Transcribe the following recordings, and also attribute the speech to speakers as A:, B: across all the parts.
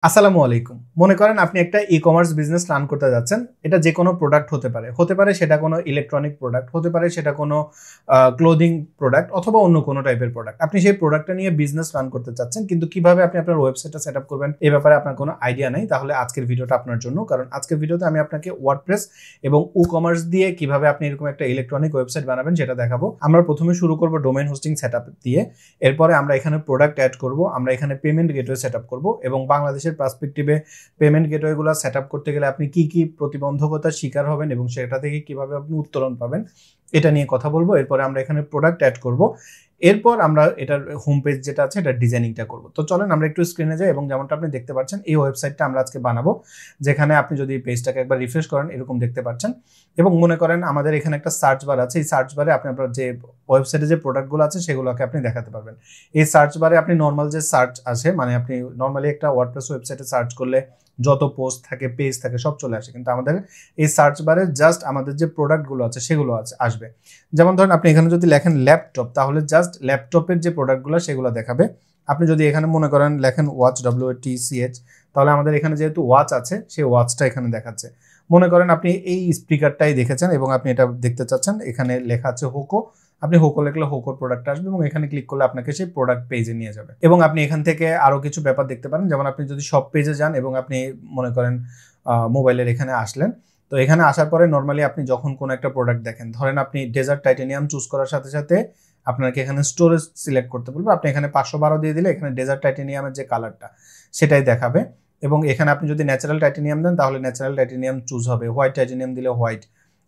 A: আসসালামু আলাইকুম। মনে করেন আপনি একটা ই-কমার্স বিজনেস রান করতে যাচ্ছেন। এটা যেকোনো প্রোডাক্ট হতে পারে। হতে পারে সেটা কোনো ইলেকট্রনিক প্রোডাক্ট, হতে পারে সেটা কোনো ক্লোদিং প্রোডাক্ট অথবা অন্য কোনো টাইপের প্রোডাক্ট। আপনি সেই প্রোডাক্টটা নিয়ে বিজনেস রান করতে চাচ্ছেন। কিন্তু কিভাবে আপনি আপনার ওয়েবসাইটটা সেটআপ করবেন এ ব্যাপারে আপনার কোনো আইডিয়া নাই। তাহলে আজকের ভিডিওটা আপনার জন্য। কারণ আজকের ভিডিওতে আমি আপনাকে ওয়ার্ডপ্রেস এবং ই-কমার্স দিয়ে কিভাবে আপনি এরকম একটা ইলেকট্রনিক ওয়েবসাইট বানাবেন সেটা দেখাবো। আমরা প্রথমে শুরু করব ডোমেইন হোস্টিং সেটআপ দিয়ে। এরপরে আমরা এখানে প্রোডাক্ট এড করব, আমরা এখানে পেমেন্ট গেটওয়ে সেটআপ করব এবং বাংলাদেশের পার্সপেক্টিভে পেমেন্ট গেটওয়েগুলো সেটআপ করতে গেলে আপনি কি কি প্রতিবন্ধকতার শিকার হবেন এবং সেটা থেকে কিভাবে আপনি উত্তরণ পাবেন এটা নিয়ে কথা বলবো। এরপরে আমরা এখানে প্রোডাক্ট অ্যাড করব, এরপর আমরা এটার হোম পেজ যেটা আছে এটা ডিজাইনিংটা করব। তো চলেন আমরা একটু স্ক্রিনে যাই এবং যেমনটা আপনি দেখতে পাচ্ছেন এই ওয়েবসাইটটা আমরা আজকে বানাবো, যেখানে আপনি যদি পেজটাকে একবার রিফ্রেশ করেন এরকম দেখতে পাচ্ছেন। এবং মনে করেন আমাদের এখানে একটা সার্চ বার আছে, এই সার্চ বারে আপনি আপনার যে ওয়েবসাইটে যে প্রোডাক্টগুলো আছে সেগুলোকে আপনি দেখাতে পারবেন। এই সার্চ বারে আপনি নর্মাল যে সার্চ আছে, মানে আপনি নর্মালি একটা ওয়ার্ডপ্রেস ওয়েবসাইটে সার্চ করলে যত পোস্ট থাকে পেজ থাকে সব চলে আসে, কিন্তু আমাদের এই সার্চ বারে জাস্ট আমাদের যে প্রোডাক্টগুলো আছে সেগুলো আসবে। যেমন ধরেন আপনি এখানে যদি লেখেন ল্যাপটপ, তাহলে জাস্ট ল্যাপটপের যে প্রোডাক্টগুলো সেগুলো দেখাবে। আপনি যদি এখানে মনে করেন লেখেন ওয়াচ, WATCH, তাহলে আমাদের এখানে যেহেতু ওয়াচ আছে সেই ওয়াচটা এখানে দেখাচ্ছে। মনে করেন আপনি এই স্পিকারটাই দেখেছেন এবং আপনি এটা দেখতে চাচ্ছেন, এখানে লেখা আছে হোকো, আপনি হোকো লিখলে হোকোর প্রোডাক্ট আসবে এবং এখানে ক্লিক করলে আপনাকে সেই প্রোডাক্ট পেজে নিয়ে যাবে। এবং আপনি এখান থেকে আরও কিছু ব্যাপার দেখতে পারেন, যেমন আপনি যদি সব পেজে যান এবং আপনি মনে করেন মোবাইলের এখানে আসলেন, তো এখানে আসার পরে নর্মালি আপনি যখন কোনো একটা প্রোডাক্ট দেখেন, ধরেন আপনি ডেজার্ট টাইটেনিয়াম চুজ করার সাথে সাথে আপনাকে এখানে স্টোরেজ সিলেক্ট করতে বলবে। আপনি এখানে 512 দিয়ে দিলে এখানে ডেজার্ট টাইটেনিয়ামের যে কালারটা সেটাই দেখাবে। এবং এখানে আপনি যদি ন্যাচারাল টাইটেনিয়াম দেন তাহলে ন্যাচারাল টাইটেনিয়াম চুজ হবে, হোয়াইট টাইটেনিয়াম দিলে হোয়াইট,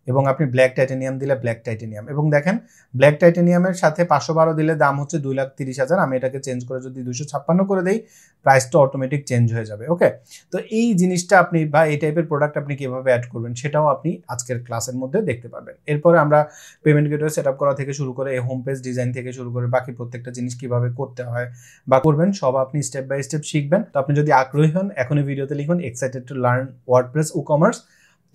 A: এবং আপনি ব্ল্যাক টাইটেনিয়াম দিলে ব্ল্যাক টাইটেনিয়াম। এবং দেখেন ব্ল্যাক টাইটেনিয়ামের সাথে 512 দিলে দাম হচ্ছে 2,30,000। আমি এটাকে চেঞ্জ করে যদি 256 করে দেই, প্রাইসটা অটোমেটিক চেঞ্জ হয়ে যাবে। ওকে, তো এই জিনিসটা আপনি বা এই টাইপের প্রোডাক্ট আপনি কিভাবে অ্যাড করবেন সেটাও আপনি আজকের ক্লাসের মধ্যে দেখতে পারবেন। এরপরে আমরা পেমেন্ট গেটওয়ে সেটআপ করা থেকে শুরু করে হোম পেজ ডিজাইন থেকে শুরু করে বাকি প্রত্যেকটা জিনিস কিভাবে করতে হয় বা করবেন সব আপনি স্টেপ বাই স্টেপ শিখবেন। তো আপনি যদি আগ্রহী হন এখনই ভিডিওতে লিখুন excited to learn WordPress e-commerce.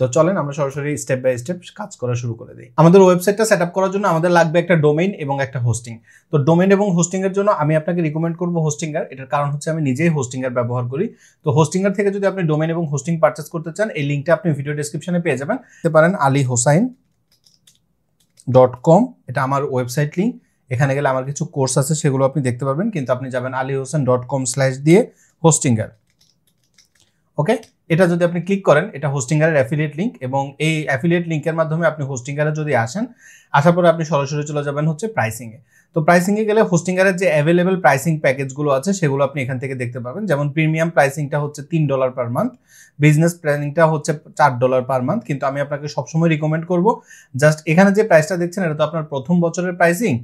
A: তো চলেন আমরা সরাসরি স্টেপ বাই স্টেপ কাজ করা শুরু করে দিই। আমাদের ওয়েবসাইটটা সেটআপ করার জন্য আমাদের লাগবে একটা ডোমেইন এবং একটা হোস্টিং। তো ডোমেইন এবং হোস্টিং এর জন্য আমি আপনাকে রিকমেন্ড করব হোস্টিঙ্গার। এটার কারণ হচ্ছে আমি নিজেই হোস্টিঙ্গার ব্যবহার করি। তো হোস্টিঙ্গার থেকে যদি আপনি ডোমেইন এবং হোস্টিং পারচেজ করতে চান, এই লিংকটা আপনি ভিডিও ডেসক্রিপশনে পেয়ে যাবেন। দেখতে পারেন alihosain.com, এটা আমার ওয়েবসাইট লিংক। এখানে গেলে আমার কিছু কোর্স আছে সেগুলো আপনি দেখতে পারবেন, কিন্তু আপনি যাবেন alihosain.com/ দিয়ে হোস্টিঙ্গার। ওকে, এটা যদি আপনি ক্লিক করেন এটা হোস্টিঙ্গারের অ্যাফিলিয়েট লিঙ্ক, এবং এই অ্যাফিলিয়েট লিঙ্কের মাধ্যমে আপনি হোস্টিঙ্গারে যদি আসেন, আসার পরে আপনি সরাসরি চলে যাবেন হচ্ছে প্রাইসিংয়ে। তো প্রাইসিংয়ে গেলে হোস্টিঙ্গারের যে অ্যাভেলেবেল প্রাইসিং প্যাকেজগুলো আছে সেগুলো আপনি এখান থেকে দেখতে পাবেন। যেমন প্রিমিয়াম প্রাইসিংটা হচ্ছে $3 পার মান্থ, বিজনেস প্ল্যানিংটা হচ্ছে $4 পার মান্থ। কিন্তু আমি আপনাকে সবসময় রিকমেন্ড করব জাস্ট এখানে যে প্রাইসটা দেখছেন এটা তো আপনার প্রথম বছরের প্রাইসিং।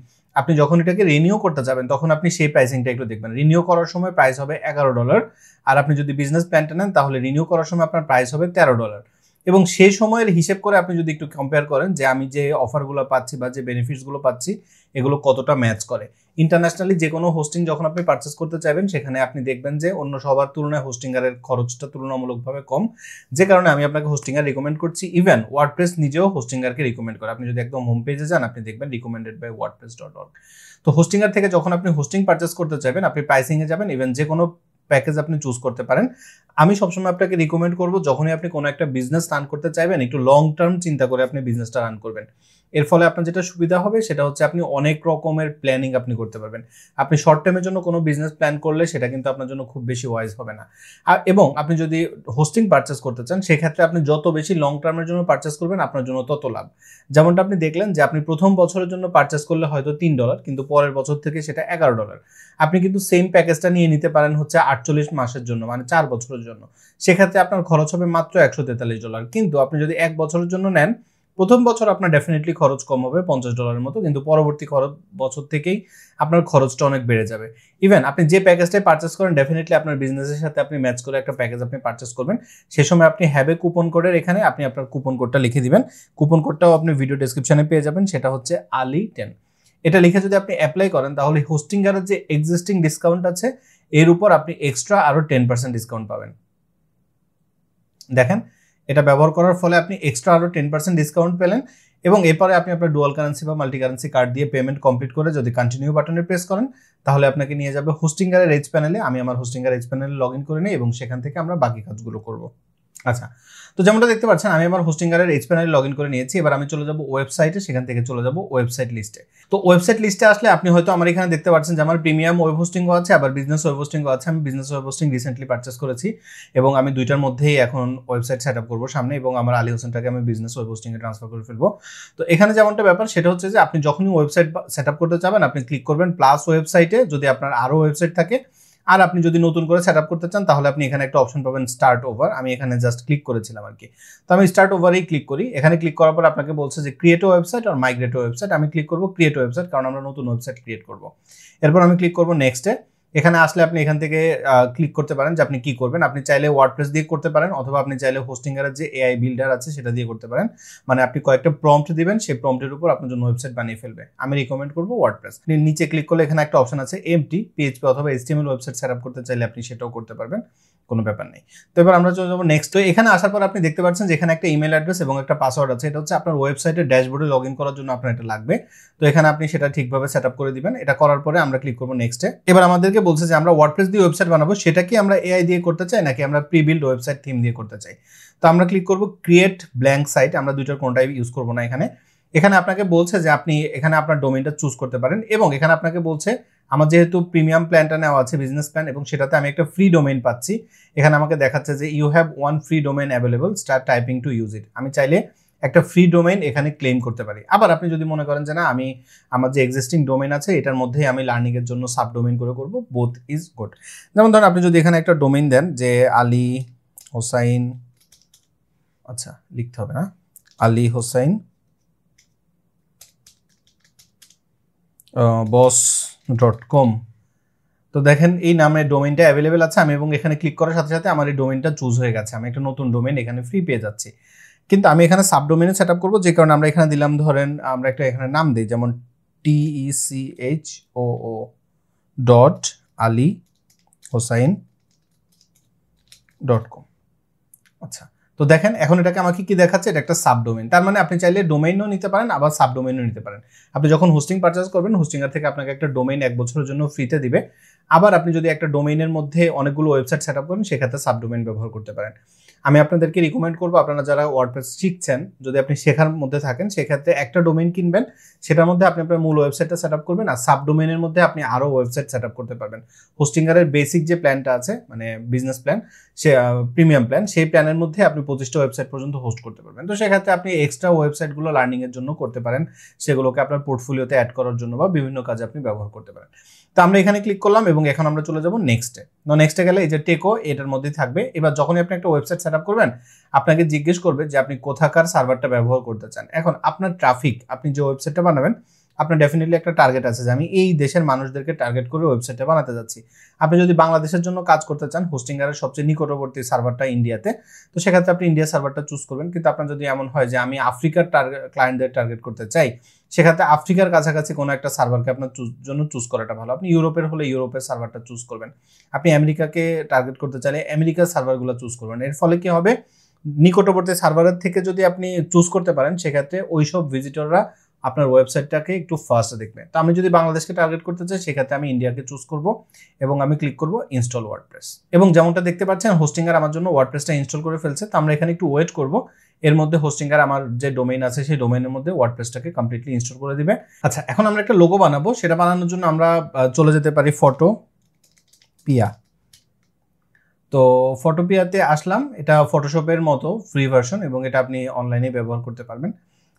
A: আপনি যখন এটাকে রিনিউ করতে যাবেন তখন আপনি সেই প্রাইসিংটা একটু দেখবেন। রিনিউ করার সময় প্রাইস হবে $11, আর আপনি যদি বিজনেস প্ল্যানটা নেন তাহলে রিনিউ করার সময় আপনার প্রাইস হবে $13। এবং সেই সময়ের হিসেব করে আপনি যদি একটু কম্পেয়ার করেন যে আমি যে অফারগুলো পাচ্ছি বা যে বেনিফিটসগুলো পাচ্ছি এগুলো কতটা ম্যাচ করে। ইন্টারন্যাশনালি যে কোনো হোস্টিং যখন আপনি পারচেস করতে চাইবেন সেখানে আপনি দেখবেন যে অন্য সবার তুলনায় হোস্টিংয়ারের খরচটা তুলনামূলকভাবে কম, যে কারণে আমি আপনাকে হোস্টিংয়ার রিকমেন্ড করছি। ইভেন ওয়ার্ডপ্রেস নিজেও হোস্টিংয়ারকে রিকমেন্ড করে। আপনি যদি একদম হোম পেজে যান আপনি দেখবেন রিকমেন্ডেড বাই wordpress.org। তো হোস্টিংয়ার থেকে যখন আপনি হোস্টিং পারচেস করতে চাইবেন আপনি প্রাইসিংয়ে যাবেন, ইভেন যে কোনো প্যাকেজ আপনি চুজ করতে পারেন। আমি সবসময় আপনাকে রিকমেন্ড করব যখনই আপনি কোনো একটা বিজনেস রান করতে চাইবেন একটু লং টার্ম চিন্তা করে আপনি বিজনেসটা রান করবেন। এর ফলে আপনার যেটা সুবিধা হবে সেটা হচ্ছে আপনি অনেক রকমের প্ল্যানিং আপনি করতে পারবেন। আপনি শর্ট টার্মের জন্য কোনো বিজনেস প্ল্যান করলে সেটা কিন্তু আপনার জন্য খুব বেশি ওয়াইজ হবে না। এবং আপনি যদি হোস্টিং পারচেস করতে চান সেক্ষেত্রে আপনি যত বেশি লং টার্মের জন্য পারচেস করবেন আপনার জন্য তত লাভ। যেমনটা আপনি দেখলেন যে আপনি প্রথম বছরের জন্য পারচেস করলে হয়তো $3, কিন্তু পরের বছর থেকে সেটা $11। আপনি কিন্তু সেম প্যাকেজটা নিয়ে নিতে পারেন হচ্ছে 48 মাসের জন্য, মানে 4 বছরের জন্য। সেক্ষেত্রে আপনার খরচ হবে মাত্র $143। কিন্তু আপনি যদি 1 বছরের জন্য নেন, প্রথম বছর আপনার ডেফিনেটলি খরচ কম হবে $50 মতো, কিন্তু পরবর্তী বছর থেকেই আপনার খরচটা অনেক বেড়ে যাবে। ইভেন আপনি যে প্যাকেজটাই পারচেস করেন ডেফিনেটলি আপনার বিজনেসের সাথে আপনি ম্যাচ করে একটা প্যাকেজ আপনি পারচেস করবেন। সে সময় আপনি হ্যাভ এ কুপন কোডের এখানে আপনি আপনার কুপন কোডটা লিখে দিবেন। কুপন কোডটাও আপনি ভিডিও ডেসক্রিপশনে পেয়ে যাবেন, সেটা হচ্ছে Ali10। এটা লিখে যদি আপনি অ্যাপ্লাই করেন তাহলে হোস্টিংয়ারের যে এক্সিস্টিং ডিসকাউন্ট আছে এর উপর আপনি এক্সট্রা আরো 10% ডিসকাউন্ট পাবেন। দেখেন এটা ব্যবহার করার ফলে আপনি এক্সট্রা আরও 10% ডিসকাউন্ট পেলেন এবং এরপরে আপনি আপনার ডুয়াল কারেন্সি বা মাল্টি কারেন্সি কার্ড দিয়ে পেমেন্ট কমপ্লিট করে যদি কন্টিনিউ বাটনে প্রেস করেন তাহলে আপনাকে নিয়ে যাবে হোস্টিংগারের এজ প্যানেলে। আমি আমার হোস্টিংগার এজ প্যানেলে লগ ইন করে নিই এবং সেখান থেকে আমরা বাকি কাজগুলো করব। আচ্ছা, তো যেমনটা দেখতে পাচ্ছেন আমি আমার হোস্টিংগারের এইচ প্যানেলে লগ ইন করে নিয়েছি। এবার আমি চলে যাব ওয়েবসাইটে, সেখান থেকে চলে যাব ওয়েবসাইট লিস্টে। তো ওয়েবসাইট লিস্টে আসলে আপনি হয়তো আমার এখানে দেখতে পাচ্ছেন যে আমার প্রিমিয়াম ওয়েব হোস্টিংও আছে, আবার বিজনেস ওয়েব হোস্টিংও আছে। আমি business web hosting recently purchase করেছি এবং আমি দুইটার মধ্যেই এখন ওয়েবসাইট সেট আপ করবো সামনে, এবং আমার আলী হোসেনটাকে আমি বিজনেস ওয়েব হোস্টিংয়ে ট্রান্সফার করে ফেলবো। তো এখানে যেমনটা ব্যাপার সেটা হচ্ছে যে আপনি যখনই ওয়েবসাইট সেট আপ করতে চাবেন আপনি ক্লিক করবেন প্লাস ওয়েবসাইটে, যদি আপনার আরও ওয়েবসাইট থাকে। আর আপনি যদি নতুন করে সেট আপ করতে চান তাহলে আপনি এখানে একটা অপশন পাবেন স্টার্ট ওভার। আমি এখানে জাস্ট ক্লিক করেছিলাম আর কি। তো আমি স্টার্ট ওভারেই ক্লিক করি। এখানে ক্লিক করার পর আপনাকে বলছে যে ক্রিয়েট ওয়েবসাইট আর মাইগ্রেট ওয়েবসাইট। আমি ক্লিক করবো ক্রিয়েট ওয়েবসাইট, কারণ আমরা নতুন ওয়েবসাইট ক্রিয়েট করবো। এরপর আমি ক্লিক করবো নেক্সটে। এখানে আসলে আপনি এখান থেকে ক্লিক করতে পারেন যে আপনি কি করবেন। আপনি চাইলে ওয়ার্ডপ্রেস দিয়ে করতে পারেন, অথবা আপনি চাইলে হোস্টিংয়ের যে এআই বিল্ডার আছে সেটা দিয়ে করতে পারেন। মানে আপনি কয়েকটা প্রম্পট দিবেন, সেই প্রম্পটের উপর আপনার জন্য ওয়েবসাইট বানিয়ে ফেলবে। আমি রিকমেন্ড করবো ওয়ার্ডপ্রেস। আপনি নিচে ক্লিক করলে এখানে একটা অপশন আছে এমটি, পিএইচপি অথবা এইচটিএমএল ওয়েবসাইট সেট আপ করতে চাইলে আপনি সেটাও করতে পারবেন, কোনো ব্যাপার নেই। তো এবার আমরা চলে যাবো নেক্সট। তো এখানে আসার পর আপনি দেখতে পাচ্ছেন যে এখানে একটা ইমেল অ্যাড্রেস এবং একটা পাসওয়ার্ড আছে। এটা হচ্ছে আপনার ওয়েবসাইটের ড্যাশবোর্ডে লগ ইন করার জন্য আপনার এটা লাগবে। তো এখানে আপনি সেটা ঠিকভাবে সেট আপ করে দিবেন। এটা করার পরে আমরা ক্লিক করবো নেক্সটে। এবার আমাদেরকে বলছে যে আমরা ওয়ার্ডপ্রেস দিয়ে ওয়েবসাইট বানাবো, সেটা কি আমরা এআই দিয়ে করতে চাই নাকি আমরা প্রি বিল্ড ওয়েবসাইট থিম দিয়ে করতে চাই। তো আমরা ক্লিক করবো ক্রিয়েট ব্ল্যাঙ্ক সাইট। আমরা দুইটার কোনটাই ইউজ করবো না এখানে। এখানে আপনাকে বলছে যে আপনি এখানে আপনার ডোমেইনটা চুজ করতে পারেন, এবং এখানে আপনাকে বলছে আমার যেহেতু প্রিমিয়াম প্ল্যানটা নেওয়া আছে বিজনেস প্ল্যান, এবং সেটাতে আমি একটা ফ্রি ডোমেইন পাচ্ছি। এখানে আমাকে দেখাচ্ছে যে you have one free domain available, start typing to use it. আমি চাইলে একটা ফ্রি ডোমেইন এখানে ক্লেম করতে পারি। আবার আপনি যদি মনে করেন যে না, আমি আমার যে এক্সিস্টিং ডোমেইন আছে এটার মধ্যেই আমি লার্নিং এর জন্য সাব ডোমেইন করে করবো, বোথ ইজ গুড। যেমন ধরুন আপনি যদি এখানে একটা ডোমেইন দেন যে আলী হোসাইন, আচ্ছা লিখতে হবে না, আলী হোসাইন boss.com। তো দেখেন এই নামে ডোমেইনটা অ্যাভেলেবেল আছে। আমি এবং এখানে ক্লিক করার সাথে সাথে আমার এই ডোমেইনটা চুজ হয়ে গেছে। আমি একটা নতুন ডোমেইন এখানে ফ্রি পেয়ে যাচ্ছি। কিন্তু আমি এখানে সাব ডোমেইনে সেট আপ করবো, যে কারণে আমরা এখানে দিলাম, ধরেন আমরা একটা এখানে নাম দিই, যেমন TECHOO.AliHosain.com। আচ্ছা, তো দেখেন এখন এটাকে আমাকে কি দেখাচ্ছে, এটা একটা সাব ডোমেইন। তার মানে আপনি চাইলে ডোমেইনও নিতে পারেন, আবার সাব ডোমেইনও নিতে পারেন। আপনি যখন হোস্টিং পারচেজ করবেন, হোস্টিংয়ার থেকে আপনাকে একটা ডোমেইন 1 বছরের জন্য ফ্রিতে দিবে। আবার আপনি যদি একটা ডোমেইনের মধ্যে অনেকগুলো ওয়েবসাইট সেট আপ করেন, সেক্ষেত্রে সাব ডোমেইন ব্যবহার করতে পারেন। আমি আপনাদেরকে রিকমেন্ড করবো, আপনারা যারা ওয়ার্ডপ্রেস শিখছেন, যদি আপনি শেখার মধ্যে থাকেন, সেক্ষেত্রে একটা ডোমেইন কিনবেন, সেটার মধ্যে আপনি আপনার মূল ওয়েবসাইটটা সেট আপ করবেন, আর সাব ডোমেইনের মধ্যে আপনি আরও ওয়েবসাইট সেট আপ করতে পারবেন। হোস্টিংয়ারের বেসিক যে প্ল্যানটা আছে, মানে বিজনেস প্ল্যান, সে প্রিমিয়াম প্ল্যান, সেই প্ল্যানের মধ্যে আপনি 25টা ওয়েবসাইট পর্যন্ত হোস্ট করতে পারবেন। তো সেক্ষেত্রে আপনি এক্সট্রা ওয়েবসাইটগুলো লার্নিংয়ের জন্য করতে পারেন, সেগুলোকে আপনার পোর্টফোলিওতে অ্যাড করার জন্য বা বিভিন্ন কাজে আপনি ব্যবহার করতে পারেন। তো আমরা এখানে ক্লিক করলাম এবং এখন আমরা চলে যাব নেক্সটে। নেক্সটে গেলে এই যে টেকো, এটার মধ্যেই থাকবে। এবার যখনই আপনি একটা ওয়েবসাইট সেট আপ করবেন, আপনাকে জিজ্ঞেস করবে যে আপনি কোথাকার সার্ভারটা ব্যবহার করতে চান। এখন আপনার ট্রাফিক, আপনি যে ওয়েবসাইটটা বানাবেন, আপনার ডেফিনেটলি একটা টার্গেট আছে যে আমি এই দেশের মানুষদেরকে টার্গেট করে ওয়েবসাইটটা বানাতে যাচ্ছি। আপনি যদি বাংলাদেশের জন্য কাজ করতে চান, হোস্টিংয়ারের সবচেয়ে নিকটবর্তী সার্ভারটা ইন্ডিয়াতে, তো সেক্ষেত্রে আপনি ইন্ডিয়া সার্ভারটা চুজ করবেন। কিন্তু আপনার যদি এমন হয় যে আমি আফ্রিকার ক্লায়েন্টদের টার্গেট করতে চাই, সেক্ষেত্রে আফ্রিকার কাছাকাছি কোনো একটা সার্ভারকে আপনার জন্য চুজ করাটা ভালো। আপনি ইউরোপের হলে ইউরোপের সার্ভারটা চুজ করবেন। আপনি আমেরিকাকে টার্গেট করতে চাইলে আমেরিকার সার্ভারগুলো চুজ করবেন। এর ফলে কি হবে, নিকটবর্তী সার্ভারের থেকে যদি আপনি চুজ করতে পারেন, সেক্ষেত্রে ওইসব ভিজিটররা আপনার ওয়েবসাইটটাকে একটু ফাস্ট দেখবে। তো আমি যদি বাংলাদেশকে টার্গেট করতে চাই, সেক্ষেত্রে আমি ইন্ডিয়াকে চুজ করব এবং আমি ক্লিক করব ইনস্টল ওয়ার্ডপ্রেস। এবং যেমনটা দেখতে পাচ্ছেন, হোস্টিংয়ার আমার জন্য ওয়ার্ডপ্রেসটা ইনস্টল করে ফেলছে। তো আমরা এখানে একটু ওয়েট করব। এর মধ্যে হোস্টিংয়ার আমার যে ডোমেইন আছে, সেই ডোমেইনের মধ্যে ওয়ার্ডপ্রেসটাকে কমপ্লিটলি ইনস্টল করে দিবে। আচ্ছা, এখন আমরা একটা লোগো বানাবো। সেটা বানানোর জন্য আমরা চলে যেতে পারি ফটোপিয়া। তো ফটোপিয়াতে আসলাম। এটা ফটোশপের মতো ফ্রি ভার্সন, এবং এটা আপনি অনলাইনে ব্যবহার করতে পারবেন।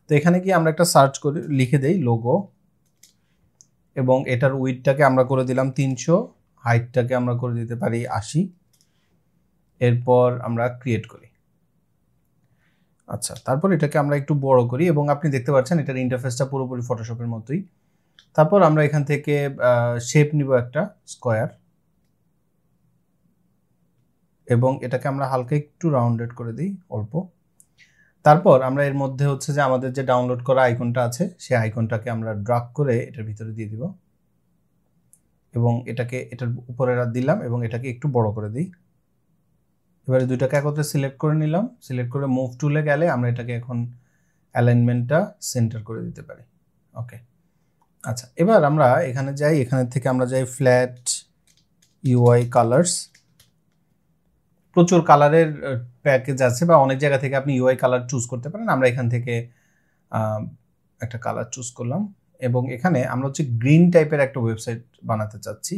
A: তো এখানে কি আমরা একটা সার্চ করে লিখে দেই লোগো, এবং এটার উইডটাকে আমরা করে দিলাম 300, হাইটটাকে আমরা করে দিতে পারি 80। এরপর আমরা ক্রিয়েট করি। আচ্ছা, তারপর এটাকে আমরা একটু বড় করি, এবং আপনি দেখতে পাচ্ছেন এটার ইন্টারফেসটা পুরোপুরি ফটোশপের মতোই। তারপর আমরা এখান থেকে শেপ নিব একটা স্কোয়ার, এবং এটাকে আমরা হালকা একটু রাউন্ডেড করে দিই অল্প। তারপর আমরা এর মধ্যে হচ্ছে যে আমাদের যে ডাউনলোড করা আইকনটা আছে, সেই আইকনটাকে আমরা ড্রাগ করে এটার ভিতরে দিয়ে দিব, এবং এটাকে এটার উপরে দিলাম, এবং এটাকে একটু বড় করে দিই। এবারে দুইটাকে একত্রে সিলেক্ট করে নিলাম, সিলেক্ট করে মুভ টুলে গেলে আমরা এটাকে এখন অ্যালাইনমেন্টটা সেন্টার করে দিতে পারি। ওকে, আচ্ছা এবার আমরা এখানে যাই, এখানে থেকে আমরা যাই ফ্ল্যাট ইউআই কালার্স। প্রচুর কালারের প্যাকেজ আছে বা অনেক জায়গা থেকে আপনি ইউআই কালার চুজ করতে পারেন। আমরা এখান থেকে একটা কালার চুজ করলাম এবং এখানে আমরা হচ্ছে গ্রিন টাইপের একটা ওয়েবসাইট বানাতে চাচ্ছি।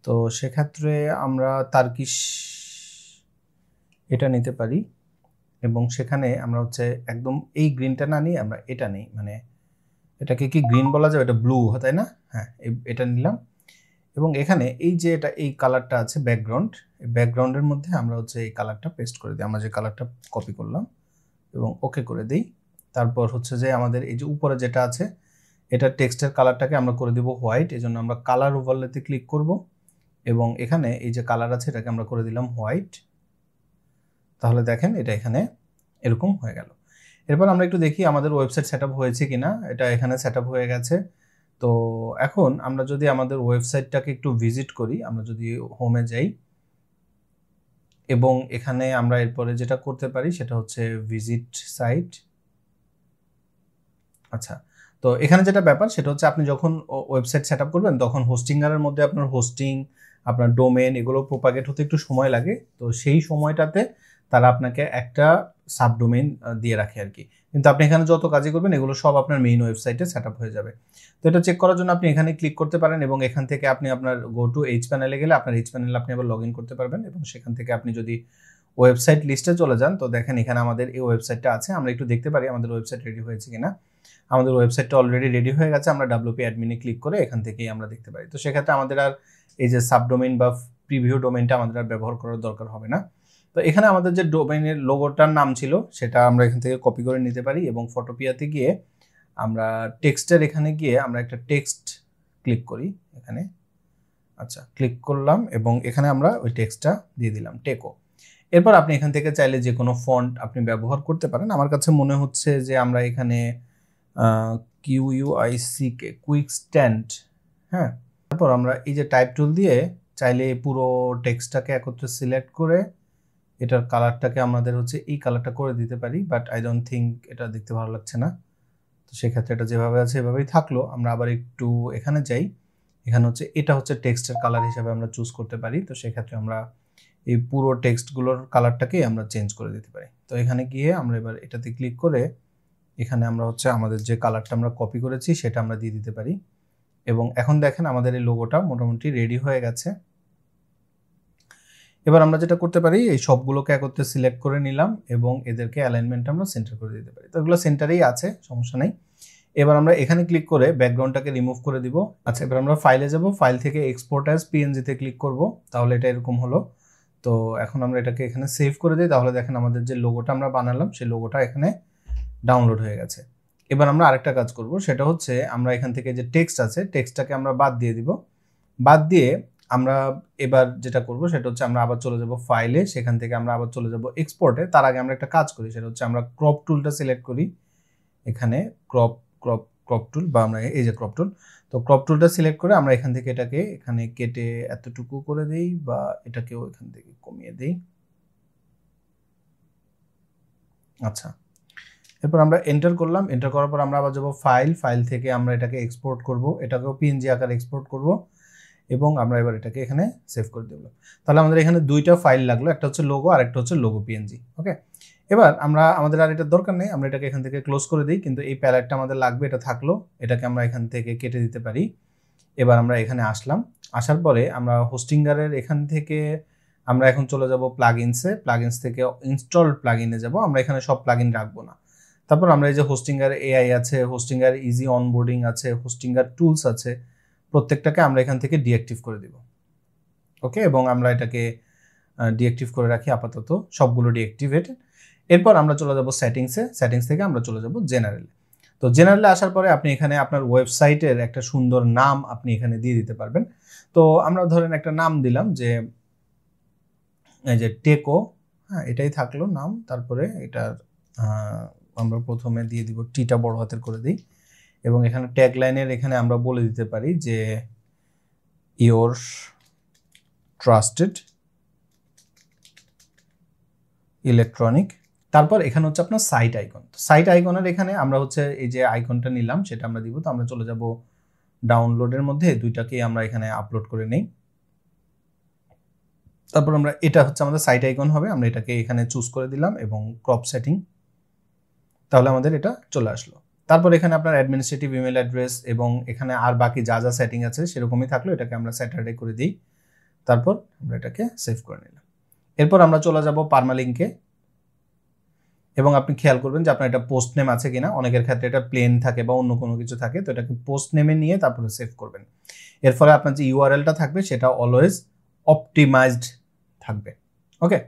A: তো সেক্ষেত্রে আমরা তার্কিশ এটা নিতে পারি এবং সেখানে আমরা হচ্ছে একদম এই গ্রিনটা না নিয়ে আমরা এটা নিই, মানে এটাকে কি গ্রিন বলা যাবে, এটা ব্লু তাই না? হ্যাঁ, এটা নিলাম এবং এখানে এই যে এটা এই কালারটা আছে ব্যাকগ্রাউন্ড, এই ব্যাকগ্রাউন্ডের মধ্যে আমরা হচ্ছে এই কালারটা পেস্ট করে দিই। আমরা যে কালারটা কপি করলাম এবং ওকে করে দিই। তারপর হচ্ছে যে আমাদের এই যে উপরে যেটা আছে এটা টেক্সটের কালারটাকে আমরা করে দিব হোয়াইট। এই জন্য আমরা কালার ওভারলেতে ক্লিক করব এবং এখানে এই যে কালার আছে এটাকে আমরা করে দিলাম হোয়াইট। তাহলে দেখেন এটা এখানে এরকম হয়ে গেল। এরপর আমরা একটু দেখি আমাদের ওয়েবসাইট সেটআপ হয়েছে কিনা। এটা এখানে সেটআপ হয়ে গেছে। তো এখন আমরা যদি আমাদের ওয়েবসাইটটাকে একটু ভিজিট করি, আমরা যদি হোমে যাই এবং এখানে আমরা এরপরে যেটা করতে পারি সেটা হচ্ছে ভিজিট সাইট। আচ্ছা, তো এখানে যেটা ব্যাপার সেটা হচ্ছে আপনি যখন ওয়েবসাইট সেটআপ করবেন তখন হোস্টিংয়ারের মধ্যে আপনার হোস্টিং, আপনার ডোমেন এগুলো প্রোপাগেট হতে একটু সময় লাগে। তো সেই সময়টাতে তারা আপনাকে একটা সাবডোমেইন দিয়ে রাখে আর কি। কিন্তু আপনি এখানে যত কাজই করবেন এগুলো সব আপনার মেইন ওয়েবসাইটে সেটআপ হয়ে যাবে। তো এটা চেক করার জন্য আপনি এখানে ক্লিক করতে পারেন এবং এখান থেকে আপনি আপনার গো টু এইচ প্যানেলে গেলে আপনার এইচ প্যানেলে আপনি আবার লগ ইন করতে পারবেন এবং সেখান থেকে আপনি যদি ওয়েবসাইট লিস্টে চলে যান তো দেখেন এখানে আমাদের এই ওয়েবসাইটটা আছে। আমরা একটু দেখতে পারি আমাদের ওয়েবসাইট রেডি হয়েছে কিনা। আমাদের ওয়েবসাইটটা অলরেডি রেডি হয়ে গেছে। আমরা WP অ্যাডমিনে ক্লিক করে এখান থেকেই আমরা দেখতে পারি। তো সেক্ষেত্রে আমাদের আর এই যে সাবডোমেইন বা প্রিভিউ ডোমেইনটা আমাদের আর ব্যবহার করার দরকার হবে না। তো এখানে আমাদের যে ডোমেইনের লোগোটার নাম ছিল সেটা আমরা এখান থেকে কপি করে নিতে পারি এবং ফটোপিয়াতে গিয়ে আমরা টেক্সটের এখানে গিয়ে আমরা একটা টেক্সট ক্লিক করি এখানে। আচ্ছা, ক্লিক করলাম এবং এখানে আমরা ওই টেক্সটটা দিয়ে দিলাম টেকো। এরপর আপনি এখান থেকে চাইলে যে কোনো ফন্ট আপনি ব্যবহার করতে পারেন। আমার কাছে মনে হচ্ছে যে আমরা এখানে QUICK কুইক স্ট্যান্ড, হ্যাঁ। তারপর আমরা এই যে টাইপ টুল দিয়ে চাইলে পুরো টেক্সটটাকে একত্রে সিলেক্ট করে এটার কালারটাকে আমাদের হচ্ছে এই কালারটা করে দিতে পারি, বাট আই ডোন্ট থিঙ্ক এটা দেখতে ভালো লাগছে না। তো সেক্ষেত্রে এটা যেভাবে আছে এভাবেই থাকলো। আমরা আবার একটু এখানে যাই, এখানে হচ্ছে এটা হচ্ছে টেক্সটের কালার হিসাবে আমরা চুজ করতে পারি। তো সেক্ষেত্রে আমরা এই পুরো টেক্সটগুলোর কালারটাকেই আমরা চেঞ্জ করে দিতে পারি। তো এখানে গিয়ে আমরা এবার এটাতে ক্লিক করে এখানে আমরা হচ্ছে আমাদের যে কালারটা আমরা কপি করেছি সেটা আমরা দিয়ে দিতে পারি এবং এখন দেখেন আমাদের এই লোগোটা মোটামুটি রেডি হয়ে গেছে। এবার আমরা যেটা করতে পারি এই সবগুলোকে একত্রে সিলেক্ট করে নিলাম এবং এদেরকে অ্যালাইনমেন্ট আমরা সেন্টার করে দিতে পারি। তো এগুলো সেন্টারেই আছে, সমস্যা নেই। এবার আমরা এখানে ক্লিক করে ব্যাকগ্রাউন্ডটাকে রিমুভ করে দিব। আচ্ছা, এবার আমরা ফাইলে যাব, ফাইল থেকে এক্সপোর্ট অ্যাজ PNG তে ক্লিক করব। তাহলে এটা এরকম হলো। তো এখন আমরা এটাকে এখানে সেভ করে দিই। তাহলে দেখেন আমাদের যে লোগোটা আমরা বানালাম সেই লোগোটা এখানে ডাউনলোড হয়ে গেছে। এবার আমরা আরেকটা কাজ করব, সেটা হচ্ছে আমরা এখান থেকে যে টেক্সট আছে টেক্সটটাকে আমরা বাদ দিয়ে দিব। বাদ দিয়ে আমরা এবার যেটা করব সেটা হচ্ছে আমরা আবার চলে যাব ফাইলে, সেখান থেকে আমরা আবার চলে যাব এক্সপোর্টে। তার আগে আমরা একটা কাজ করি, সেটা হচ্ছে আমরা ক্রপ টুলটা সিলেক্ট করি। এখানে ক্রপ টুল বা আমরা এই যে ক্রপ টুল, তো ক্রপ টুলটা সিলেক্ট করে আমরা এখান থেকে এটাকে এখানে কেটে এতটুকু করে দেই বা এটাকেও এখান থেকে কমিয়ে দেই। আচ্ছা, এরপর আমরা এন্টার করলাম। এন্টার করার পর আমরা আবার যাব ফাইল থেকে আমরা এটাকে এক্সপোর্ট করব, এটাকেও PNG আকারে এক্সপোর্ট করব এবং আমরা এবার এটাকে এখানে সেভ করে দেব। তাহলে আমাদের এখানে দুইটা ফাইল লাগলো, একটা হচ্ছে লোগো আর একটা হচ্ছে লোগো PNG। ওকে, এবার আমাদের আর এটার দরকার নেই, আমরা এটাকে এখান থেকে ক্লোজ করে দিই। কিন্তু এই প্যালেটটা আমাদের লাগবে, এটা থাকলো, এটাকে আমরা এখান থেকে কেটে দিতে পারি। এবার আমরা এখানে আসলাম, আসার পরে আমরা হোস্টিংয়ারের এখান থেকে আমরা এখন চলে যাব প্লাগইনসে, প্লাগইনস থেকে ইনস্টল প্লাগইনে যাব। আমরা এখানে সব প্লাগইন রাখবো না। তারপর আমরা এই যে হোস্টিংয়ার AI আছে, হোস্টিংয়ার ইজি অনবোর্ডিং আছে, হোস্টিংয়ার টুলস আছে, প্রত্যেকটাকে আমরা এখান থেকে ডিঅ্যাক্টিভ করে দিব। ওকে, এবং আমরা এটাকে ডিঅ্যাক্টিভ করে রাখি আপাতত, সবগুলো ডিঅ্যাক্টিভেট। এরপর আমরা চলে যাব সেটিংসে, সেটিংস থেকে আমরা চলে যাব জেনারেলে। তো জেনারেলে আসার পরে আপনি এখানে আপনার ওয়েবসাইটের একটা সুন্দর নাম আপনি এখানে দিয়ে দিতে পারবেন। তো আমরা ধরেন একটা নাম দিলাম যে এই যে টেকো, হ্যাঁ এটাই থাকলো নাম। তারপরে এটার আমরা প্রথমে দিয়ে দিব টিটা বড় হাতের করে দিই এবং এখানে ট্যাগলাইনের এখানে আমরা বলে দিতে পারি যে ইয়োর ট্রাস্টেড ইলেকট্রনিক, তারপর এখানে হচ্ছে আপনার সাইট আইকন। সাইট আইকনের এখানে আমরা হচ্ছে এই যে আইকনটা নিলাম সেটা আমরা দিব। তো আমরা চলে যাব ডাউনলোডের মধ্যে, দুইটাকেই আমরা এখানে আপলোড করে নেই। তারপর আমরা এটা হচ্ছে আমাদের সাইট আইকন হবে, আমরা এটাকে এখানে চুজ করে দিলাম এবং ক্রপ সেটিং, তাহলে আমাদের এটা চলে আসলো। তারপর এখানে আপনার অ্যাডমিনিস্ট্রেটিভ ইমেল অ্যাড্রেস এবং এখানে আর বাকি যা যা সেটিং আছে সেরকমই থাকলো, এটাকে আমরা স্যাটারডে করে দিই। তারপর আমরা এটাকে সেভ করে নিলাম। এরপর আমরা চলে যাব পারমালিঙ্কে এবং আপনি খেয়াল করবেন যে আপনার এটা পোস্ট নেম আছে কিনা। অনেকের ক্ষেত্রে এটা প্লেন থাকে বা অন্য কোনো কিছু থাকে, তো এটাকে পোস্ট নেমে নিয়ে তারপরে সেভ করবেন। এর ফলে আপনার যে ইউআরএলটা থাকবে সেটা অলওয়েজ অপটিমাইজড থাকবে। ওকে,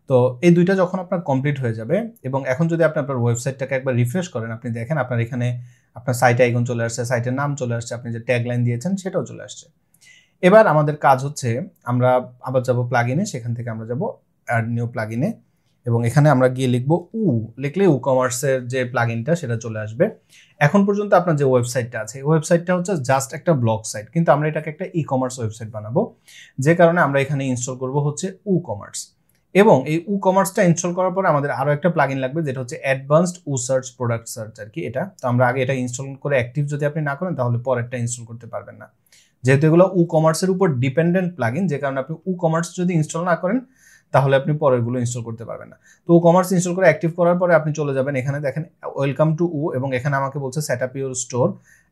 A: তো এই দুইটা যখন আপনার কমপ্লিট হয়ে যাবে এবং এখন যদি আপনি আপনার ওয়েবসাইটটাকে একবার রিফ্রেশ করেন, আপনি দেখেন আপনার এখানে আপনার সাইট আইকন চলে আসছে, সাইটের নাম চলে আসছে, আপনি যে ট্যাগলাইন দিয়েছেন সেটাও চলে আসছে। এবার আমাদের কাজ হচ্ছে আমরা আবার যাব প্লাগইনে, সেখান থেকে আমরা যাব অ্যাড নিউ প্লাগইনে এবং এখানে আমরা গিয়ে লিখবো লিখলে কমার্সের যে প্লাগইনটা সেটা চলে আসবে। এখন পর্যন্ত আপনার যে ওয়েবসাইটটা আছে, এই ওয়েবসাইটটা হচ্ছে জাস্ট একটা ব্লগ সাইট, কিন্তু আমরা এটাকে একটা ই কমার্স ওয়েবসাইট বানাবো, যে কারণে আমরা এখানে ইনস্টল করব হচ্ছে কমার্স। এবং এই কমার্সটা ইনস্টল করার পরে আমাদের আরও একটা প্লাগইন লাগবে, যেটা হচ্ছে অ্যাডভান্সড সার্চ প্রোডাক্ট সার্চ আর কি। এটা তো আমরা আগে এটা ইনস্টল করে অ্যাক্টিভ যদি আপনি না করেন তাহলে পরেরটা ইনস্টল করতে পারবেন না, যেহেতু এগুলো কমার্সের উপর ডিপেন্ডেন্ট প্লাগইন, যে কারণে আপনি কমার্স যদি ইনস্টল না করেন তাহলে আপনি পরেরগুলো ইনস্টল করতে পারবেন না। তো কমার্স ইনস্টল করে অ্যাক্টিভ করার পরে আপনি চলে যাবেন, এখানে দেখেন ওয়েলকাম টু এবং এখানে আমাকে বলছে সেট আপ ইউর স্টোর।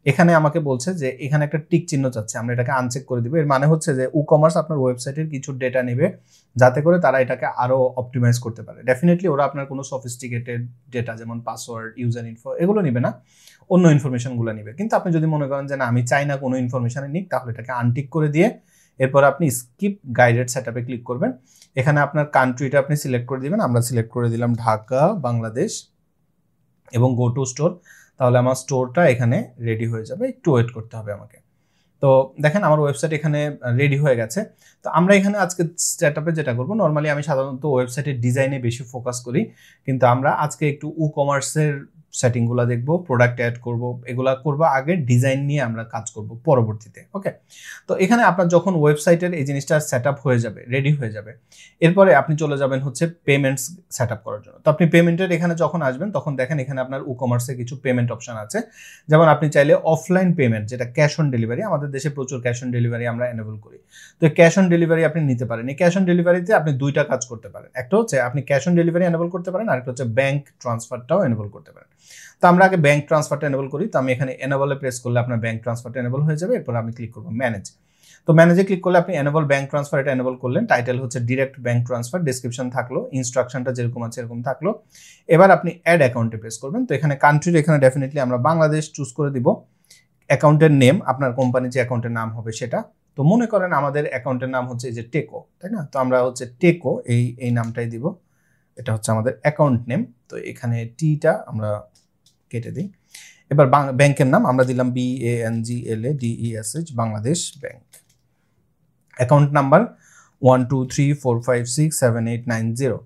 A: এখানে আমাকে বলছে যে এখানে একটা টিক চিহ্ন চাচ্ছে, আমরা এটাকে আনচেক করে দিব। এর মানে হচ্ছে যে কমার্স আপনার ওয়েবসাইটের কিছু ডেটা নেবে, যাতে করে তারা এটাকে আরও অপটিমাইজ করতে পারে। ডেফিনেটলি ওরা আপনার কোনো সফিস্টিকেটেড ডেটা যেমন পাসওয়ার্ড, ইউজার ইনফো এগুলো নিবে না, অন্য ইনফরমেশনগুলো নিবে। কিন্তু আপনি যদি মনে করেন যে না আমি চাই না কোনো ইনফরমেশনে নিক, তাহলে এটাকে আনটিক করে দিয়ে এরপর আপনি স্কিপ গাইডেড সেটআপে ক্লিক করবেন। এখানে আপনার কান্ট্রিটা আপনি সিলেক্ট করে দিবেন, আমরা সিলেক্ট করে দিলাম ঢাকা, বাংলাদেশ এবং গো টু স্টোর। তাহলে আমার স্টোরটা এখানে রেডি হয়ে যাবে, একটু ওয়েট করতে হবে আমাকে। তো দেখেন আমার ওয়েবসাইট এখানে রেডি হয়ে গেছে। তো আমরা এখানে আজকে সেটআপে যেটা করব, নর্মালি আমি সাধারণত ওয়েবসাইটের ডিজাইনে বেশি ফোকাস করি, কিন্তু আমরা আজকে একটু কমার্সের সেটিংগুলো দেখব, প্রোডাক্ট অ্যাড করব, এগুলা করব আগে, ডিজাইন নিয়ে আমরা কাজ করব পরবর্তীতে। ওকে, তো এখানে আপনার যখন ওয়েবসাইটের এই জিনিসটা সেটআপ হয়ে যাবে, রেডি হয়ে যাবে, এরপরে আপনি চলে যাবেন হচ্ছে পেমেন্টস সেটআপ করার জন্য। তো আপনি পেমেন্টের এখানে যখন আসবেন তখন দেখেন এখানে আপনার কমার্সে কিছু পেমেন্ট অপশন আছে, যেমন আপনি চাইলে অফলাইন পেমেন্ট, যেটা ক্যাশ অন ডেলিভারি, আমাদের দেশে প্রচুর ক্যাশ অন ডেলিভারি আমরা এনেবল করি, তো ক্যাশ অন ডেলিভারি আপনি নিতে পারেন। এই ক্যাশ অন ডেলিভারিতে আপনি দুইটা কাজ করতে পারেন, একটা হচ্ছে আপনি ক্যাশ অন ডেলিভারি এনেবল করতে পারেন, আরেকটা হচ্ছে ব্যাংক ট্রান্সফারটাও এনেবল করতে পারেন। তো আমরা আগে ব্যাংক ট্রান্সফারটা এনেবল করি, তো আমি এখানে এনেবলে প্রেস করলে আপনার ব্যাংক ট্রান্সফারটা এনেবল হয়ে যাবে। এরপর আমি ক্লিক করবো ম্যানেজ। তো ম্যানেজে ক্লিক করলে আপনি এনেবল ব্যাংক ট্রান্সফার এটা এনেবল করলেন, টাইটেল হচ্ছে ডিরেক্ট ব্যাংক ট্রান্সফার, ডেসক্রিপশন থাকলো, ইনস্ট্রাকশনটা যেরকম আছে এরকম থাকলো। এবার আপনি অ্যাড অ্যাকাউন্টে প্রেস করবেন। তো এখানে কান্ট্রির এখানে ডেফিনেটলি আমরা বাংলাদেশ চুজ করে দিব। অ্যাকাউন্টের নেম আপনার কোম্পানির যে অ্যাকাউন্টের নাম হবে সেটা, তো মনে করেন আমাদের অ্যাকাউন্টের নাম হচ্ছে এই যে টেকো, তাই না? তো আমরা হচ্ছে টেকো এই নামটাই দিব, এটা হচ্ছে আমাদের অ্যাকাউন্ট নেম। তো এখানে টিটা আমরা কেটে দিই। এবার ব্যাংকের নাম আমরা দিলাম BANGLADESH Bangladesh bank. Account number 123456789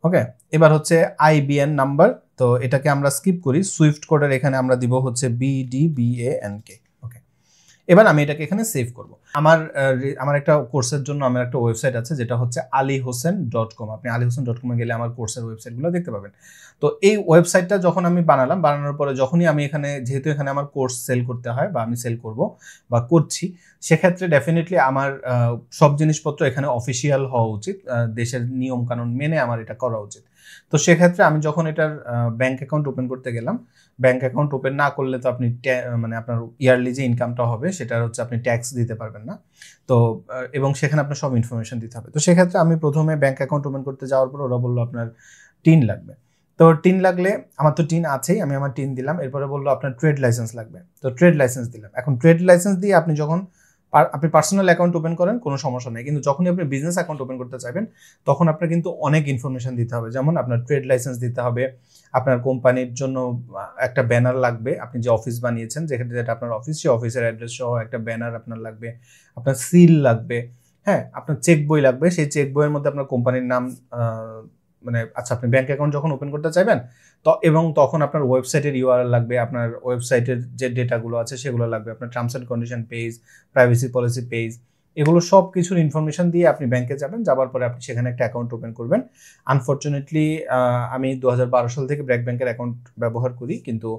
A: ওকে। এবার হচ্ছে IBAN নাম্বার, তো এটাকে আমরা স্কিপ করি, সুইফট কোডের এখানে আমরা দিব হচ্ছে BDBANK। ওকে, এবার আমি এটাকে এখানে সেভ করব। আমার একটা কোর্সের জন্য আমার একটা ওয়েবসাইট আছে যেটা হচ্ছে alihosen.com। আপনি alihosen.com এ গেলে আমার কোর্সের ওয়েবসাইটগুলো দেখতে পাবেন। তো এই ওয়েবসাইটটা যখন আমি বানানোর পরে যখনই আমি এখানে, যেহেতু এখানে আমার কোর্স সেল করতে হয় বা আমি সেল করব বা করছি, সেক্ষেত্রে ডেফিনেটলি আমার সব জিনিসপত্র এখানে অফিসিয়াল হওয়া উচিত, দেশের নিয়ম কানুন মেনে আমার এটা করা উচিত। তো সেক্ষেত্রে আমি যখন এটার ব্যাংক অ্যাকাউন্ট ওপেন করতে গেলাম, ব্যাংক অ্যাকাউন্ট ওপেন না করলে তো আপনি মানে আপনার ইয়ারলি যে ইনকামটা হবে সেটার হচ্ছে আপনি ট্যাক্স দিতে পারবেন না। তো এবং সেখানে আপনার সব ইনফরমেশন দিতে হবে। তো সেক্ষেত্রে আমি প্রথমে ব্যাংক অ্যাকাউন্ট ওপেন করতে যাওয়ার পর ওরা বললো আপনার টিন লাগবে। তো টিন লাগলে আমার তো টিন আছেই, আমি আমার টিন দিলাম। এরপরে বললো আপনার ট্রেড লাইসেন্স লাগবে, তো ট্রেড লাইসেন্স দিলাম। এখন ট্রেড লাইসেন্স দিয়ে আপনি যখন আপনি পার্সোনাল অ্যাকাউন্ট ওপেন করেন কোনো সমস্যা নেই, কিন্তু যখনই আপনি বিজনেস অ্যাকাউন্ট ওপেন করতে চাইবেন তখন আপনার কিন্তু অনেক ইনফরমেশন দিতে হবে। যেমন আপনার ট্রেড লাইসেন্স দিতে হবে, আপনার কোম্পানির জন্য একটা ব্যানার লাগবে, আপনি যে অফিস বানিয়েছেন যেটা আপনার অফিস, সেই অফিসের অ্যাড্রেস সহ একটা ব্যানার আপনার লাগবে, আপনার সিল লাগবে, হ্যাঁ, আপনার চেক বই লাগবে। সেই চেক বইয়ের মধ্যে আপনার কোম্পানির নাম, মানে আচ্ছা আপনি ব্যাংক অ্যাকাউন্ট যখন ওপেন করতে চাইবেন এবং তখন আপনার ওয়েবসাইটের ইউআরএল লাগবে, আপনার ওয়েবসাইটের যে ডেটাগুলো আছে সেগুলো লাগবে, আপনার terms and condition page, privacy policy page, এগুলো সব কিছুর ইনফরমেশন দিয়ে আপনি ব্যাংকে যাবেন, যাবার পরে আপনি সেখানে একটা অ্যাকাউন্ট ওপেন করবেন। আনফরচুনেটলি আমি 2012 সাল থেকে ব্র্যাক ব্যাংকের অ্যাকাউন্ট ব্যবহার করি, কিন্তু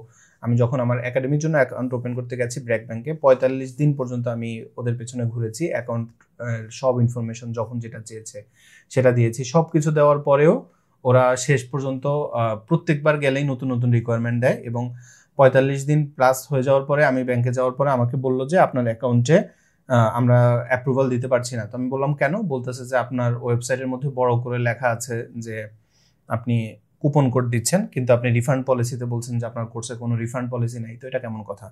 A: আমি যখন আমার একাডেমির জন্য অ্যাকাউন্ট ওপেন করতে গেছি ব্র্যাক ব্যাংকে, 45 দিন পর্যন্ত আমি ওদের পেছনে ঘুরেছি। অ্যাকাউন্ট সব ইনফরমেশন যখন যেটা চেয়েছে সেটা দিয়েছি। সব কিছু দেওয়ার পরেও ওরা শেষ পর্যন্ত প্রত্যেকবার গেলেই নতুন নতুন রিকোয়ারমেন্ট দেয়, এবং 45 দিন প্লাস হয়ে যাওয়ার পরে আমি ব্যাংকে যাওয়ার পরে আমাকে বললো যে আপনার অ্যাকাউন্টে আমরা অ্যাপ্রুভাল দিতে পারছি না। তো আমি বললাম কেন? বলতেছে যে আপনার ওয়েবসাইটের মধ্যে বড় করে লেখা আছে যে আপনি কুপন কোড দিচ্ছেন, কিন্তু আপনি রিফান্ড পলিসিতে বলছেন যে আপনার কোর্সে কোনো রিফান্ড পলিসি নেই, তো এটা কেমন কথা?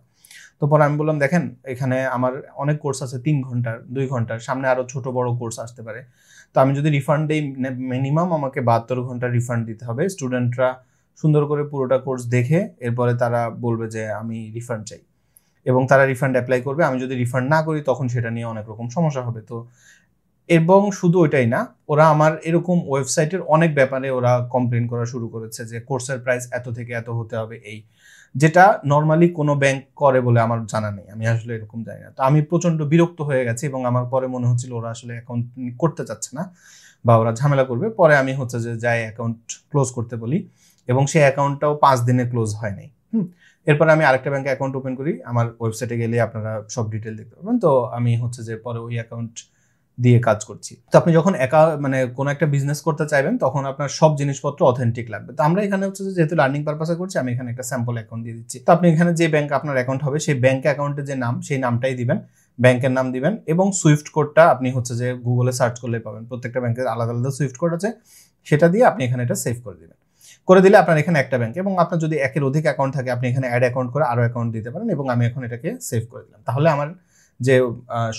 A: তো পরে আমি বললাম দেখেন, এখানে আমার অনেক কোর্স আছে 3 ঘন্টার, 2 ঘন্টার, সামনে আরও ছোট বড় কোর্স আসতে পারে। তো আমি যদি রিফান্ড দিই, মিনিমাম আমাকে 72 ঘন্টার রিফান্ড দিতে হবে। স্টুডেন্টরা সুন্দর করে পুরোটা কোর্স দেখে এরপরে তারা বলবে যে আমি রিফান্ড চাই, এবং তারা রিফান্ড অ্যাপ্লাই করবে। আমি যদি রিফান্ড না করি তখন সেটা নিয়ে অনেক রকম সমস্যা হবে। তো এবং শুধু ওইটাই না, ওরা আমার এরকম ওয়েবসাইটের অনেক ব্যাপারে ওরা কমপ্লেন করা শুরু করেছে যে কোর্সের প্রাইস এত থেকে এত হতে হবে, এই যেটা নর্মালি কোনো ব্যাংক করে বলে আমার জানা নেই, আমি আসলে এরকম জানি না। তো আমি প্রচণ্ড বিরক্ত হয়ে গেছি, এবং আমার পরে মনে হচ্ছিল ওরা আসলে অ্যাকাউন্ট করতে চাচ্ছে না বা ওরা ঝামেলা করবে। পরে আমি হচ্ছে যে যাই অ্যাকাউন্ট ক্লোজ করতে বলি, এবং সেই অ্যাকাউন্টটাও 5 দিনে ক্লোজ হয় নাই। এরপরে আমি আরেকটা ব্যাংকে অ্যাকাউন্ট ওপেন করি। আমার ওয়েবসাইটে গেলে আপনারা সব ডিটেল দেখতে পাবেন। তো আমি হচ্ছে যে পরে ওই অ্যাকাউন্ট দিয়ে কাজ করছি। তো আপনি যখন মানে কোনো একটা বিজনেস করতে চাইবেন তখন আপনার সব জিনিসপত্র অথেন্টিক লাগবে। তো আমরা এখানে হচ্ছে যে যেহেতু লার্নিং পারপাসে করছি, আমি এখানে একটা স্যাম্পল অ্যাকাউন্ট দিয়ে দিচ্ছি। তো আপনি এখানে যে ব্যাংক আপনার অ্যাকাউন্ট হবে সেই ব্যাংক অ্যাকাউন্টের যে নাম সেই নামটাই দিবেন, ব্যাংকের নাম দিবেন, এবং সুইফট কোডটা আপনি হচ্ছে যে গুগলে সার্চ করলেই পাবেন। প্রত্যেকটা ব্যাংকের আলাদা আলাদা সুইফট কোড আছে, সেটা দিয়ে আপনি এখানে এটা সেভ করে দিবেন। করে দিলে আপনার এখানে একটা ব্যাংক, এবং আপনার যদি একের অধিক অ্যাকাউন্ট থাকে আপনি এখানে অ্যাড অ্যাকাউন্ট করে আরও অ্যাকাউন্ট দিতে পারেন, এবং আমি এখন এটাকে সেভ করে দিলাম। তাহলে আমার যে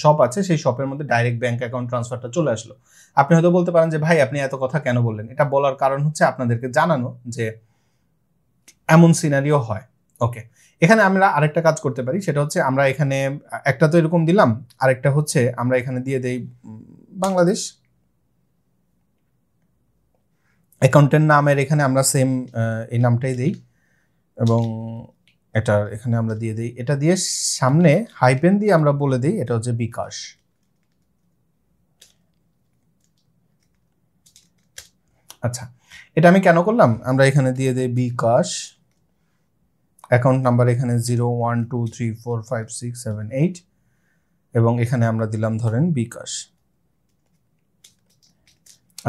A: শপ আছে সেই শপের মধ্যে ডাইরেক্ট ব্যাংক অ্যাকাউন্ট ট্রান্সফারটা চলে আসলো। আপনি হয়তো বলতে পারেন যে ভাই আপনি এত কথা কেন বললেন? এটা বলার কারণ হচ্ছে আপনাদেরকে জানানো যে এমন সিনারিও হয়। ওকে, এখানে আমরা আরেকটা কাজ করতে পারি, সেটা হচ্ছে আমরা এখানে একটা তো এরকম দিলাম, আরেকটা হচ্ছে আমরা এখানে দিয়ে দেই বাংলাদেশ অ্যাকাউন্টের নামের, এখানে আমরা সেম এই নামটাই দেই, এবং এটা এখানে আমরা দিয়ে দিই, এটা দিয়ে সামনে হাইপেন দিয়ে আমরা বলে দিই এটা হচ্ছে বিকাশ। আচ্ছা, এটা আমি কেন করলাম? আমরা এখানে দিয়ে দিই বিকাশ, অ্যাকাউন্ট নাম্বার এখানে 01234567 এবং এখানে আমরা দিলাম ধরেন বিকাশ।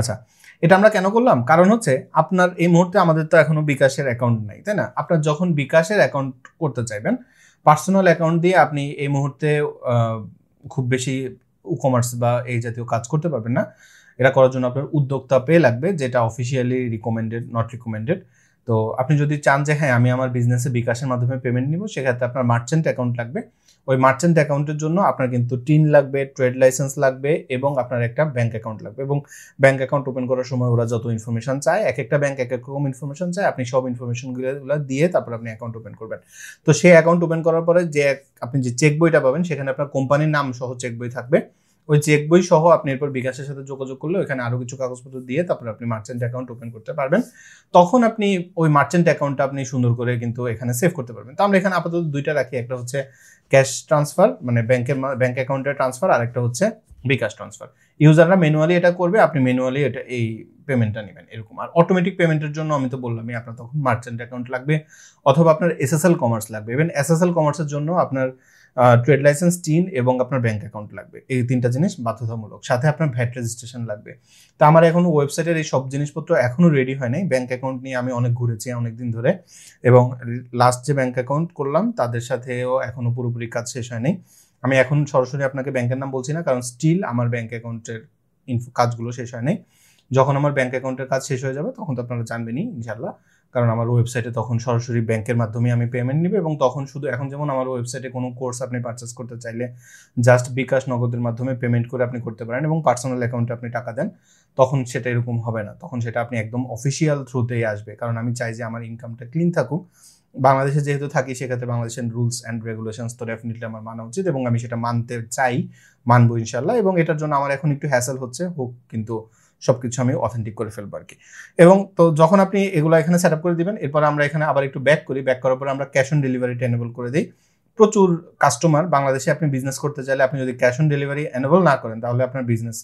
A: আচ্ছা, এটা আমরা কেন করলাম? কারণ হচ্ছে আপনার এই মুহূর্তে আমাদের তো এখনো বিকাশের অ্যাকাউন্ট নাই, তাই না? আপনার যখন বিকাশের অ্যাকাউন্ট করতে চাইবেন, পার্সোনাল অ্যাকাউন্ট দিয়ে আপনি এই মুহূর্তে খুব বেশি ই-কমার্স বা এই জাতীয় কাজ করতে পারবেন না। এটা করার জন্য আপনার উদ্যোক্তা পে লাগবে, যেটা অফিসিয়ালি রিকমেন্ডেড, নট রিকমেন্ডেড। তো আপনি যদি চান যে হ্যাঁ আমি আমার বিজনেসে বিকাশের মাধ্যমে পেমেন্ট নিব, সেক্ষেত্রে আপনার মার্চেন্ট অ্যাকাউন্ট লাগবে। ওই মার্চেন্ট অ্যাকাউন্টের জন্য আপনার কিন্তু টিন লাগবে, ট্রেড লাইসেন্স লাগবে, এবং আপনার একটা ব্যাংক অ্যাকাউন্ট লাগবে। এবং ব্যাংক অ্যাকাউন্ট ওপেন করার সময় ওরা যত ইনফরমেশন চায়, এক একটা ব্যাংক এক এক রকম ইনফরমেশন চায়, আপনি সব ইনফরমেশনগুলো দিয়ে তারপর আপনি অ্যাকাউন্ট ওপেন করবেন। তো সেই অ্যাকাউন্ট ওপেন করার পরে যে আপনি যে চেক বইটা পাবেন সেখানে আপনার কোম্পানির নাম সহ চেক বই থাকবে। ওই চেক বই সহ আপনি এরপর বিকাশের সাথে যোগাযোগ করলে ওখানে আরও কিছু কাগজপত্র দিয়ে তারপর আপনি মার্চেন্ট অ্যাকাউন্ট ওপেন করতে পারবেন। তখন আপনি ওই মার্চেন্ট অ্যাকাউন্টটা আপনি সুন্দর করে কিন্তু এখানে সেভ করতে পারবেন। তো আমরা এখানে আপাতত দুইটা রাখি, একটা হচ্ছে ক্যাশ ট্রান্সফার মানে ব্যাংক অ্যাকাউন্টের ট্রান্সফার, আর একটা হচ্ছে বিকাশ ট্রান্সফার। ইউজাররা ম্যানুয়ালি এটা করবে, আপনি ম্যানুয়ালি এটা এই পেমেন্টটা নেবেন এরকম। আর অটোমেটিক পেমেন্টের জন্য আমি তো বললামই আপনার তখন মার্চেন্ট অ্যাকাউন্ট লাগবে, অথবা আপনার এসএসএল কমার্স লাগবে। ইভেন এসএসএল কমার্সের জন্য আপনার ট্রেড লাইসেন্স, টিন এবং আপনার ব্যাংক অ্যাকাউন্ট লাগবে। এই তিনটা জিনিস বাধ্যতামূলক, সাথে আপনার ভ্যাট রেজিস্ট্রেশন লাগবে। তো আমার এখনো ওয়েবসাইটের এই সব জিনিসপত্র এখনো রেডি হয় নাই। ব্যাংক অ্যাকাউন্ট নিয়ে আমি অনেক ঘুরেছি অনেকদিন ধরে, এবং লাস্ট যে ব্যাংক অ্যাকাউন্ট করলাম তাদের সাথেও এখনো পুরোপুরি কাজ শেষ হয়নি। আমি এখন সরাসরি আপনাকে ব্যাংকের নাম বলছি না, কারণ স্টিল আমার ব্যাংক অ্যাকাউন্টের কাজগুলো শেষ হয় নাই। যখন আমার ব্যাংক অ্যাকাউন্টের কাজ শেষ হয়ে যাবে তখন তো আপনারা জানবেনই ইনশাল্লাহ, কারণ আমার ওয়েবসাইটে তখন সরাসরি ব্যাংকের মাধ্যমে আমি পেমেন্ট নিব। এবং তখন শুধু এখন যেমন আমার ওয়েবসাইটে কোনো কোর্স আপনি পারচেস করতে চাইলে জাস্ট বিকাশ নগদের মাধ্যমে পেমেন্ট করে আপনি করতে পারেন এবং পার্সোনাল অ্যাকাউন্টে আপনি টাকা দেন, তখন সেটা এরকম হবে না। তখন সেটা আপনি একদম অফিসিয়াল থ্রুতেই আসবে, কারণ আমি চাই যে আমার ইনকামটা ক্লিন থাকুক। বাংলাদেশে যেহেতু থাকি সেক্ষেত্রে বাংলাদেশের রুলস অ্যান্ড রেগুলেশনস তো ডেফিনেটলি আমার মানা উচিত, এবং আমি সেটা মানতে চাই, মানবো ইনশাল্লাহ। এবং এটার জন্য আমার এখন একটু হ্যাসেল হচ্ছে, হোক, কিন্তু সবকিছু আমি অথেন্টিক করে ফেলবো আর কি। এবং তো যখন আপনি এগুলো এখানে সেট আপ করে দিবেন, এরপর আমরা এখানে আবার একটু ব্যাক করি। ব্যাক করার পর আমরা ক্যাশ অন ডেলিভারিটা এনেবল করে দিই। প্রচুর কাস্টমার বাংলাদেশে আপনি বিজনেস করতে চাইলে আপনি যদি ক্যাশ অন ডেলিভারি এনেবল না করেন তাহলে আপনার বিজনেস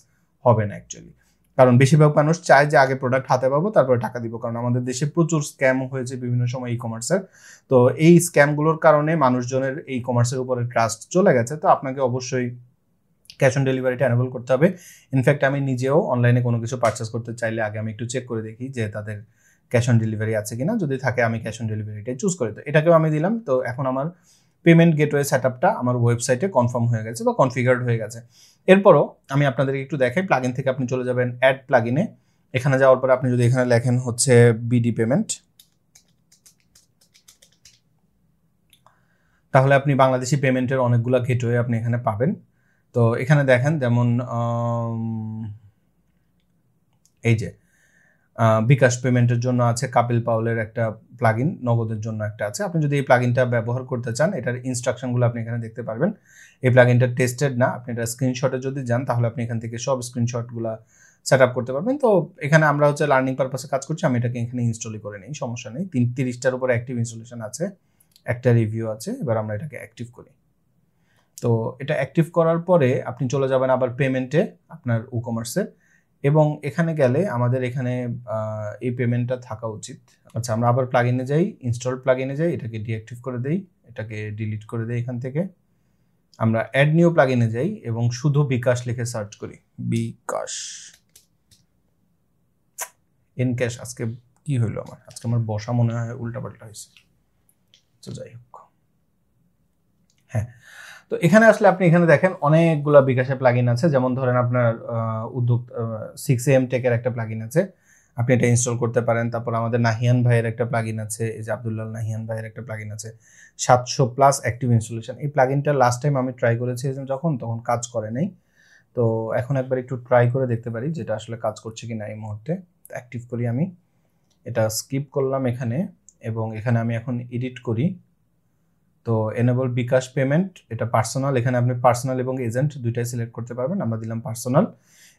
A: হবে না অ্যাকচুয়ালি। কারণ বেশিরভাগ মানুষ চায় যে আগে প্রোডাক্ট হাতে পাবো তারপরে টাকা দিব, কারণ আমাদের দেশে প্রচুর স্ক্যাম হয়েছে বিভিন্ন সময় ই কমার্সের। তো এই স্ক্যামগুলোর কারণে মানুষজনের এই কমার্সের উপরে ট্রাস্ট চলে গেছে। তো আপনাকে অবশ্যই ক্যাশ অন ডেলিভারিটা এনেবল করতে হবে। ইনফ্যাক্ট আমি নিজেও অনলাইনে কোনো কিছু পারচেস করতে চাইলে আগে আমি একটু চেক করে দেখি যে তাদের ক্যাশ অন ডেলিভারি আছে কিনা, যদি থাকে আমি ক্যাশ অন ডেলিভারিটাই চুজ করি। তো এটাকেও আমি দিলাম। তো এখন আমার পেমেন্ট গেটওয়ে সেটআপটা আমার ওয়েবসাইটে কনফার্ম হয়ে গেছে বা কনফিগার্ড হয়ে গেছে। এরপরও আমি আপনাদেরকে একটু দেখাই, প্লাগইন থেকে আপনি চলে যাবেন অ্যাড প্লাগইনে। এখানে যাওয়ার পরে আপনি যদি এখানে লেখেন হচ্ছে বিডি পেমেন্ট, তাহলে আপনি বাংলাদেশি পেমেন্টের অনেকগুলো গেটওয়ে আপনি এখানে পাবেন। তো এখানে দেখেন যেমন এই যে বিকাশ পেমেন্টের জন্য আছে, কাপিল পাউলের একটা প্লাগইন, নগদের জন্য একটা আছে। আপনি যদি এই প্লাগইনটা ব্যবহার করতে চান এটার ইনস্ট্রাকশনগুলো আপনি এখানে দেখতে পারবেন। এই প্লাগইনটা টেস্টেড না, আপনি এটা স্ক্রিনশটে যদি যান তাহলে আপনি এখান থেকে সব স্ক্রিনশটগুলো সেট আপ করতে পারবেন। তো এখানে আমরা হচ্ছে লার্নিং পারপাসে কাজ করছি, আমি এটাকে এখানে ইনস্টলই করে নিই, সমস্যা নেই। 30টার উপরে অ্যাক্টিভ ইনস্টলেশন আছে, একটা রিভিউ আছে। এবার আমরা এটাকে অ্যাক্টিভ করি। তো এটা অ্যাক্টিভ করার পরে আপনি চলে যাবেন আবার পেমেন্টে আপনার ই-কমার্সে, এবং এখানে গেলে আমাদের এখানে এই পেমেন্টটা থাকা উচিত। আচ্ছা, আমরা আবার প্লাগইনে যাই, ইনস্টল প্লাগইনে যাই, এটাকে ডিঅ্যাক্টিভ করে দেই, এটাকে ডিলিট করে দেই এখান থেকে। আমরা অ্যাড নিউ প্লাগইনে যাই এবং শুধু বিকাশ লিখে সার্চ করি, বিকাশ ইনক্যাশ। আজকে কি হইলো আমার, আজকে আমার বসা মনে হয় উল্টাপাল্টা হয়েছে। তো যাই হোক, হ্যাঁ। তো এখানে আসলে আপনি এখানে দেখেন অনেকগুলো বিকাশের প্লাগইন আছে। যেমন ধরেন আপনার উদ্যোগ 6am টেকের একটা প্লাগইন আছে, আপনি এটা ইনস্টল করতে পারেন। তারপর আমাদের নাহিয়ান ভাইয়ের একটা প্লাগইন আছে, এই যে আব্দুল্লাহ নাহিয়ান ভাইয়ের একটা প্লাগইন আছে, 700+ অ্যাক্টিভ ইনস্টলেশন। এই প্লাগইনটা লাস্ট টাইম আমি ট্রাই করেছি তখন কাজ করে নাই। তো এখন একবার একটু ট্রাই করে দেখতে পারি যেটা আসলে কাজ করছে কিনা এই মুহূর্তে। অ্যাক্টিভ করি, আমি এটা স্কিপ করলাম এখানে, এবং এখানে আমি এখন এডিট করি। তো এনেবল বিকাশ পেমেন্ট, এটা পার্সোনাল, এখানে আপনি পার্সোনাল এবং এজেন্ট দুইটাই সিলেক্ট করতে পারবেন। আমরা দিলাম পার্সোনাল।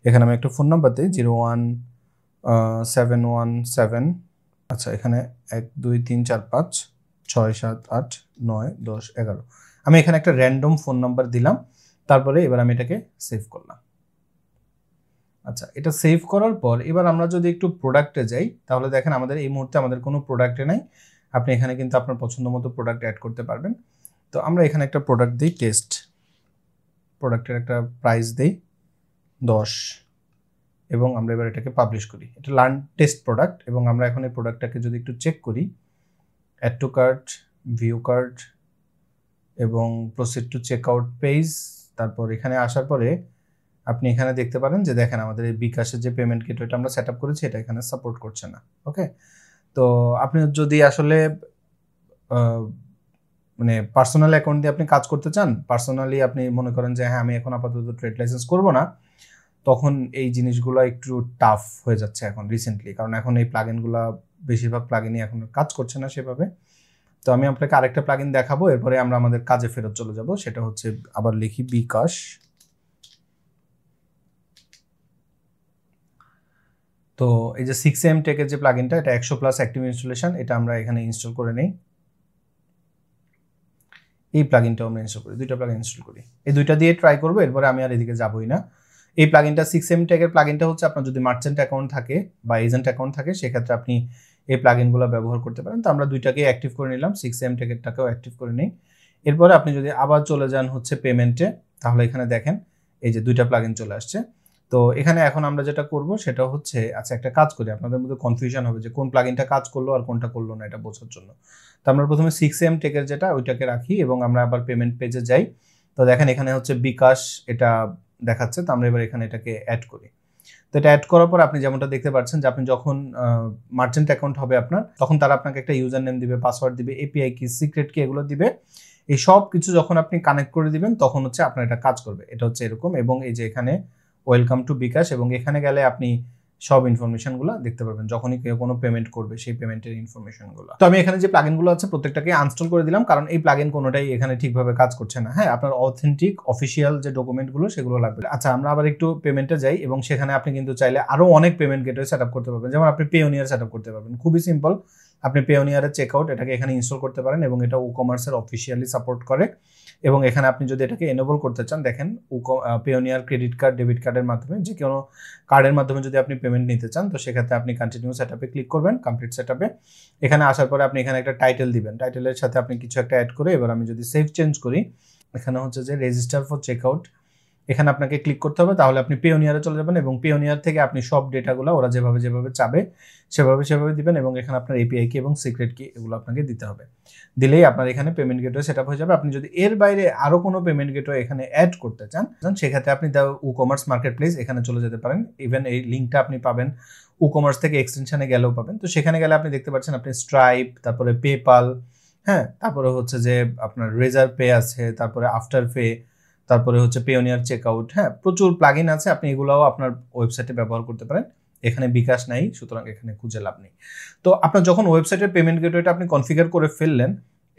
A: এখানে আমি একটা ফোন নাম্বার দিই 01717। আচ্ছা, এখানে 1 2 3 4 5 6 7 8 9 10 11। আমি এখানে একটা র্যান্ডম ফোন নাম্বার দিলাম। তারপরে এবার আমি এটাকে সেভ করলাম। আচ্ছা, এটা সেভ করার পর এবার আমরা যদি একটু প্রোডাক্টে যাই তাহলে দেখেন আমাদের এই মুহূর্তে আমাদের কোনো প্রোডাক্টে নাই। আপনি এখানে কিন্তু আপনার পছন্দ মতো প্রোডাক্ট অ্যাড করতে পারবেন। তো আমরা এখানে একটা প্রোডাক্ট দিই, টেস্ট প্রোডাক্টের একটা প্রাইস দিই 10, এবং আমরা এবার এটাকে পাবলিশ করি। এটা লার্ন টেস্ট প্রোডাক্ট, এবং আমরা এখন এই প্রোডাক্টটাকে যদি একটু চেক করি, add to cart, view cart, এবং proceed to checkout page. তারপর এখানে আসার পরে আপনি এখানে দেখতে পারেন যে দেখেন আমাদের এই বিকাশের যে পেমেন্ট গেটওয়েটা আমরা সেট আপ করেছি এটা এখানে সাপোর্ট করছে না। ওকে, তো আপনি যদি আসলে মানে পার্সোনাল অ্যাকাউন্ট দিয়ে আপনি কাজ করতে চান, পার্সোনালি আপনি মনে করেন যে হ্যাঁ আমি এখন আপাতত ট্রেড লাইসেন্স করব না, তখন এই জিনিসগুলো একটু টাফ হয়ে যাচ্ছে এখন রিসেন্টলি, কারণ এখন এই প্লাগইনগুলো বেশিরভাগ প্লাগইনই এখন কাজ করছে না সেভাবে। তো আমি আপনাকে আরেকটা প্লাগইন দেখাবো, এরপরে আমরা আমাদের কাজে ফেরত চলে যাব। সেটা হচ্ছে আবার লিখি বিকাশ। তো এই যে 6am টেকের যে প্লাগইনটা, এটা 100+ অ্যাক্টিভ ইনস্টলেশন, এটা আমরা এখানে ইনস্টল করে নেই। এই প্লাগইনটাও আমরা ইনস্টল করি, দুইটা প্লাগইন ইনস্টল করি, এই দুইটা দিয়ে ট্রাই করবো, এরপরে আমি আর এদিকে যাবই না। এই প্লাগইনটা 6am টেকের প্লাগইনটা হচ্ছে আপনার যদি মার্চেন্ট অ্যাকাউন্ট থাকে বা এজেন্ট অ্যাকাউন্ট থাকে সেক্ষেত্রে আপনি এই প্লাগইনগুলো ব্যবহার করতে পারেন। তো আমরা দুইটাকে অ্যাক্টিভ করে নিলাম, 6am টেকেরটাকেও অ্যাক্টিভ করে নিই। এরপরে আপনি যদি আবার চলে যান হচ্ছে পেমেন্টে, তাহলে এখানে দেখেন এই যে দুইটা প্লাগইন চলে আসছে। তো এখানে এখন আমরা যেটা করব সেটা হচ্ছে, আচ্ছা একটা কাজ করি, আপনাদের মধ্যে কনফিউশন হবে যে কোন প্লাগইনটা কাজ করলো আর কোনটা করলো না এটা বোঝার জন্য। তো আমরা প্রথমে 6am টেকের যেটা ওইটাকে রাখি এবং আমরা আবার পেমেন্ট পেজে যাই। তো দেখেন এখানে হচ্ছে বিকাশ এটা দেখাচ্ছে, তো আমরা এবার এখানে এটাকে অ্যাড করি। তো এটা অ্যাড করার পর আপনি যেমনটা দেখতে পাচ্ছেন যে আপনি যখন মার্চেন্ট অ্যাকাউন্ট হবে আপনার, তখন তারা আপনাকে একটা ইউজার নেম দিবে, পাসওয়ার্ড দিবে, এপিআই কি, সিক্রেট কি, এগুলো দিবে। এই সব কিছু যখন আপনি কানেক্ট করে দিবেন তখন হচ্ছে আপনার এটা কাজ করবে। এটা হচ্ছে এরকম, এবং এই যে এখানে ওয়েলকাম টু বিকাশ, এবং এখানে গেলে আপনি সব ইনফরমেশনগুলো দেখতে পারবেন যখনই কেউ কোনো পেমেন্ট করবে সেই পেমেন্টের ইনফরমেশনগুলো। তো আমি এখানে যে প্লাগইনগুলো আছে প্রত্যেকটাকে আনইনস্টল করে দিলাম, কারণ এই প্লাগইন কোনোটাই এখানে ঠিকভাবে কাজ করছে না। হ্যাঁ, আপনার অথেন্টিক অফিসিয়াল যে ডকুমেন্টগুলো সেগুলো লাগবে। আচ্ছা, আমরা আবার একটু পেমেন্টে যাই এবং সেখানে আপনি কিন্তু চাইলে আরও অনেক পেমেন্ট গেটওয়ে সেট আপ করতে পারবেন। যেমন আপনি পেওনিয়ার সেট আপ করতে পারবেন, খুবই সিম্পল। আপনি পেওনিয়ারের চেকআউট এটাকে এখানে ইনস্টল করতে পারেন এবং এটা ই-কমার্সের অফিসিয়ালি সাপোর্ট করে। এবং এখানে আপনি যদি এটাকে এনেবল করতে চান, দেখেন পেওনিয়ার ক্রেডিট কার্ড, ডেবিট কার্ডের মাধ্যমে, যে কোনো কার্ডের মাধ্যমে যদি আপনি পেমেন্ট নিতে চান, তো সেক্ষেত্রে আপনি কন্টিনিউ সেটআপে ক্লিক করবেন, কমপ্লিট সেটআপে। এখানে আসার পরে আপনি এখানে একটা টাইটেল দিবেন, টাইটেলের সাথে আপনি কিছু একটা অ্যাড করে, এবার আমি যদি সেভ চেঞ্জ করি, এখানে হচ্ছে যে রেজিস্টার ফর চেকআউট, এখানে আপনাকে ক্লিক করতে হবে। তাহলে আপনি পেওনিয়ারে চলে যাবেন এবং পেওনিয়ার থেকে আপনি সব ডেটাগুলো ওরা যেভাবে চাবে সেভাবে দিবেন এবং এখানে আপনার এপিআই কি এবং সিক্রেট কি এগুলো আপনাকে দিতে হবে। দিলেই আপনার এখানে পেমেন্ট গেটওয়ে সেটআপ হয়ে যাবে। আপনি যদি এর বাইরে আরও কোনো পেমেন্ট গেটওয়ে এখানে অ্যাড করতে চান, সেক্ষেত্রে আপনি ই-কমার্স মার্কেট প্লেস এখানে চলে যেতে পারেন। ইভেন এই লিঙ্কটা আপনি পাবেন ই-কমার্স থেকে এক্সটেনশনে গেলেও পাবেন। তো সেখানে গেলে আপনি দেখতে পাচ্ছেন আপনি স্ট্রাইপ, তারপরে পেপাল, হ্যাঁ, তারপরে হচ্ছে যে আপনার রেজার পে আছে, তারপরে আফটার পে, তারপরে হচ্ছে পেওনিয়ার চেকআউট। হ্যাঁ, প্রচুর প্লাগইন আছে, আপনি এগুলোও আপনার ওয়েবসাইটে ব্যবহার করতে পারেন। এখানে বিকাশ নাই, সুতরাং এখানে খুঁজে লাভ নেই। তো আপনার যখন ওয়েবসাইটের পেমেন্ট গেটওয়েটা আপনি কনফিগার করে ফেললেন,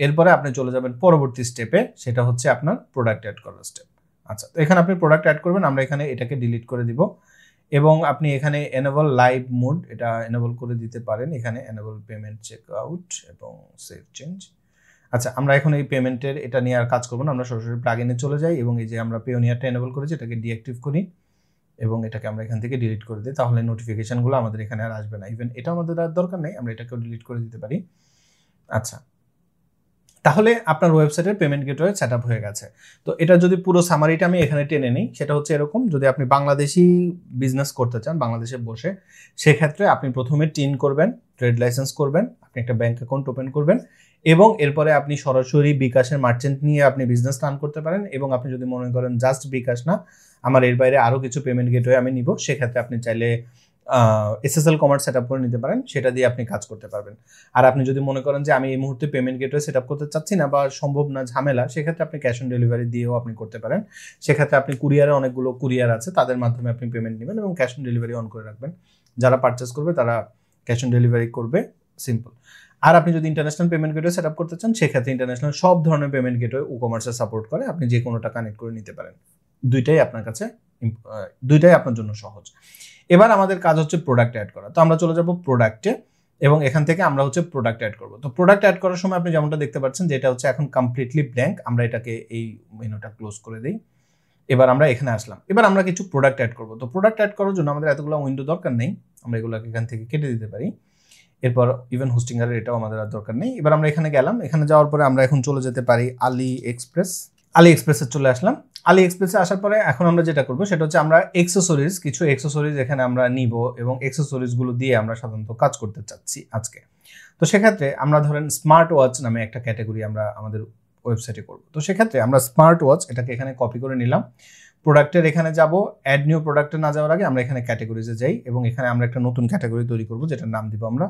A: এরপরে আপনি চলে যাবেন পরবর্তী স্টেপে, সেটা হচ্ছে আপনার প্রোডাক্ট অ্যাড করার স্টেপ। আচ্ছা, তো এখানে আপনি প্রোডাক্ট অ্যাড করবেন, আমরা এখানে এটাকে ডিলিট করে দিব এবং আপনি এখানে এনেবল লাইভ মোড এটা এনেবল করে দিতে পারেন। এখানে এনেবল পেমেন্ট চেকআউট এবং সেভ চেঞ্জ। আচ্ছা, আমরা এখন এই পেমেন্টের এটা নিয়ে আর কাজ করবো না, আমরা সরাসরি প্লাগইনে চলে যাই এবং এই যে আমরা পেওনিয়ারটা এনেবল করেছি এটাকে ডিঅ্যাক্টিভ করি এবং এটাকে আমরা এখান থেকে ডিলিট করে দিই। তাহলে নোটিফিকেশনগুলো আমাদের এখানে আর আসবে না। ইভেন এটা আমাদের আর দরকার নেই, আমরা এটাকেও ডিলিট করে দিতে পারি। আচ্ছা, তাহলে আপনার ওয়েবসাইটের পেমেন্ট গেটওয়ে সেটআপ হয়ে গেছে। তো এটা যদি পুরো সামারিটা আমি এখানে টেনে নিই, সেটা হচ্ছে এরকম: যদি আপনি বাংলাদেশি বিজনেস করতে চান বাংলাদেশে বসে, সেক্ষেত্রে আপনি প্রথমে টিন করবেন, ট্রেড লাইসেন্স করবেন, আপনি একটা ব্যাংক অ্যাকাউন্ট ওপেন করবেন এবং এরপরে আপনি সরাসরি বিকাশের মার্চেন্ট নিয়ে আপনি বিজনেস রান করতে পারেন। এবং আপনি যদি মনে করেন জাস্ট বিকাশ না, আমার এর বাইরে আরও কিছু পেমেন্ট গেটওয়ে আমি নিব, সেক্ষেত্রে আপনি চাইলে এসএসএল কমার্স সেট আপ করে নিতে পারেন, সেটা দিয়ে আপনি কাজ করতে পারবেন। আর আপনি যদি মনে করেন যে আমি এই মুহূর্তে পেমেন্ট গেটওয়ে সেট আপ করতে চাচ্ছি না বা সম্ভব না, ঝামেলা, সেক্ষেত্রে আপনি ক্যাশ অন ডেলিভারি দিয়েও আপনি করতে পারেন। সেক্ষেত্রে আপনি কুরিয়ারে অনেকগুলো কুরিয়ার আছে, তাদের মাধ্যমে আপনি পেমেন্ট নেবেন এবং ক্যাশ অন ডেলিভারি অন করে রাখবেন। যারা পারচেস করবে তারা ক্যাশ অন ডেলিভারি করবে, সিম্পল। আর আপনি যদি international payment gateway set up করতে চান, সেক্ষেত্রে ইন্টারন্যাশনাল সব ধরনের পেমেন্ট গেটওয়ে ই-কমার্সে সাপোর্ট করে, আপনি যে কোনোটা কানেক্ট করে নিতে পারেন। দুইটাই আপনার জন্য সহজ। এবার আমাদের কাজ হচ্ছে প্রোডাক্ট অ্যাড করা। তো আমরা চলে যাব প্রোডাক্টে এবং এখান থেকে আমরা হচ্ছে প্রোডাক্ট অ্যাড করব। তো প্রোডাক্ট অ্যাড করার সময় আপনি যেমনটা দেখতে পাচ্ছেন যে এটা হচ্ছে এখন কমপ্লিটলি ব্ল্যাঙ্ক। আমরা এটাকে এই মেনুটা ক্লোজ করে দিই। এবার আমরা এখানে আসলাম, এবার আমরা কিছু প্রোডাক্ট অ্যাড করব। তো প্রোডাক্ট অ্যাড করার জন্য আমাদের এতগুলো উইন্ডো দরকার নেই, আমরা এগুলোকে এখান থেকে কেটে দিতে পারি। এরপর ইভেন হোস্টিংয়ের এটাও আমাদের আর দরকার নেই। এবার আমরা এখানে গেলাম, এখানে যাওয়ার পরে আমরা এখন চলে যেতে পারি আলি এক্সপ্রেসে চলে আসলাম। আলি এক্সপ্রেসে আসার পরে এখন আমরা যেটা করবো সেটা হচ্ছে আমরা কিছু এক্সেসরিজ এখানে আমরা নিব এবং এক্সেসরিজগুলো দিয়ে আমরা সাধারণত কাজ করতে চাচ্ছি আজকে। তো সেক্ষেত্রে আমরা ধরেন স্মার্ট ওয়াচ নামে একটা ক্যাটাগরি আমরা আমাদের ওয়েবসাইটে করব। তো সেক্ষেত্রে আমরা স্মার্ট ওয়াচ এটাকে এখানে কপি করে নিলাম, প্রোডাক্টের এখানে যাব, অ্যাড নিউ প্রোডাক্টে না যাওয়ার আগে আমরা এখানে ক্যাটাগরিজে যাই এবং এখানে আমরা একটা নতুন ক্যাটাগরি তৈরি করব যেটার নাম দিব আমরা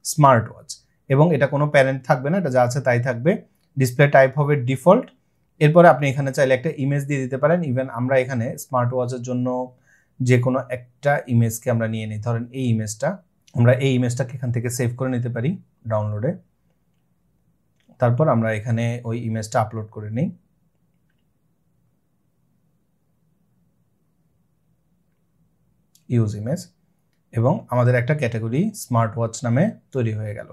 A: স্মার্ট ওয়াচ। এবং এটা কোনো প্যারেন্ট থাকবে না, এটা যা আছে তাই থাকবে। ডিসপ্লে টাইপ হবে ডিফল্ট। এরপরে আপনি এখানে চাইলে একটা ইমেজ দিয়ে দিতে পারেন। ইভেন আমরা এখানে স্মার্ট ওয়াচের জন্য যে কোনো একটা ইমেজকে আমরা নিয়ে নিই, ধরেন এই ইমেজটা, আমরা এই ইমেজটাকে এখান থেকে সেভ করে নিতে পারি ডাউনলোডে। তারপর আমরা এখানে ওই ইমেজটা আপলোড করে নিই। ইউজ ইমেজ এবং আমাদের একটা ক্যাটাগরি স্মার্ট ওয়াচ নামে তৈরি হয়ে গেল।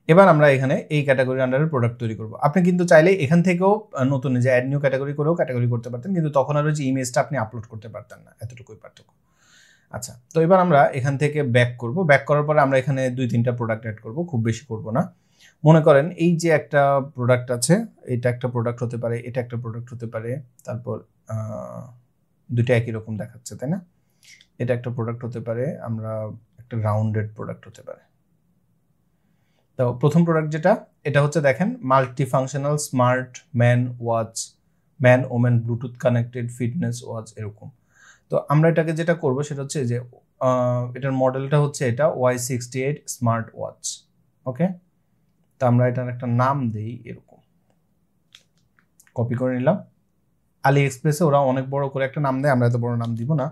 A: এবার আমরা এখানে এই ক্যাটাগরির আন্ডারে প্রোডাক্ট তৈরি করব। আপনি কিন্তু চাইলে এখান থেকেও নতুন যে অ্যাড নিউ ক্যাটাগরি করেও ক্যাটাগরি করতে পারতেন, কিন্তু তখন আর ওই যে ইমেজটা আপনি আপলোড করতে পারতেন না, এতটুকুই পার্থক্য। আচ্ছা, তো এবার আমরা এখান থেকে ব্যাক করব। ব্যাক করার পরে আমরা এখানে 2-3টা প্রোডাক্ট অ্যাড করব, খুব বেশি করব না। মনে করেন এই যে একটা প্রোডাক্ট আছে, এটা একটা প্রোডাক্ট হতে পারে, এটা একটা প্রোডাক্ট হতে পারে, তারপর দুটো একই রকম দেখাচ্ছে, তাই না? এটা একটা প্রোডাক্ট হতে পারে, আমরা একটা রাউন্ডেড প্রোডাক্ট হতে পারে। তো প্রথম প্রোডাক্ট যেটা, এটা হচ্ছে দেখেন multi functional smart man watch, man women Bluetooth connected fitness watch, এরকম। তো আমরা এটাকে যেটা করব সেটা হচ্ছে যে এটার মডেলটা হচ্ছে এটা Y68 স্মার্ট ওয়াচ। ওকে, তো আমরা এটার একটা নাম দিই এরকম, কপি করে নিলাম। আলি এক্সপ্রেসে ওরা অনেক বড় করে একটা নাম দেয়, আমরা এত বড় নাম দিব না,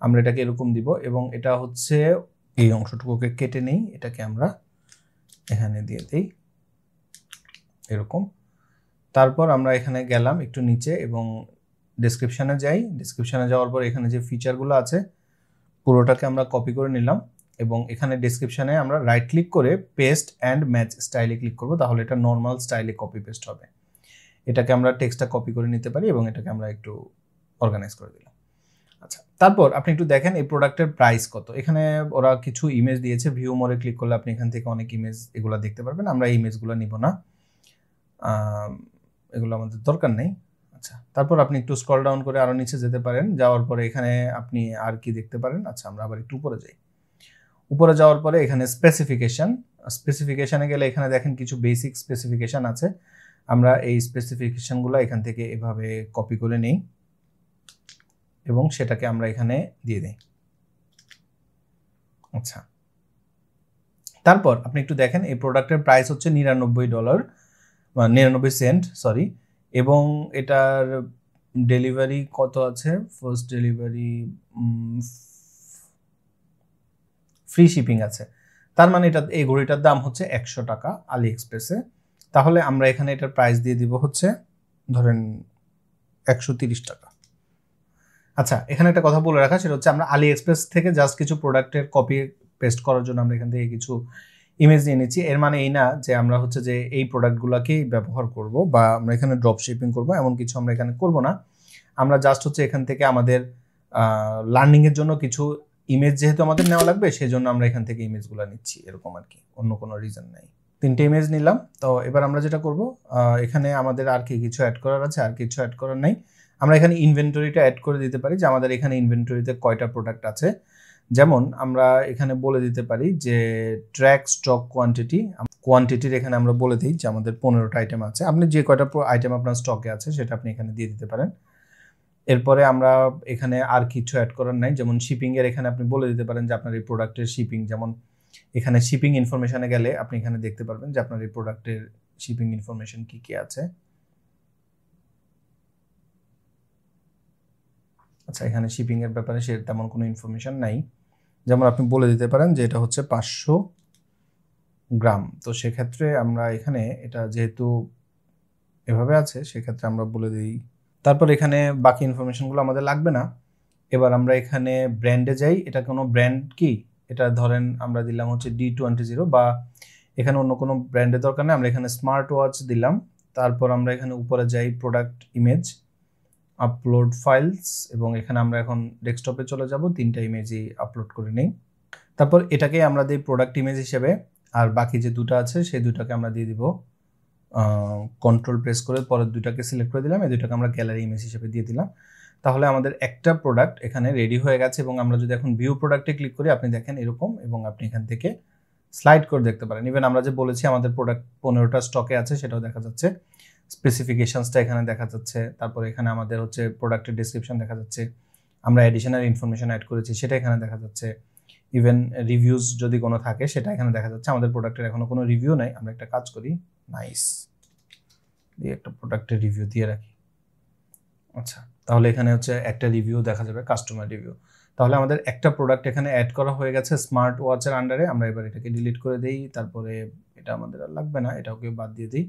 A: আমরা এটাকে এরকম দিব এবং এটা হচ্ছে এই অংশটুকুকে কেটে নেই, এটাকে আমরা এখানে দিয়ে দিই এরকম। তারপর আমরা এখানে গেলাম একটু নিচে এবং ডেসক্রিপশানে যাই। ডেসক্রিপশানে যাওয়ার পর এখানে যে ফিচারগুলো আছে পুরোটাকে আমরা কপি করে নিলাম এবং এখানে ডেসক্রিপশানে আমরা রাইট ক্লিক করে পেস্ট অ্যান্ড ম্যাচ স্টাইলে ক্লিক করব, তাহলে এটা নর্মাল স্টাইলে কপি পেস্ট হবে। এটাকে আমরা টেক্সটটা কপি করে নিতে পারি এবং এটাকে আমরা একটু অর্গানাইজ করে দিলাম। আচ্ছা, তারপর আপনি একটু দেখেন এই প্রোডাক্টের প্রাইস কত। এখানে ওরা কিছু ইমেজ দিয়েছে, ভিউ মোরে ক্লিক করলে আপনি এখান থেকে অনেক ইমেজ এগুলো দেখতে পারবেন। আমরা এই ইমেজগুলো নিব না, এগুলো আমাদের দরকার নেই। আচ্ছা, তারপর আপনি একটু স্ক্রল ডাউন করে আরও নিচে যেতে পারেন। যাওয়ার পরে এখানে আপনি আর কি দেখতে পারেন। আচ্ছা, আমরা আবার একটু উপরে যাই। উপরে যাওয়ার পরে এখানে স্পেসিফিকেশানে গেলে এখানে দেখেন কিছু বেসিক স্পেসিফিকেশান আছে। আমরা এই স্পেসিফিকেশানগুলো এখান থেকে এভাবে কপি করে নিই এবং সেটাকে আমরা এখানে দিয়ে দিই। আচ্ছা, তারপর আপনি একটু দেখেন এই প্রোডাক্টের প্রাইস হচ্ছে $99 বা 99 সেন্ট সরি, এবং এটার ডেলিভারি কত আছে, ফার্স্ট ডেলিভারি ফ্রি শিপিং আছে। তার মানে এটা এই ঘড়িটার দাম হচ্ছে 100 টাকা আলি এক্সপ্রেসে। তাহলে আমরা এখানে এটার প্রাইস দিয়ে দিব হচ্ছে ধরেন 130 টাকা। আচ্ছা, এখানে একটা কথা বলে রাখা, সেটা হচ্ছে আমরা আলি এক্সপ্রেস থেকে জাস্ট কিছু প্রোডাক্টের কপি পেস্ট করার জন্য আমরা এখান থেকে কিছু ইমেজ নিয়ে নিচ্ছি। এর মানে এই না যে আমরা হচ্ছে যে এই প্রোডাক্টগুলোকেই ব্যবহার করব বা আমরা এখানে ড্রপ শিপিং করব, এমন কিছু আমরা এখানে করব না। আমরা জাস্ট হচ্ছে এখান থেকে আমাদের লার্নিংয়ের জন্য কিছু ইমেজ যেহেতু আমাদের নেওয়া লাগবে, সেই জন্য আমরা এখান থেকে ইমেজগুলো নিচ্ছি, এরকম আর কি, অন্য কোনো রিজন নেই। 3টে ইমেজ নিলাম। তো এবার আমরা যেটা করব, এখানে আমাদের আর কি কিছু অ্যাড করার আছে, আর কিছু অ্যাড করার নেই। আমরা এখানে ইনভেন্টরিটা অ্যাড করে দিতে পারি যে আমাদের এখানে ইনভেন্টরিতে কয়টা প্রোডাক্ট আছে। যেমন আমরা এখানে বলে দিতে পারি যে ট্র্যাক স্টক কোয়ান্টিটির এখানে আমরা বলে দিই যে আমাদের 15টা আইটেম আছে। আপনি যে কয়টা আইটেম আপনার স্টকে আছে সেটা আপনি এখানে দিয়ে দিতে পারেন। এরপরে আমরা এখানে আর কিছু অ্যাড করার নাই, যেমন শিপিংয়ের এখানে আপনি বলে দিতে পারেন যে আপনার এই প্রোডাক্টের শিপিং, যেমন এখানে শিপিং ইনফরমেশনে গেলে আপনি এখানে দেখতে পারবেন যে আপনার এই প্রোডাক্টের শিপিং ইনফরমেশন কি কি আছে। আচ্ছা, এখানে শিপিংয়ের ব্যাপারে সে তেমন কোনো ইনফরমেশন নাই। যেমন আপনি বলে দিতে পারেন যে এটা হচ্ছে 500 গ্রাম। তো সেক্ষেত্রে আমরা এখানে এটা যেহেতু এভাবে আছে সেক্ষেত্রে আমরা বলে দিই। তারপর এখানে বাকি ইনফরমেশনগুলো আমাদের লাগবে না। এবার আমরা এখানে ব্র্যান্ডে যাই। এটা কোনো ব্র্যান্ড কি, এটা ধরেন আমরা দিলাম হচ্ছে D20 বা এখানে অন্য কোনো ব্র্যান্ডের দরকার নেই, আমরা এখানে স্মার্ট ওয়াচ দিলাম। তারপর আমরা এখানে উপরে যাই প্রোডাক্ট ইমেজ আপলোড ফাইলস, এবং এখানে আমরা এখন ডেস্কটপে চলে যাব, 3টা ইমেজই আপলোড করে নিই। তারপর এটাকে আমরা দিই প্রোডাক্ট ইমেজ হিসেবে, আর বাকি যে দুটো আছে সেই দুটাকে আমরা দিয়ে দিব কন্ট্রোল প্রেস করে পরের দুটাকে সিলেক্ট করে দিলাম, এই দুটাকে আমরা গ্যালারি ইমেজ হিসেবে দিয়ে দিলাম। তাহলে আমাদের একটা প্রোডাক্ট এখানে রেডি হয়ে গেছে। এবং আমরা যদি এখন ভিউ প্রোডাক্টে ক্লিক করি আপনি দেখেন এরকম, এবং আপনি এখান থেকে স্লাইড করে দেখতে পারেন। ইভেন আমরা যে বলেছি আমাদের প্রোডাক্ট 15টা স্টকে আছে সেটাও দেখা যাচ্ছে, স্পেসিফিকেশনসটা এখানে দেখা যাচ্ছে। তারপরে এখানে আমাদের হচ্ছে প্রোডাক্টের ডেসক্রিপশন দেখা যাচ্ছে, আমরা অ্যাডিশনাল ইনফরমেশন অ্যাড করেছি সেটা এখানে দেখা যাচ্ছে। ইভেন রিভিউজ যদি কোনো থাকে সেটা এখানে দেখা যাচ্ছে। আমাদের প্রোডাক্টের এখনো কোনো রিভিউ নাই, আমরা একটা কাজ করি, নাইস দিয়ে একটা প্রোডাক্টের রিভিউ দিয়ে রাখি। আচ্ছা, তাহলে এখানে হচ্ছে একটা রিভিউ দেখা যাবে, কাস্টমার রিভিউ। তাহলে আমাদের একটা প্রোডাক্ট এখানে অ্যাড করা হয়ে গেছে স্মার্ট ওয়াচের আন্ডারে। আমরা এবার এটাকে ডিলিট করে দিই, তারপরে এটা আমাদের আর লাগবে না, এটাকে বাদ দিয়ে দিই।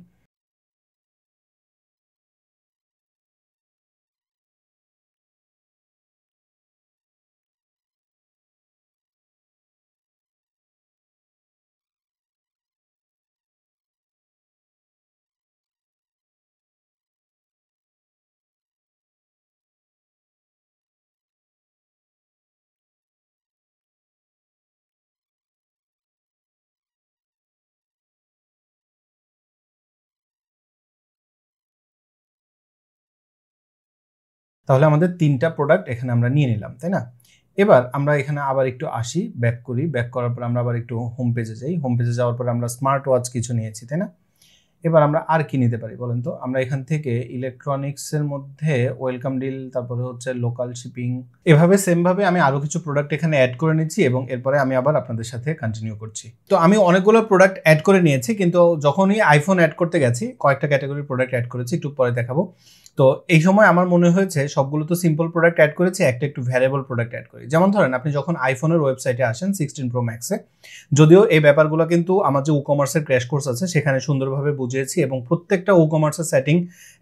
A: তাহলে আমাদের 3টা প্রোডাক্ট এখানে আমরা নিয়ে নিলাম, তাই না? এবার আমরা এখানে আবার একটু আসি, ব্যাক করি। ব্যাক করার পর আমরা আবার একটু হোম পেজে যাই। হোম পেজে যাওয়ার পর আমরা স্মার্ট ওয়াচ কিছু নিয়েছি, তাই না? এবার আমরা আর কি নিতে পারি বলেন তো? আমরা এখান থেকে ইলেকট্রনিক্সের মধ্যে ওয়েলকাম ডিল, তারপরে হচ্ছে লোকাল শিপিং, এভাবে সেমভাবে আমি আরও কিছু প্রোডাক্ট এখানে অ্যাড করে নিচ্ছি এবং এরপরে আমি আবার আপনাদের সাথে কন্টিনিউ করছি। তো আমি অনেকগুলো প্রোডাক্ট অ্যাড করে নিয়েছি, কিন্তু যখনই আইফোন অ্যাড করতে গেছি কয়েকটা ক্যাটাগরির প্রোডাক্ট অ্যাড করেছি, একটু পরে দেখাবো। তো এই সময় আমার মনে হয়েছে সবগুলো তো সিম্পল প্রোডাক্ট অ্যাড করেছি, একটা একটু ভ্যারিয়েবল প্রোডাক্ট অ্যাড করি। যেমন ধরেন আপনি যখন আইফোনের ওয়েবসাইটে আসেন 16 Pro Max-এ, যদিও এই ব্যাপারগুলো কিন্তু আমার যে ই-কমার্সের ক্র্যাশ কোর্স আছে সেখানে সুন্দরভাবে বুঝিয়েছি, এবং প্রত্যেকটা ই-কমার্সের সেটিং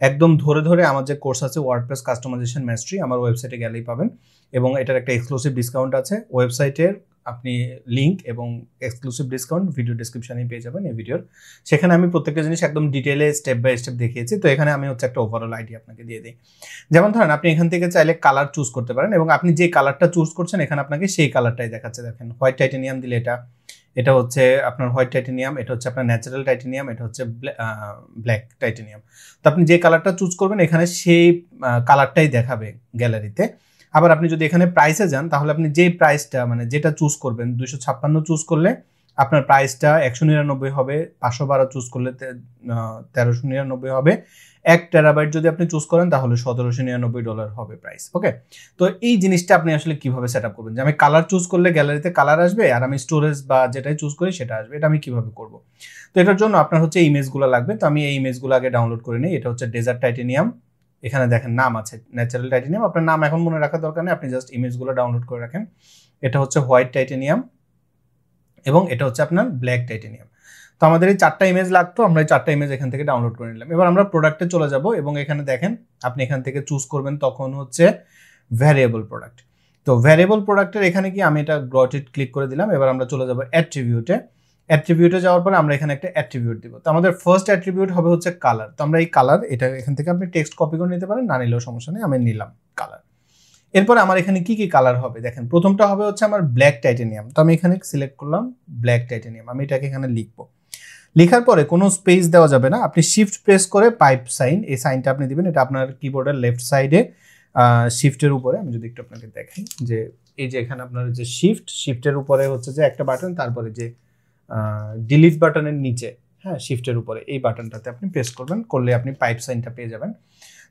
A: একদম ধরে ধরে আমার যে কোর্স আছে ওয়ার্ডপ্রেস কাস্টমাইজেশন মাস্টারি, আমার ওয়েবসাইটে গেলেই পাবেন। এবং এটার একটা এক্সক্লুসিভ ডিসকাউন্ট আছে ওয়েবসাইটের, আপনি লিঙ্ক এবং এক্সক্লুসিভ ডিসকাউন্ট ভিডিও ডেসক্রিপশনেই পেয়ে যাবেন এই ভিডিওর। সেখানে আমি প্রত্যেকটা জিনিস একদম ডিটেলে স্টেপ বাই স্টেপ দেখিয়েছি। তো এখানে আমি হচ্ছে একটা ওভারঅল আইডিয়া আপনাকে দিয়ে দিই। যেমন ধরেন আপনি এখান থেকে চাইলে কালার চুজ করতে পারেন, এবং আপনি যে কালারটা চুজ করছেন এখানে আপনাকে সেই কালারটাই দেখাচ্ছে। দেখেন হোয়াইট টাইটেনিয়াম দিলে এটা হচ্ছে আপনার হোয়াইট টাইটেনিয়াম, এটা হচ্ছে আপনার ন্যাচারাল টাইটেনিয়াম, এটা হচ্ছে ব্ল্যাক টাইটেনিয়াম। তো আপনি যে কালারটা চুজ করবেন এখানে সেই কালারটাই দেখাবে গ্যালারিতে। আবার আপনি যদি এখানে প্রাইসে যান তাহলে আপনি যেই প্রাইসটা মানে যেটা চুজ করবেন, 256 চুজ করলে আপনার প্রাইসটা 199 হবে, 512 চুজ করলে 1399 হবে, 1 টেরাবাইট যদি আপনি চুজ করেন তাহলে $1799 হবে প্রাইস। ওকে, তো এই জিনিসটা আপনি আসলে কিভাবে সেট আপ করবেন, যে আমি কালার চুজ করলে গ্যালারিতে কালার আসবে আর আমি স্টোরেজ বা যেটাই চুজ করি সেটা আসবে, এটা আমি কিভাবে করব? তো এটার জন্য আপনার হচ্ছে ইমেজগুলো লাগবে। তো আমি এই ইমেজগুলো আগে ডাউনলোড করে নিই। এটা হচ্ছে ডেজার্ট টাইটেনিয়াম, এখানে দেখেন নাম আছে ন্যাচারাল টাইটেনিয়াম, আপনার নাম এখন মনে রাখার দরকার নেই, আপনি জাস্ট ইমেজগুলো ডাউনলোড করে রাখেন। এটা হচ্ছে হোয়াইট টাইটেনিয়াম এবং এটা হচ্ছে আপনার ব্ল্যাক টাইটেনিয়াম। তো আমাদের এই 4টা ইমেজ লাগতো, আমরা এই 4টা ইমেজ এখান থেকে ডাউনলোড করে নিলাম। এবার আমরা প্রোডাক্টে চলে যাব এবং এখানে দেখেন আপনি এখান থেকে চুজ করবেন তখন হচ্ছে ভ্যারিয়েবল প্রোডাক্ট। তো ভ্যারিয়েবল প্রোডাক্টের এখানে কি আমি এটা গট ইট ক্লিক করে দিলাম। এবার আমরা চলে যাব অ্যাট্রিবিউটে। অ্যাট্রিবিউটে যাওয়ার পরে আমরা এখানে একটা অ্যাট্রিবিউট দিব। তো আমাদের ফার্স্ট অ্যাট্রিবিউট হবে হচ্ছে কালার। তো আমরা এই কালার, এটা এখান থেকে আপনি টেক্সট কপি করে নিতে পারেন, না নিলেও সমস্যা নেই, আমি নিলাম কালার। এরপরে আমার এখানে কি কি কালার হবে দেখেন, প্রথমটা হবে হচ্ছে আমার ব্ল্যাক টাইটেনিয়াম। তো আমি এখানে সিলেক্ট করলাম ব্ল্যাক টাইটেনিয়াম, আমি এটাকে এখানে লিখবো। লেখার পরে কোনো স্পেস দেওয়া যাবে না, আপনি শিফট প্রেস করে পাইপ সাইন, এই সাইনটা আপনি দিবেন। এটা আপনার কিবোর্ডের লেফট সাইডে শিফটের উপরে, আমি যদি একটু আপনাকে দেখাই, যে এই যে এখানে আপনার যে শিফটের উপরে হচ্ছে যে একটা বাটন, তারপরে যে ডিলিট বাটনের নিচে, হ্যাঁ শিফটের উপরে এই বাটনটাতে আপনি প্রেস করবেন, করলে আপনি পাইপ সাইনটা পেয়ে যাবেন।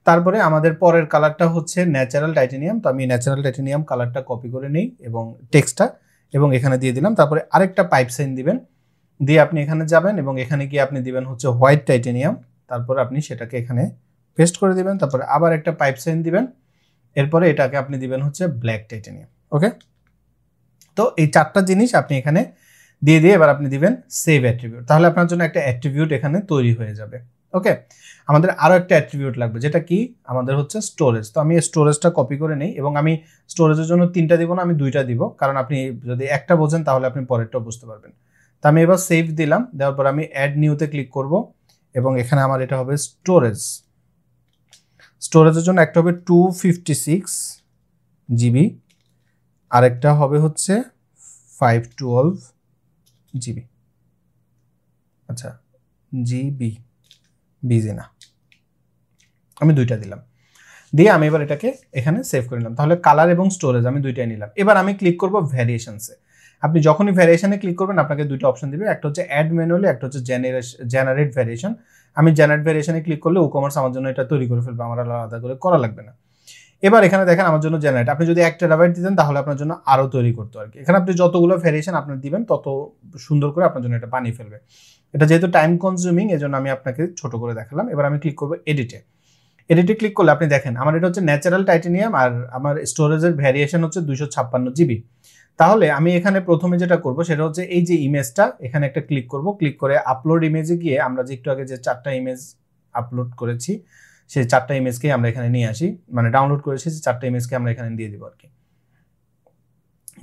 A: তারপরে আমাদের পরের কালারটা হচ্ছে ন্যাচারাল টাইটেনিয়াম। তো আমি ন্যাচারাল টাইটেনিয়াম কালারটা কপি করে নিই এবং টেক্সটটা এবং এখানে দিয়ে দিলাম। তারপরে আরেকটা পাইপ সাইন দিবেন, দিয়ে আপনি এখানে যাবেন এবং এখানে গিয়ে আপনি দিবেন হচ্ছে হোয়াইট টাইটেনিয়াম। তারপর আপনি সেটাকে এখানে পেস্ট করে দিবেন, তারপরে আবার একটা পাইপ সাইন দিবেন, এরপরে এটাকে আপনি দিবেন হচ্ছে ব্ল্যাক টাইটেনিয়াম। ওকে, তো এই 4টা জিনিস আপনি এখানে দিয়ে এবার আপনি দিবেন সেভ অ্যাট্রিবিউট, তাহলে আপনার জন্য একটা অ্যাট্রিবিউট এখানে তৈরি হয়ে যাবে। ওকে, আমাদের আরও একটা অ্যাট্রিবিউট লাগবে, যেটা কি আমাদের হচ্ছে স্টোরেজ। তো আমি স্টোরেজটা কপি করে নিই এবং আমি স্টোরেজের জন্য 3টা দিব না, আমি 2টা দিব, কারণ আপনি যদি একটা বোঝেন তাহলে আপনি পরেরটাও বুঝতে পারবেন। তো আমি এবার সেভ দিলাম, দেওয়ার পর আমি অ্যাড নিউতে ক্লিক করব এবং এখানে আমার এটা হবে স্টোরেজের জন্য একটা হবে 256 জিবি, আরেকটা হবে হচ্ছে 512 জিবি। আচ্ছা, বিজি না, আমি 2টা দিলাম, দিয়ে আমি এবার এটাকে এখানে সেভ করে নিলাম। তাহলে কালার এবং স্টোরেজ আমি 2টাই নিলাম। এবার আমি ক্লিক করব ভ্যারিয়েশনসে। আপনি যখনই ভ্যারিয়েশনে ক্লিক করবেন আপনাকে 2টা অপশন দিবে, একটা হচ্ছে অ্যাড ম্যানুয়ালি, একটা হচ্ছে জেনারেট ভ্যারিয়েশন। আমি জেনারেট ভ্যারিয়েশনে ক্লিক করলে ই-কমার্স আমার জন্য এটা তৈরি করে ফেলবে, আমার আলাদা করে করা লাগবে না। এবার এখানে দেখেন আমার জন্য জেনারেট, আপনি যদি 1 টেরাবাইট দিতেন তাহলে আপনার জন্য আরও তৈরি করতো আর কি। এখানে আপনি যতগুলো ভ্যারিয়েশন আপনার দিবেন তত সুন্দর করে আপনার জন্য এটা বানিয়ে ফেলবে। এটা যেহেতু টাইম কনজিউমিং এজন্য আমি আপনাকে ছোট করে দেখালাম। এবার আমি ক্লিক করবো এডিটে ক্লিক করলে আপনি দেখেন আমার এটা হচ্ছে ন্যাচারাল টাইটেনিয়াম আর আমার স্টোরেজের ভ্যারিয়েশন হচ্ছে 256 জিবি। তাহলে আমি এখানে প্রথমে যেটা করব সেটা হচ্ছে এই যে ইমেজটা এখানে একটা ক্লিক করব, ক্লিক করে আপলোড ইমেজে গিয়ে আমরা যে একটু আগে যে 4টা ইমেজ আপলোড করেছি সেই 4টা ইমেজকে আমরা এখানে নিয়ে আসি, মানে ডাউনলোড করেছি যে 4টা ইমেজকে আমরা এখানে দিয়ে দিব আর কি।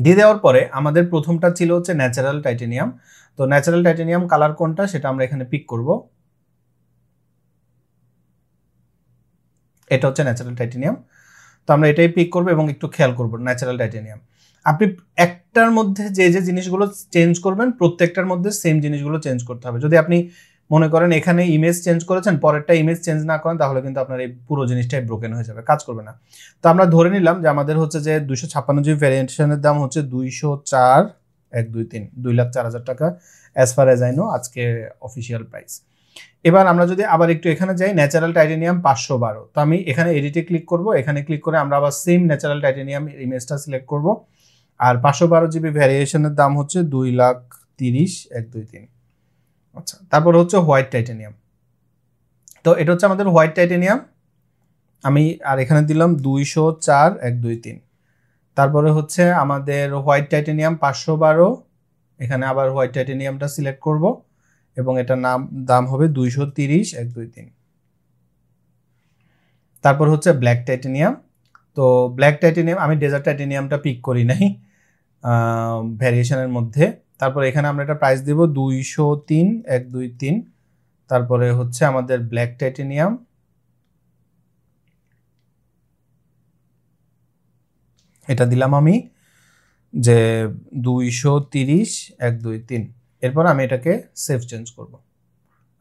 A: দিয়ে দেওয়ার পরে আমাদের প্রথমটা ছিল হচ্ছে ন্যাচারাল টাইটেনিয়াম। তো ন্যাচারাল টাইটেনিয়াম কালার কোনটা সেটা আমরা এখানে পিক করব, এটা হচ্ছে ন্যাচারাল টাইটেনিয়াম। তো আমরা এটাই পিক করব এবং একটু খেয়াল করব ন্যাচারাল টাইটেনিয়াম। আপনি একটার মধ্যে যে জিনিসগুলো চেঞ্জ করবেন প্রত্যেকটার মধ্যে সেম জিনিসগুলো চেঞ্জ করতে হবে। যদি আপনি মনে করেন এখানে ইমেজ চেঞ্জ করেছেন, পরেরটা ইমেজ চেঞ্জ না করেন, তাহলে কিন্তু আপনার এই পুরো জিনিসটাই ব্রোকেন হয়ে যাবে, কাজ করবে না। তো আমরা ধরে নিলাম যে আমাদের হচ্ছে যে 256 জিবি ভ্যারিয়েশনের দাম হচ্ছে 204,123 2,04,000 টাকা as far as I know, আজকে অফিসিয়াল প্রাইস। এবার আমরা যদি আবার একটু এখানে যাই, ন্যাচারাল টাইটেনিয়াম 512। তো আমি এখানে এডিটে ক্লিক করব, এখানে ক্লিক করে আমরা আবার সেম ন্যাচারাল টাইটেনিয়াম ইমেজটা সিলেক্ট করব। আর 512 জিবি ভ্যারিয়েশনের দাম হচ্ছে 2,30,123। আচ্ছা, তারপর হচ্ছে হোয়াইট টাইটেনিয়াম। তো এটা হচ্ছে আমাদের হোয়াইট টাইটেনিয়াম, আমি আর এখানে দিলাম 204,123। তারপরে হচ্ছে আমাদের হোয়াইট টাইটেনিয়াম 512, এখানে আবার হোয়াইট টাইটেনিয়ামটা সিলেক্ট করব এবং এটার দাম হবে 230,123। তারপর হচ্ছে ব্ল্যাক টাইটেনিয়াম। তো ব্ল্যাক টাইটেনিয়াম আমি ডেজার্ট টাইটেনিয়ামটা পিক করি নাই ভ্যারিয়েশনের মধ্যে। তারপর এখানে আমরা এটা প্রাইস দিব 203,123। তারপরে হচ্ছে আমাদের ব্ল্যাক টাইটেনিয়াম, এটা দিলাম আমি যে 230,123। এরপর আমি এটাকে সেভ চেঞ্জ করব।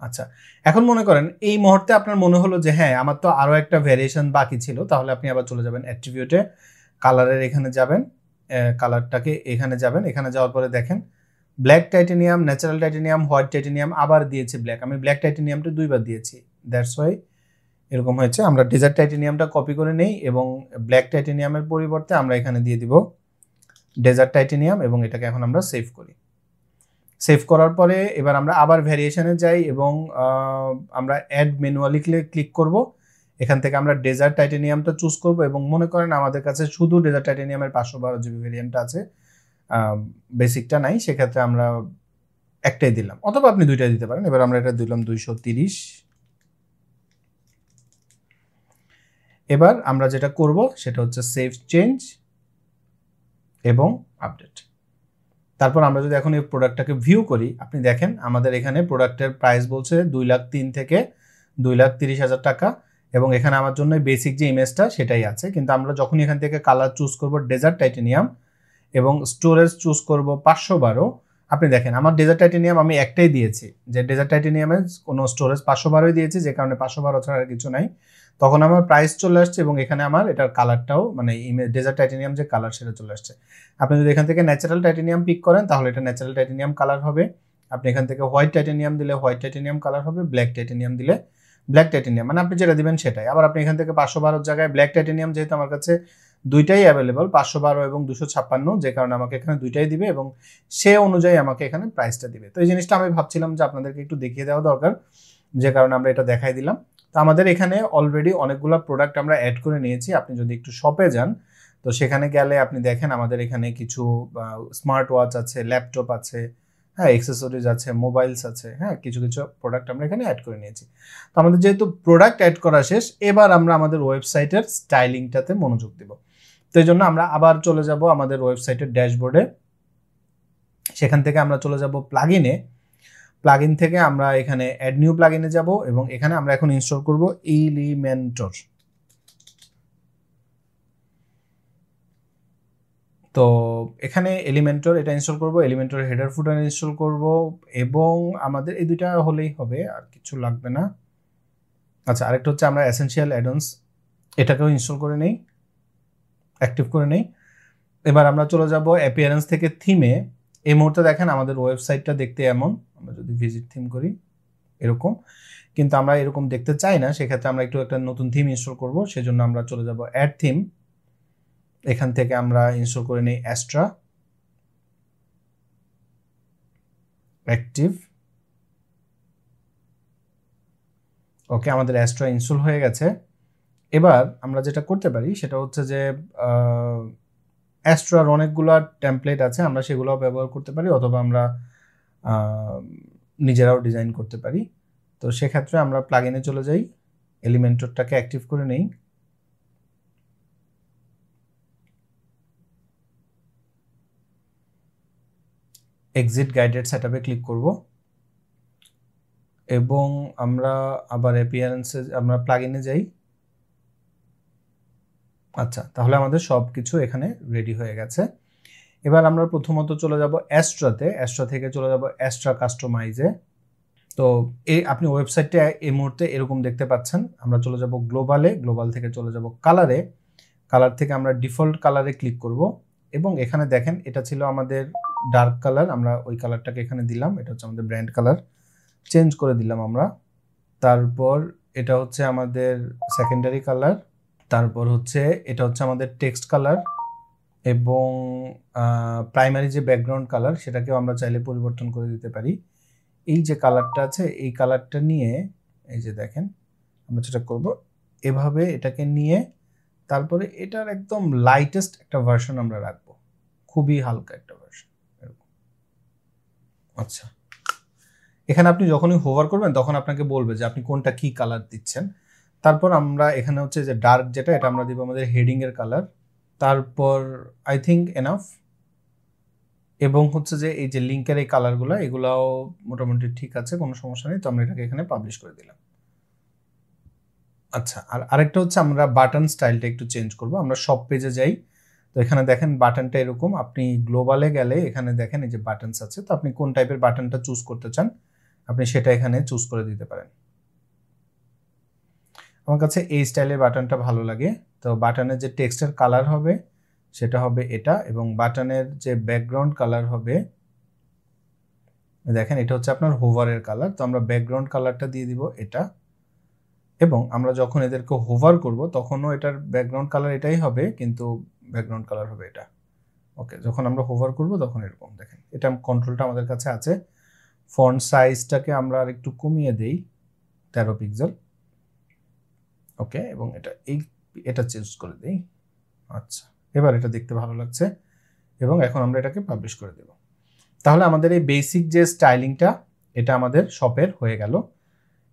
A: আচ্ছা, এখন মনে করেন এই মুহূর্তে আপনার মনে হলো যে হ্যাঁ আমার তো আরও একটা ভ্যারিয়েশন বাকি ছিল, তাহলে আপনি আবার চলে যাবেন অ্যাট্রিবিউটে, কালারের এখানে যাবেন, কালারটাকে এখানে যাবেন, এখানে যাওয়ার পরে দেখেন black titanium, natural titanium, white titanium, আবার দিয়েছি ব্ল্যাক। আমি ব্ল্যাক টাইটেনিয়ামটা 2বার দিয়েছি, দ্যাটস ওয়াই এরকম হয়েছে। আমরা ডেজার্ট টাইটেনিয়ামটা কপি করে নেই এবং ব্ল্যাক টাইটেনিয়ামের পরিবর্তে আমরা এখানে দিয়ে দিব ডেজার্ট টাইটেনিয়াম এবং এটাকে এখন আমরা সেভ করি। সেভ করার পরে এবার আমরা আবার ভ্যারিয়েশনে যাই এবং আমরা অ্যাড ম্যানুয়ালি ক্লিক করব। এখান থেকে আমরা ডেজার্ট টাইটেনিয়ামটা চুজ করব এবং মনে করেন আমাদের কাছে শুধু ডেজার্ট টাইটেনিয়ামের 512 জিবি ভ্যারিয়েন্টটা আছে, বেসিকটা নাই, সেক্ষেত্রে আমরা একটাই দিলাম, অথবা আপনি দুইটাই দিতে পারেন। এবার আমরা এটা দিলাম 230। এবার আমরা যেটা করব সেটা হচ্ছে সেভ চেঞ্জ এবং আপডেট। তারপর আমরা যদি এখন এই প্রোডাক্টটাকে ভিউ করি, আপনি দেখেন আমাদের এখানে প্রোডাক্টের প্রাইস বলছে 2,03,000 থেকে 2,30,000 টাকা এবং এখানে আমার জন্য বেসিক যে ইমেজটা সেটাই আছে। কিন্তু আমরা যখন এখান থেকে কালার চুজ করব ডেজার্ট টাইটেনিয়াম এবং স্টোরেজ চুজ করব 512, আপনি দেখেন আমার ডেজার্ট টাইটেনিয়াম আমি একটাই দিয়েছি, যে ডেজার্ট টাইটেনিয়ামের কোনো স্টোরেজ 512ই দিয়েছি, যে কারণে 512 ছাড়া কিছু নাই। তখন আমার প্রাইস চলে আসছে এবং এখানে আমার এটার কালারটাও মানে ডেজার্ট টাইটেনিয়াম যে কালার সেটা চলে আসছে। আপনি যদি এখান থেকে ন্যাচারাল টাইটেনিয়াম পিক করেন তাহলে এটা ন্যাচারাল টাইটেনিয়াম কালার হবে। আপনি এখান থেকে হোয়াইট টাইটেনিয়াম দিলে হোয়াইট টাইটেনিয়াম কালার হবে, ব্ল্যাক টাইটেনিয়াম দিলে ব্ল্যাক টাইটেনিয়াম, মানে আপনি যেটা দিবেন সেটাই। আবার আপনি এখান থেকে 512 জায়গায় ব্ল্যাক টাইটেনিয়াম, যেহেতু আমার কাছে দুইটাই অ্যাভেলেবল 512 এবং 256, যে কারণে আমাকে এখানে দুইটাই দিবে এবং সে অনুযায়ী আমাকে এখানে প্রাইসটা দিবে। তো এই জিনিসটা আমি ভাবছিলাম যে আপনাদেরকে একটু দেখিয়ে দেওয়া দরকার, যে কারণে আমরা এটা দেখাই দিলাম। তো আমাদের এখানে অলরেডি অনেকগুলো প্রোডাক্ট আমরা অ্যাড করে নিয়েছি। আপনি যদি একটু শপে যান তো সেখানে গেলে আপনি দেখেন আমাদের এখানে কিছু স্মার্ট ওয়াচ আছে, ল্যাপটপ আছে, হ্যাঁ অ্যাক্সেসরিজ আছে, মোবাইলস আছে, হ্যাঁ কিছু কিছু প্রোডাক্ট আমরা এখানে অ্যাড করে নিয়েছি। তো আমাদের যেহেতু প্রোডাক্ট অ্যাড করা শেষ, এবার আমরা আমাদের ওয়েবসাইটের স্টাইলিংটাতে মনোযোগ দেব। তো এই জন্য আমরা আবার চলে যাব আমাদের ওয়েবসাইটের ড্যাশবোর্ডে, সেখান থেকে আমরা চলে যাব প্লাগইনে, প্লাগইন থেকে আমরা এখানে অ্যাড নিউ প্লাগইনে যাব এবং এখানে আমরা এখন ইনস্টল করব এলিমেন্টর। তো এখানে এলিমেন্টর এটা ইনস্টল করব, এলিমেন্টর হেডার ফুটার ইনস্টল করব এবং আমাদের এই দুইটা হলেই হবে, আর কিছু লাগবে না। আচ্ছা, আরেকটা হচ্ছে আমরা এসেনশিয়াল অ্যাডন্স এটাকেও ইনস্টল করে নেই, অ্যাক্টিভ করে নেই। এবার আমরা চলে যাব অ্যাপিয়ারেন্স থেকে থিমে। এই মুহূর্তে দেখেন আমাদের ওয়েবসাইটটা দেখতে এমন, আমরা যদি ভিজিট থিম করি এরকম, কিন্তু আমরা এরকম দেখতে চাই না, সেক্ষেত্রে আমরা একটু একটা নতুন থিম ইনস্টল করব। সেজন্য আমরা চলে যাব অ্যাড থিম, এখান থেকে আমরা ইনস্টল করে নিই অ্যাস্ট্রা অ্যাক্টিভ। ওকে, আমাদের অ্যাস্ট্রা ইনস্টল হয়ে গেছে। এবার আমরা যেটা করতে পারি সেটা হচ্ছে যে অ্যাস্ট্রার অনেকগুলো টেমপ্লেট আছে, আমরা সেগুলোও ব্যবহার করতে পারি, অথবা আমরা নিজেরাও ডিজাইন করতে পারি। তো সেক্ষেত্রে আমরা প্লাগইনে চলে যাই, এলিমেন্টরটাকে অ্যাক্টিভ করে নেই, এক্সিট গাইডেড সেটআপে ক্লিক করব এবং আমরা আবার অ্যাপিয়ারেন্সে আমরা প্লাগইনে যাই। আচ্ছা, তাহলে আমাদের সব কিছু এখানে রেডি হয়ে গেছে। এবার আমরা প্রথমত চলে যাব অ্যাস্ট্রাতে, অ্যাস্ট্রা থেকে চলে যাব অ্যাস্ট্রা কাস্টমাইজে। তো এই আপনি ওয়েবসাইটটা এই মুহূর্তে এরকম দেখতে পাচ্ছেন। আমরা চলে যাব গ্লোবালে, গ্লোবাল থেকে চলে যাব কালারে, কালার থেকে আমরা ডিফল্ট কালারে ক্লিক করব এবং এখানে দেখেন এটা ছিল আমাদের ডার্ক কালার, আমরা ওই কালারটাকে এখানে দিলাম, এটা হচ্ছে আমাদের ব্র্যান্ড কালার, চেঞ্জ করে দিলাম আমরা। তারপর এটা হচ্ছে আমাদের সেকেন্ডারি কালার, তারপর হচ্ছে এটা হচ্ছে আমাদের টেক্সট কালার এবং প্রাইমারি যে ব্যাকগ্রাউন্ড কালার সেটাকেও আমরা চাইলে পরিবর্তন করে দিতে পারি। এই যে কালারটা আছে এই কালারটা নিয়ে এই যে দেখেন আমরা যেটা করব এভাবে এটাকে নিয়ে তারপরে এটার একদম লাইটেস্ট একটা ভার্সন আমরা রাখবো, খুবই হালকা একটা ভার্সন। আচ্ছা, এখানে আপনি যখনই হোভার করবেন তখন আপনাকে বলবে যে আপনি কোনটা কি কালার দিচ্ছেন। তারপর আমরা এখানে হচ্ছে যে ডার্ক যেটা, এটা আমরা দিব আমাদের হেডিং এর কালার। তারপর আই থিঙ্ক এনাফ। এবং হচ্ছে যে এই যে লিঙ্কের এই কালারগুলো, এগুলাও মোটামুটি ঠিক আছে, কোনো সমস্যা নেই। তো আমরা এটাকে এখানে পাবলিশ করে দিলাম। আচ্ছা, আর আরেকটা হচ্ছে আমরা বাটন স্টাইলটা একটু চেঞ্জ করব। আমরা সব পেজে যাই, তো এখানে দেখেন বাটনটা এরকম। আপনি গ্লোবালে গেলে এখানে দেখেন এই যে বাটনস আছে, তো আপনি কোন টাইপের বাটনটা চুজ করতে চান আপনি সেটা এখানে চুজ করে দিতে পারেন। আমার কাছে এই স্টাইলের বাটনটা ভালো লাগে। তো বাটনের যে টেক্সটের কালার হবে সেটা হবে এটা, এবং বাটনের যে ব্যাকগ্রাউন্ড কালার হবে দেখেন এটা হচ্ছে আপনার হোভারের কালার। তো আমরা ব্যাকগ্রাউন্ড কালারটা দিয়ে দিব এটা, এবং আমরা যখন এদেরকে হোভার করব তখনও এটার ব্যাকগ্রাউন্ড কালার এটাই হবে, কিন্তু ব্যাকগ্রাউন্ড কালার হবে এটা। ওকে, যখন আমরা হোভার করব তখন এরকম দেখেন, এটা কন্ট্রোলটা আমাদের কাছে আছে। ফন্ট সাইজটাকে আমরা আর একটু কমিয়ে দেই 13 পিক্সেল। ওকে, এবং এটা চেঞ্জ করে দেই। আচ্ছা, এবার এটা দেখতে ভালো লাগছে, এবং এখন আমরা এটাকে পাবলিশ করে দেব। তাহলে আমাদের এই বেসিক যে স্টাইলিংটা এটা আমাদের শপের হয়ে গেল।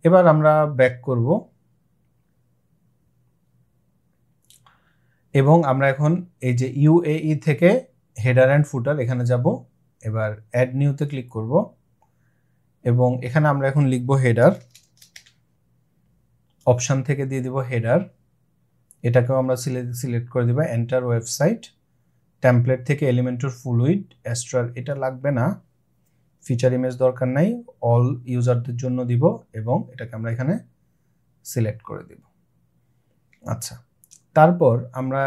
A: এবার আমরা ব্যাক করব, এবং আমরা এখন এই যে ইউএই থেকে হেডার অ্যান্ড ফুটার এখানে যাব। এবার অ্যাড নিউতে ক্লিক করব, এবং এখানে আমরা এখন লিখব হেডার। অপশন থেকে দিয়ে দিব হেডার, এটাকেও আমরা সিলেক্ট করে দিব এন্টার ওয়েবসাইট। টেমপ্লেট থেকে এলিমেন্টর ফ্লুইড অ্যাস্ট্রাল এটা লাগবে না, ফিচার ইমেজ দরকার নাই, অল ইউজারদের জন্য দিব, এবং এটাকে আমরা এখানে সিলেক্ট করে দিব। আচ্ছা, তারপর আমরা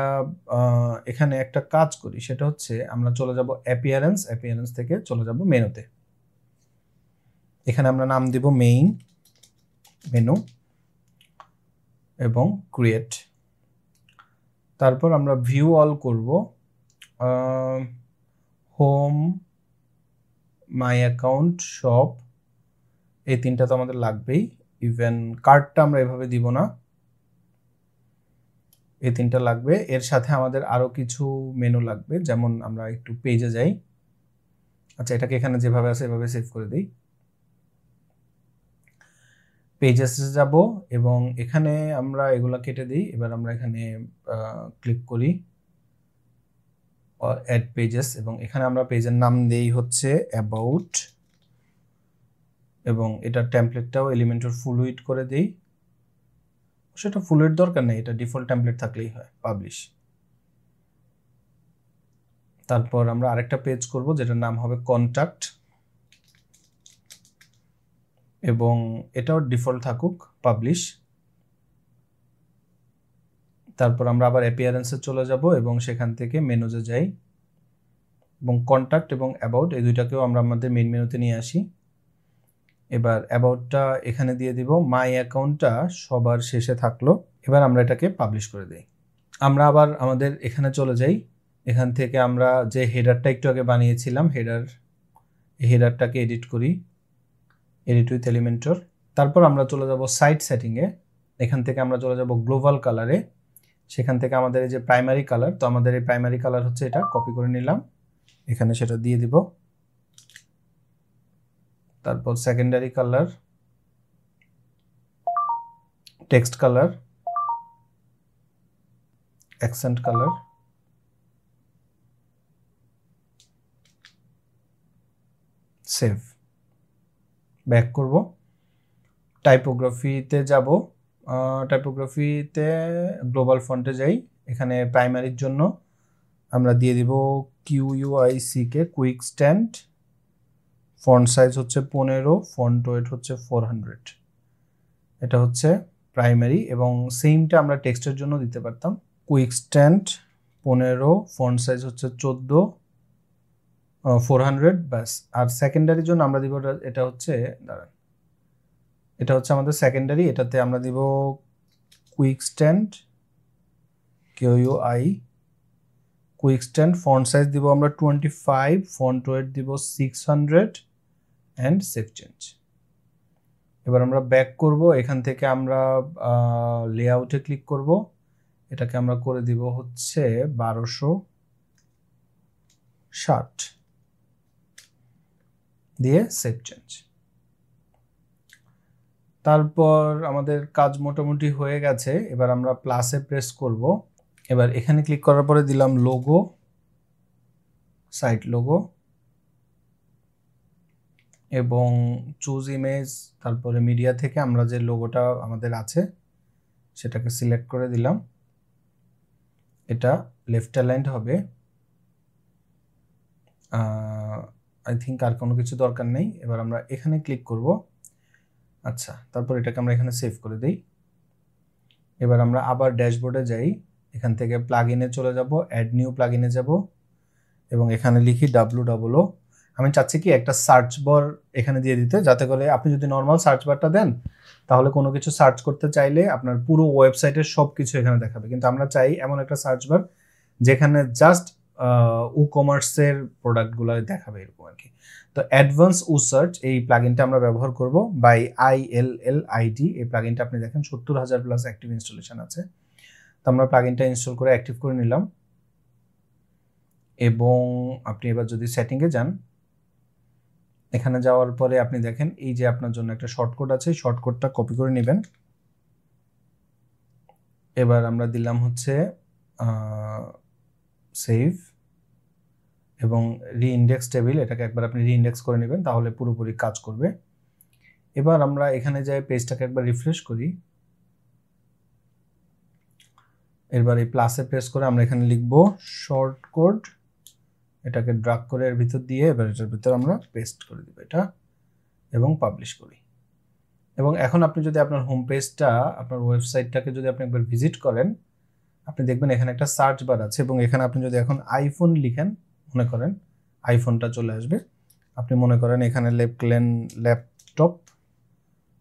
A: এখানে একটা কাজ করি, সেটা হচ্ছে আমরা চলে যাব অ্যাপিয়ারেন্স থেকে চলে যাব মেনুতে। এখানে আমরা নাম দিব মেইন মেনু এবং ক্রিয়েট। তারপর আমরা ভিউ অল করব, হোম, মাই অ্যাকাউন্ট, শপ, এই তিনটা তো আমাদের লাগবেই। ইভেন কার্ডটা আমরা এভাবে দিব না, এই তিনটা লাগবে। এর সাথে আমাদের আরো কিছু মেনু লাগবে, যেমন আমরা একটু পেজে যাই। আচ্ছা, এটাকে এখানে যেভাবে আছে এভাবে সেভ করে দিই। পেজেসে যাব, এবং এখানে আমরা এগুলা কেটে দিই। এবার আমরা এখানে ক্লিক করি অ্যাড পেজেস, এবং এখানে আমরা পেজের নাম দেই হচ্ছে অ্যাবাউট, এবং এটা টেমপ্লেটটাও এলিমেন্টর ফ্লুইড করে দেই। সেটা ফ্লুইড দরকার নেই, এটা ডিফল্ট টেমপ্লেট থাকলেই হয়। পাবলিশ। তারপর আমরা আরেকটা পেজ করব যেটার নাম হবে কন্টাক্ট, এবং এটাও ডিফল্ট থাকুক। পাবলিশ। তারপর আমরা আবার অ্যাপিয়ারেন্সে চলে যাব, এবং সেখান থেকে মেনুতে যাই, এবং কন্টাক্ট এবং অ্যাবাউট এই দুইটাকেও আমরা আমাদের মেইন মেনুতে নিয়ে আসি। এবার অ্যাবাউটটা এখানে দিয়ে দিব, মাই অ্যাকাউন্টটা সবার শেষে থাকলো। এবার আমরা এটাকে পাবলিশ করে দিই। আমরা আবার আমাদের এখানে চলে যাই, এখান থেকে আমরা যে হেডারটা একটু আগে বানিয়েছিলাম হেডারটাকে এডিট করি, এডিট উইথ এলিমেন্টর। তারপর আমরা চলে যাব সাইট সেটিংয়ে, এখান থেকে আমরা চলে যাব গ্লোবাল কালারে। সেখান থেকে আমাদের এই যে প্রাইমারি কালার, তো আমাদের এই প্রাইমারি কালার হচ্ছে এটা, কপি করে নিলাম, এখানে সেটা দিয়ে দিব। তারপর secondary colour, text colour, accent colour, save. Back করব, টাইপোগ্রাফিতে যাব, টাইপোগ্রাফিতে গ্লোবাল ফন্টে যাই। এখানে প্রাইমারির জন্য আমরা দিয়ে দিব QUICK, quick stand. Font size হচ্ছে 15, ফন্ট ওয়েট হচ্ছে 400। এটা হচ্ছে প্রাইমারি, এবং সেমটা আমরা টেক্সটের জন্য দিতে পারতাম। কুইক স্ট্যান্ড 15, ফন্ট সাইজ হচ্ছে 14, 400 ব্যাস। আর সেকেন্ডারির জন্য আমরা দিব এটা হচ্ছে, দাঁড়ান, এটা হচ্ছে আমাদের সেকেন্ডারি, এটাতে আমরা দিব quick stand QUI, quick stand font size দিব আমরা 25, ফন্ট ওয়েট দিব 600, অ্যান্ড সেভ চেঞ্জ। এবার আমরা ব্যাক করব, এখান থেকে আমরা লেআউটে ক্লিক করব, এটাকে আমরা করে দিব হচ্ছে 1260 দিয়ে সেভ চেঞ্জ। তারপর আমাদের কাজ মোটামুটি হয়ে গেছে। এবার আমরা প্লাসে প্রেস করব। এবার এখানে ক্লিক করার পরে দিলাম লোগো, সাইট লোগো এবং চুজ ইমেজ। তারপরে মিডিয়া থেকে আমরা যে লোগোটা আমাদের আছে সেটাকে সিলেক্ট করে দিলাম। এটা লেফট অ্যালাইন্ড হবে। আই থিঙ্ক আর কোনো কিছু দরকার নেই। এবার আমরা এখানে ক্লিক করব। আচ্ছা, তারপর এটাকে আমরা এখানে সেভ করে দিই। এবার আমরা আবার ড্যাশবোর্ডে যাই, এখান থেকে প্লাগইনে চলে যাব, অ্যাড নিউ প্লাগইনে যাব এবং এখানে লিখি www। আমি চাচ্ছি কি একটা সার্চ বার এখানে দিয়ে দিতে, যাতে করে আপনি যদি নর্মাল সার্চ বারটা দেন তাহলে কোনো কিছু সার্চ করতে চাইলে আপনার পুরো ওয়েবসাইটের সব কিছু এখানে দেখাবে, কিন্তু আমরা চাই এমন একটা সার্চ বার যেখানে জাস্ট ই-কমার্সের প্রোডাক্টগুলো দেখাবে, এরকম আর কি। তো অ্যাডভান্স সার্চ এই প্লাগইনটা আমরা ব্যবহার করব বাই ILLID। এই প্লাগইনটা আপনি দেখেন 70,000 প্লাস অ্যাক্টিভ ইনস্টলেশন আছে। তো আমরা প্লাগইনটা ইনস্টল করে অ্যাক্টিভ করে নিলাম এবং আপনি এবার যদি সেটিংয়ে যান, এখানে যাওয়ার পরে আপনি দেখেন এই যে আপনার জন্য একটা শর্টকাট আছে, শর্টকাটটা কপি করে নেবেন। এবার আমরা দিলাম হচ্ছে সেভ এবং রিইন্ডেক্স টেবিল, এটাকে একবার আপনি রিইন্ডেক্স করে নেবেন, তাহলে পুরোপুরি কাজ করবে। এবার আমরা এখানে যাই, পেজটাকে একবার রিফ্রেশ করি। এবার এই প্লাসে প্রেস করে আমরা এখানে লিখব শর্টকাট, এটাকে ড্রাগ করে এর ভিতর দিয়ে এবার এটার ভিতর আমরা পেস্ট করে দিব এটা এবং পাবলিশ করি। এবং এখন আপনি যদি আপনার হোম পেজটা, আপনার ওয়েবসাইটটাকে যদি আপনি একবার ভিজিট করেন, আপনি দেখবেন এখানে একটা সার্চ বার আছে এবং এখানে আপনি যদি এখন আইফোন লিখেন, মনে করেন আইফোনটা চলে আসবে। আপনি মনে করেন এখানে লিখলেন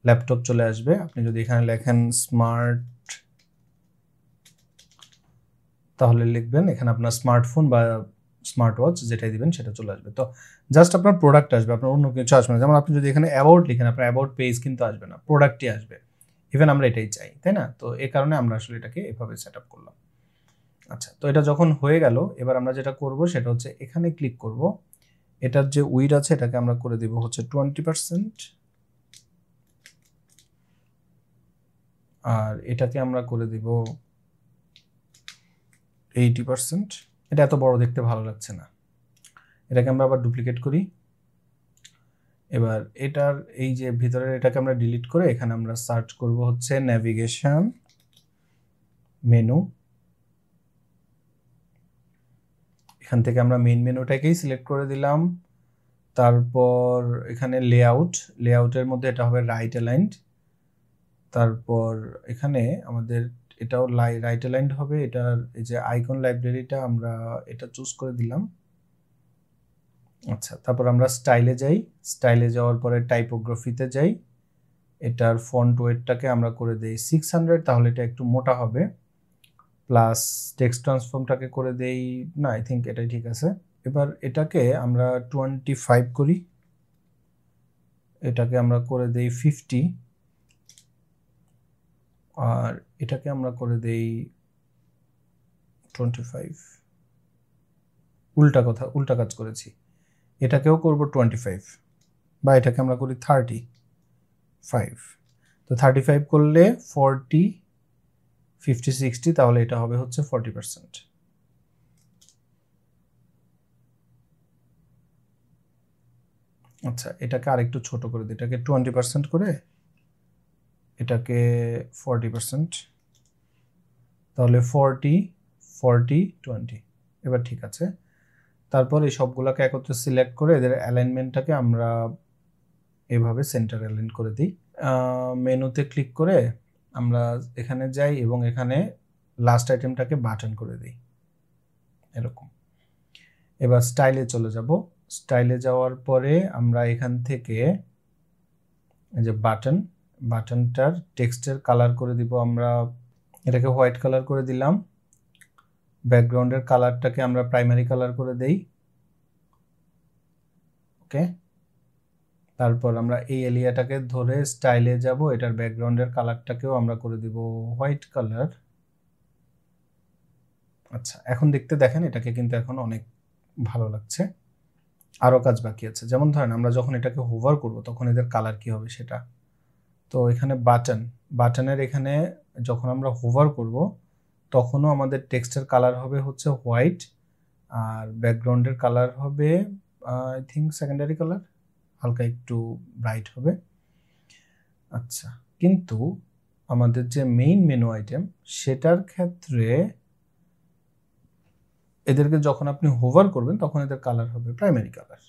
A: ল্যাপটপ চলে আসবে। আপনি যদি এখানে লেখেন স্মার্ট, তাহলে লিখবেন এখানে আপনার স্মার্টফোন বা স্মার্ট ওয়াচ যেটাই দিবেন সেটা চলে আসবে। তো জাস্ট আপনার প্রোডাক্ট আসবে, আপনার অন্য কিছু আসবে না। যেমন আপনি যদি এখানে অ্যাবাউট লিখেন, আপনার অ্যাবাউট পেজ কিন্তু আসবে না, প্রোডাক্টই আসবে। ইভেন আমরা এটাই চাই, তাই না? তো এই কারণে আমরা আসলে এটাকে এভাবে সেট আপ করলাম। আচ্ছা, তো এটা যখন হয়ে গেল, এবার আমরা যেটা করব সেটা হচ্ছে এখানে ক্লিক করব। এটার যে উইড আছে এটাকে আমরা করে দিব হচ্ছে 20%, আর এটাকে আমরা করে দিব 80%। এটা এত বড় দেখতে ভালো লাগছে না, এটাকে আমরা আবার ডুপ্লিকেট করি। এবার এটার এই যে ভিতরের এটাকে আমরা ডিলিট করে এখানে আমরা সার্চ করব হচ্ছে নেভিগেশন মেনু। এখান থেকে আমরা মেইন মেনুটাকেই সিলেক্ট করে দিলাম। তারপর এখানে লেআউটের মধ্যে এটা হবে রাইট অ্যালাইন্ড। তারপর এখানে আমাদের এটাও রাইট অ্যালাইন্ড হবে। এটার এই যে আইকন লাইব্রেরিটা আমরা এটা চুজ করে দিলাম। আচ্ছা, তারপর আমরা স্টাইলে যাই, স্টাইলে যাওয়ার পরে টাইপোগ্রাফিতে যাই। এটার ফন্ট ওয়েটটাকে আমরা করে দেই 600, তাহলে এটা একটু মোটা হবে। প্লাস টেক্সট ট্রান্সফর্মটাকে করে দেই, না আই থিঙ্ক এটাই ঠিক আছে। এবার এটাকে আমরা 25 করি, এটাকে আমরা করে দেই 50, আর এটাকে আমরা করে দেই 25। উল্টা কাজ করেছি, এটাকেও করব 25, বা এটাকে আমরা করি 35। তো 35 করলে 40, 50, 60, তাহলে এটা হবে হচ্ছে 40%। আচ্ছা, এটাকে আরেকটু ছোট করে দিই, এটাকে 20% করে এটাকে 40%, তাহলে 40, 40, 20। এবার ঠিক আছে। তারপর এই সবগুলোকে একত্রে সিলেক্ট করে এদের অ্যালাইনমেন্টটাকে আমরা এভাবে সেন্টার অ্যালাইন করে দিই। মেনুতে ক্লিক করে আমরা এখানে যাই এবং এখানে লাস্ট আইটেমটাকে বাটন করে দিই, এরকম। এবার স্টাইলে চলে যাব। স্টাইলে যাওয়ার পরে আমরা এখান থেকে এই যে বাটনটার টেক্সটের কালার করে দিব, আমরা এটাকে হোয়াইট কালার করে দিলাম। ব্যাকগ্রাউন্ডের কালারটাকে আমরা প্রাইমারি কালার করে দেই, ওকে। তারপর আমরা এই এরিয়াটাকে ধরে স্টাইলে যাব, এটার ব্যাকগ্রাউন্ডের কালারটাকেও আমরা করে দিব হোয়াইট কালার। আচ্ছা, এখন দেখতে দেখেন এটাকে কিন্তু এখন অনেক ভালো লাগছে। আরও কাজ বাকি আছে, যেমন ধরেন আমরা যখন এটাকে হোভার করব তখন এদের কালার কি হবে সেটা। তো এখানে বাটনের এখানে যখন আমরা হোভার করব তখনও আমাদের টেক্সটের কালার হবে হচ্ছে হোয়াইট, আর ব্যাকগ্রাউন্ডের কালার হবে আই থিঙ্ক সেকেন্ডারি কালার, হালকা একটু ব্রাইট হবে। আচ্ছা, কিন্তু আমাদের যে মেইন মেনু আইটেম সেটার ক্ষেত্রে এদেরকে যখন আপনি হোভার করবেন তখন এদের কালার হবে প্রাইমারি কালার।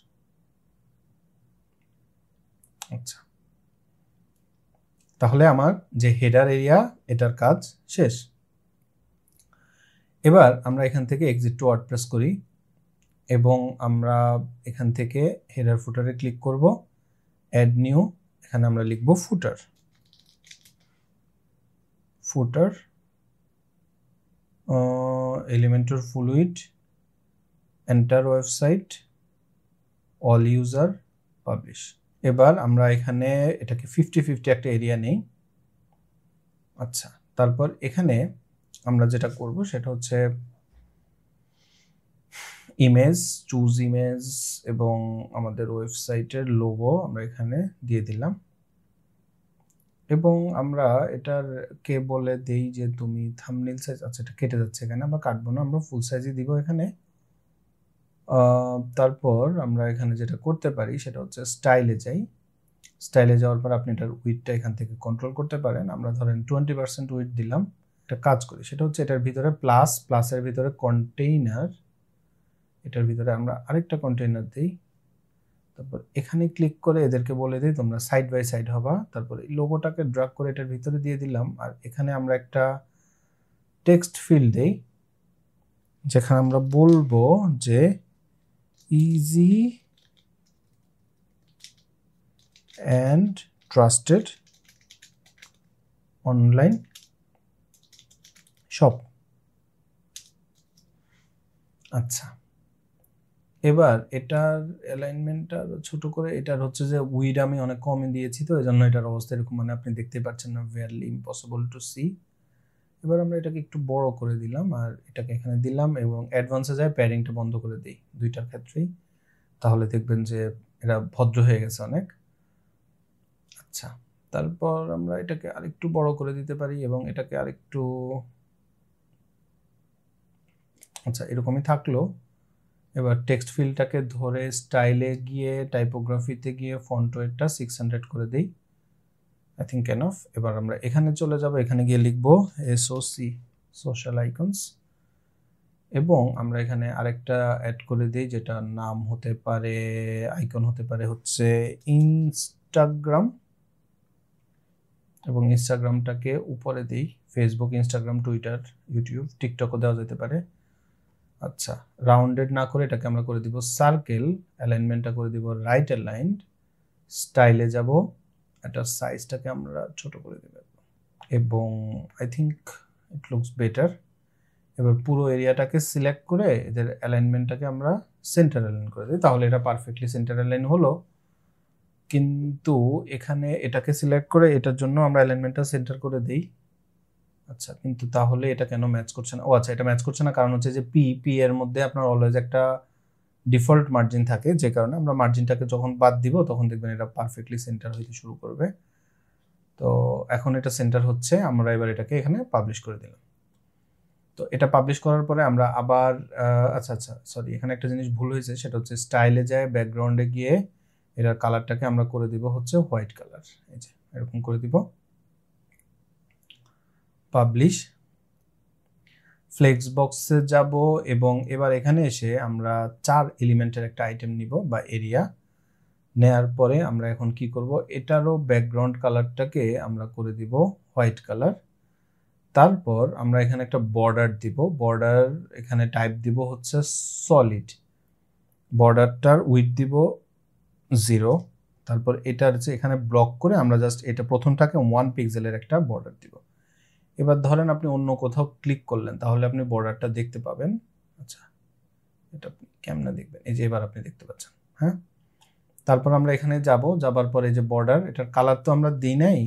A: আচ্ছা, তাহলে আমার যে হেডার এরিয়া এটার কাজ শেষ। এবার আমরা এখান থেকে এক্সিট টু ওয়ার্ডপ্রেস করি এবং আমরা এখান থেকে হেডার ফুটারে ক্লিক করব, অ্যাড নিউ, এখানে আমরা লিখব footer Elementor fluid, enter website, all user, publish. এবার আমরা এখানে এটাকে 50-50 একটা এরিয়া নেই। আচ্ছা, তারপর এখানে আমরা যেটা করব সেটা হচ্ছে ইমেজ, চুজ ইমেজ এবং আমাদের ওয়েবসাইটের লোগো আমরা এখানে দিয়ে দিলাম এবং আমরা এটার কে বলে দেই যে তুমি থাম্বনেল সাইজ, আচ্ছা এটা কেটে যাচ্ছে এখানে, আমরা কাটবো না, আমরা ফুল সাইজই দিব এখানে। তারপর আমরা এখানে যেটা করতে পারি সেটা হচ্ছে স্টাইলে যাই। স্টাইলে যাওয়ার পর আপনি এটার উইডটা এখান থেকে কন্ট্রোল করতে পারেন। আমরা ধরেন 20% উইড দিলাম। একটা কাজ করি, সেটা হচ্ছে এটার ভিতরে প্লাসের ভিতরে কন্টেইনার, এটার ভিতরে আমরা আরেকটা কন্টেইনার দিই। তারপর এখানে ক্লিক করে এদেরকে বলে দিই তোমরা সাইড বাই সাইড হবা। তারপর এই লোগোটাকে ড্র্যাগ করে এটার ভিতরে দিয়ে দিলাম, আর এখানে আমরা একটা টেক্সট ফিল্ড দেই যেখানে আমরা বলবো যে easy and trusted online shop. আচ্ছা, এবার এটার অ্যালাইনমেন্টটা ছোট করে, এটার হচ্ছে যে উইড আমি অনেক কমই দিয়েছি, তো এই জন্য এটার অবস্থা এরকম, মানে আপনি দেখতে পাচ্ছেন না, ভেরি ইম্পসিবল টু সি। এবার আমরা এটাকে একটু বড় করে দিলাম আর এটাকে এখানে দিলাম এবং অ্যাডভান্সে যায় প্যাডিংটা বন্ধ করে দিই দুইটার ক্ষেত্রেই, তাহলে দেখবেন যে এটা ভদ্র হয়ে গেছে অনেক। আচ্ছা, তারপর আমরা এটাকে আরেকটু বড় করে দিতে পারি এবং এটাকে আরেকটু, আচ্ছা এরকমই থাকলো। এবার টেক্সট ফিল্ডটাকে ধরে স্টাইলে গিয়ে টাইপোগ্রাফিতে গিয়ে ফন্ট ওয়েটটা 600 করে দিই, আই থিঙ্ক এনাফ। এবার আমরা এখানে চলে যাব, এখানে গিয়ে লিখব এসওসি, সোশ্যাল আইকনস, এবং আমরা এখানে আরেকটা অ্যাড করে দিই যেটার নাম হতে পারে, আইকন হতে পারে হচ্ছে ইনস্টাগ্রাম, এবং ইনস্টাগ্রামটাকে উপরে দিই। ফেসবুক, ইনস্টাগ্রাম, টুইটার, ইউটিউব, টিকটকও দেওয়া যেতে পারে। আচ্ছা, রাউন্ডেড না করে এটাকে আমরা করে দিব সার্কেল, অ্যালাইনমেন্টটা করে দিব রাইট অ্যালাইন্ড, স্টাইলে যাব, এটার সাইজটাকে আমরা ছোট করে দেব এবং I think it looks better. এবার পুরো এরিয়াটাকে সিলেক্ট করে এদের অ্যালাইনমেন্টটাকে আমরা সেন্টার অ্যালাইন করে দিই, তাহলে এটা পারফেক্টলি সেন্টার অ্যালাইন হলো। কিন্তু এখানে এটাকে সিলেক্ট করে এটার জন্য আমরা অ্যালাইনমেন্টটা সেন্টার করে দিই। আচ্ছা, কিন্তু তাহলে এটা কেন ম্যাচ করছে না? ও আচ্ছা, এটা ম্যাচ করছে না কারণ হচ্ছে যে পি এর মধ্যে আপনার অলওয়েজ একটা ডিফল্ট মার্জিন থাকে, যে কারণে আমরা মার্জিনটাকে যখন বাদ দিব তখন দেখবেন এটা পারফেক্টলি সেন্টার হইতে শুরু করবে। তো এখন এটা সেন্টার হচ্ছে, আমরা এবার এটাকে এখানে পাবলিশ করে দিলাম। তো এটা পাবলিশ করার পরে আমরা আবার আচ্ছা সরি, এখানে একটা জিনিস ভুল হয়েছে, সেটা হচ্ছে স্টাইলে যায় ব্যাকগ্রাউন্ডে গিয়ে এটার কালারটাকে আমরা করে দিব হচ্ছে হোয়াইট কালার, এই যে এরকম করে দিব, পাবলিশ। ফ্লেক্স বক্সে যাব এবং এবার এখানে এসে আমরা 4 এলিমেন্টের একটা আইটেম নিব বা এরিয়া। নেয়ার পরে আমরা এখন কি করব, এটারও ব্যাকগ্রাউন্ড কালারটাকে আমরা করে দিব হোয়াইট কালার। তারপর আমরা এখানে একটা বর্ডার দিব, বর্ডার এখানে টাইপ দিব হচ্ছে সলিড, বর্ডারটার উইডথ দিব 0। তারপর এটার যে এখানে ব্লক করে আমরা জাস্ট এটা প্রথমটাকে 1 পিক্সেলের একটা বর্ডার দিব। এবার ধরেন আপনি অন্য কোথাও ক্লিক করলেন, তাহলে আপনি বর্ডারটা দেখতে পাবেন। আচ্ছা, এটা আপনি কেমনে দেখবেন? এই যে এবার আপনি দেখতে পাচ্ছেন, হ্যাঁ। তারপর আমরা এখানে যাবার পরে যে বর্ডার, এটার কালার তো আমরা দিই নাই,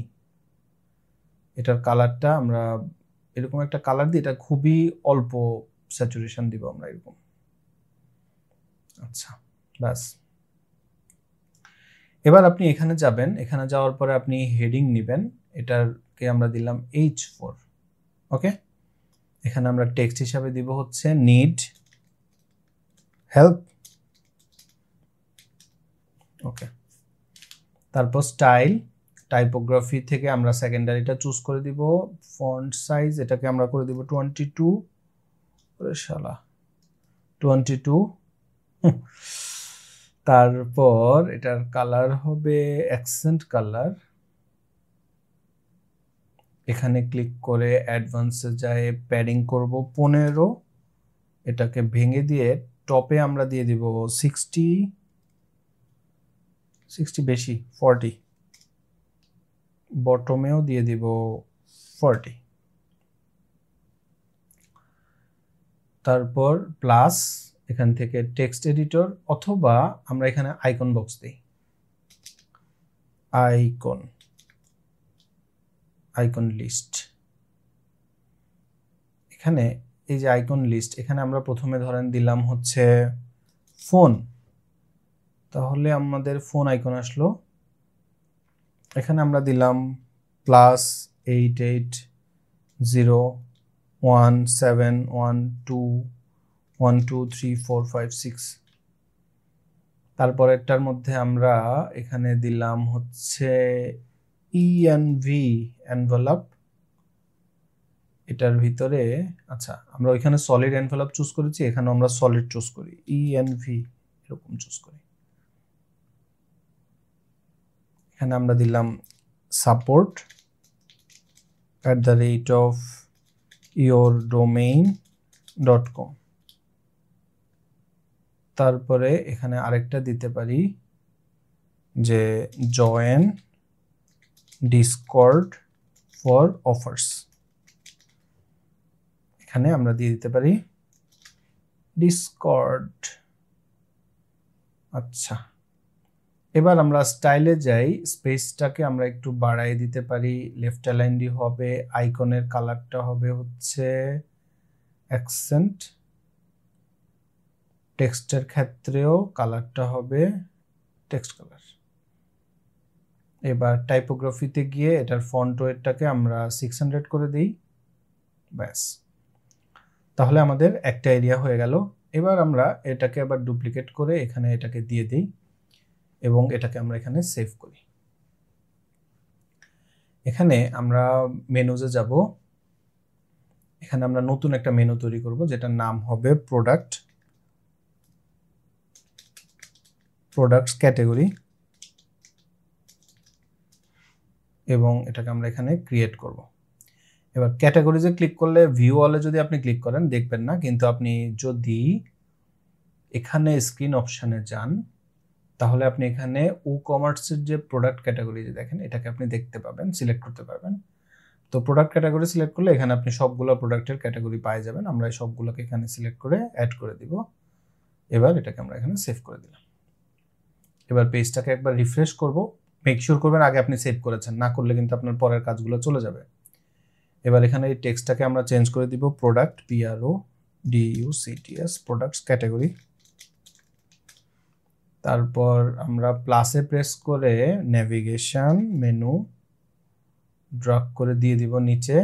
A: এটার কালারটা আমরা এরকম একটা কালার দিই, এটা খুবই অল্প স্যাচুরেশন দিব আমরা এরকম। আচ্ছা, ব্যাস। এবার আপনি এখানে যাবেন, এখানে যাওয়ার পরে আপনি হেডিং নেবেন, এটাকে আমরা দিলাম H4। ওকে, এখানে আমরা টেক্সট হিসাবে দিব হচ্ছে নিড হেল্প। ওকে, তারপর স্টাইল, টাইপোগ্রাফি থেকে আমরা সেকেন্ডারিটা চুজ করে দিব। ফন্ট সাইজ এটাকে আমরা করে দিব 22, শালা 22। তারপর এটার কালার হবে অ্যাকসেন্ট কালার। এখানে ক্লিক করে অ্যাডভান্সে যায় প্যাডিং করব 15, এটাকে ভেঙে দিয়ে টপে আমরা দিয়ে দিব 60 বেশি 40, বটমেও দিয়ে দিব 40। তারপর প্লাস এখান থেকে টেক্সট এডিটর, অথবা আমরা এখানে আইকন বক্স দিই, আইকন লিস্ট। এখানে এই যে আইকন লিস্ট, এখানে আমরা প্রথমে ধরেন দিলাম হচ্ছে ফোন, তাহলে আমাদের ফোন আইকন আসলো। এখানে আমরা দিলাম +880171212345 তারপরেরটার মধ্যে আমরা এখানে দিলাম হচ্ছে ENV এনভেলপ। এটার ভিতরে আচ্ছা, আমরা ওইখানে সলিড এনভেলপ চুজ করেছি, এখানে আমরা সলিড চুজ করি, ENV এরকম চুজ করি। এখানে আমরা দিলাম support@yourdomain.com। তারপরে এখানে আরেকটা দিতে পারি যে জয়েন ডিসকর্ড ফর অফার্স, এখানে আমরা দিয়ে দিতে পারি ডিসকর্ড। আচ্ছা, এবার আমরা স্টাইলে যাই, স্পেসটাকে আমরা একটু বাড়াই দিতে পারি, লেফট অ্যালাইন্ড হবে, আইকনের কালারটা হবে হচ্ছে অ্যাকসেন্ট, টেক্সটের ক্ষেত্রেও কালারটা হবে টেক্সট কালার। এবার টাইপোগ্রাফিতে গিয়ে এটার ফন্ট ওয়েটটাকে আমরা 600 করে দিই, ব্যাস। তাহলে আমাদের একটা এরিয়া হয়ে গেল। এবার আমরা এটাকে আবার ডুপ্লিকেট করে এখানে এটাকে দিয়ে দিই এবং এটাকে আমরা এখানে সেভ করি। এখানে আমরা মেনুজে যাব, এখানে আমরা নতুন একটা মেনু তৈরি করব যেটার নাম হবে প্রোডাক্টস ক্যাটাগরি, এবং এটাকে আমরা এখানে ক্রিয়েট করব। এবার ক্যাটাগরিজে ক্লিক করলে ভিউ অলে যদি আপনি ক্লিক করেন দেখবেন না, কিন্তু আপনি যদি এখানে স্ক্রিন অপশানে যান তাহলে আপনি এখানে ই-কমার্সের যে প্রোডাক্ট ক্যাটাগরি যে দেখেন এটাকে আপনি দেখতে পাবেন, সিলেক্ট করতে পারবেন। তো প্রোডাক্ট ক্যাটাগরি সিলেক্ট করলে এখানে আপনি সবগুলো প্রোডাক্টের ক্যাটাগরি পেয়ে যাবেন। আমরা এই সবগুলোকে এখানে সিলেক্ট করে অ্যাড করে দিব। এবার এটাকে আমরা এখানে সেভ করে দিলাম। এবার পেজটাকে একবার রিফ্রেশ করব, মেক শিওর করবেন আগে আপনি সেভ করেছেন, না করলে কিন্তু আপনার পরের কাজগুলো চলে যাবে। এবার এখানে এই টেক্সটটাকে আমরা চেঞ্জ করে দিব প্রোডাক্ট, PRODUCTS, প্রোডাক্টস ক্যাটাগরি। তারপর আমরা প্লাসে প্রেস করে নেভিগেশন মেনু ড্র্যাগ করে দিয়ে দিব নিচে।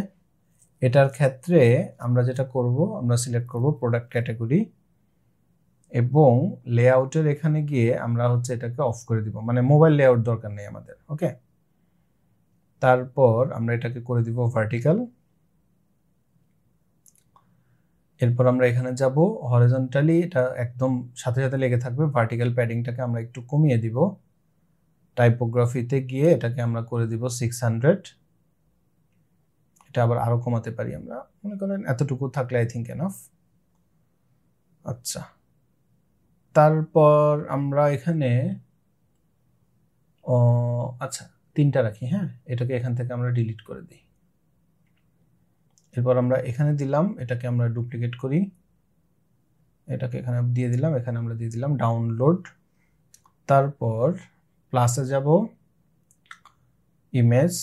A: এটার ক্ষেত্রে আমরা যেটা করব, আমরা সিলেক্ট করব প্রোডাক্ট ক্যাটাগরি এবং লেআউটের এখানে গিয়ে আমরা হচ্ছে এটাকে অফ করে দিব, মানে মোবাইল লেআউট দরকার নেই আমাদের। ওকে, তারপর আমরা এটাকে করে দিব ভার্টিক্যাল। এরপর আমরা এখানে যাব হরিজন্টালি, এটা একদম সাথে সাথে লেগে থাকবে। ভার্টিক্যাল প্যাডিংটাকে আমরা একটু কমিয়ে দিব। টাইপোগ্রাফিতে গিয়ে এটাকে আমরা করে দিব 600। এটা আবার আরো কমাতে পারি আমরা, মনে করেন এতটুকু থাকলে আই থিঙ্ক এনাফ। আচ্ছা, তারপর আমরা এখানে আচ্ছা 3টা রাখি, হ্যাঁ, এটাকে এখান থেকে আমরা ডিলিট করে দিই। এরপর আমরা এখানে দিলাম, এটাকে আমরা ডুপ্লিকেট করি, এটাকে এখানে দিয়ে দিলাম, এখানে আমরা দিয়ে দিলাম ডাউনলোড তারপর প্লাসে যাব, ইমেজ,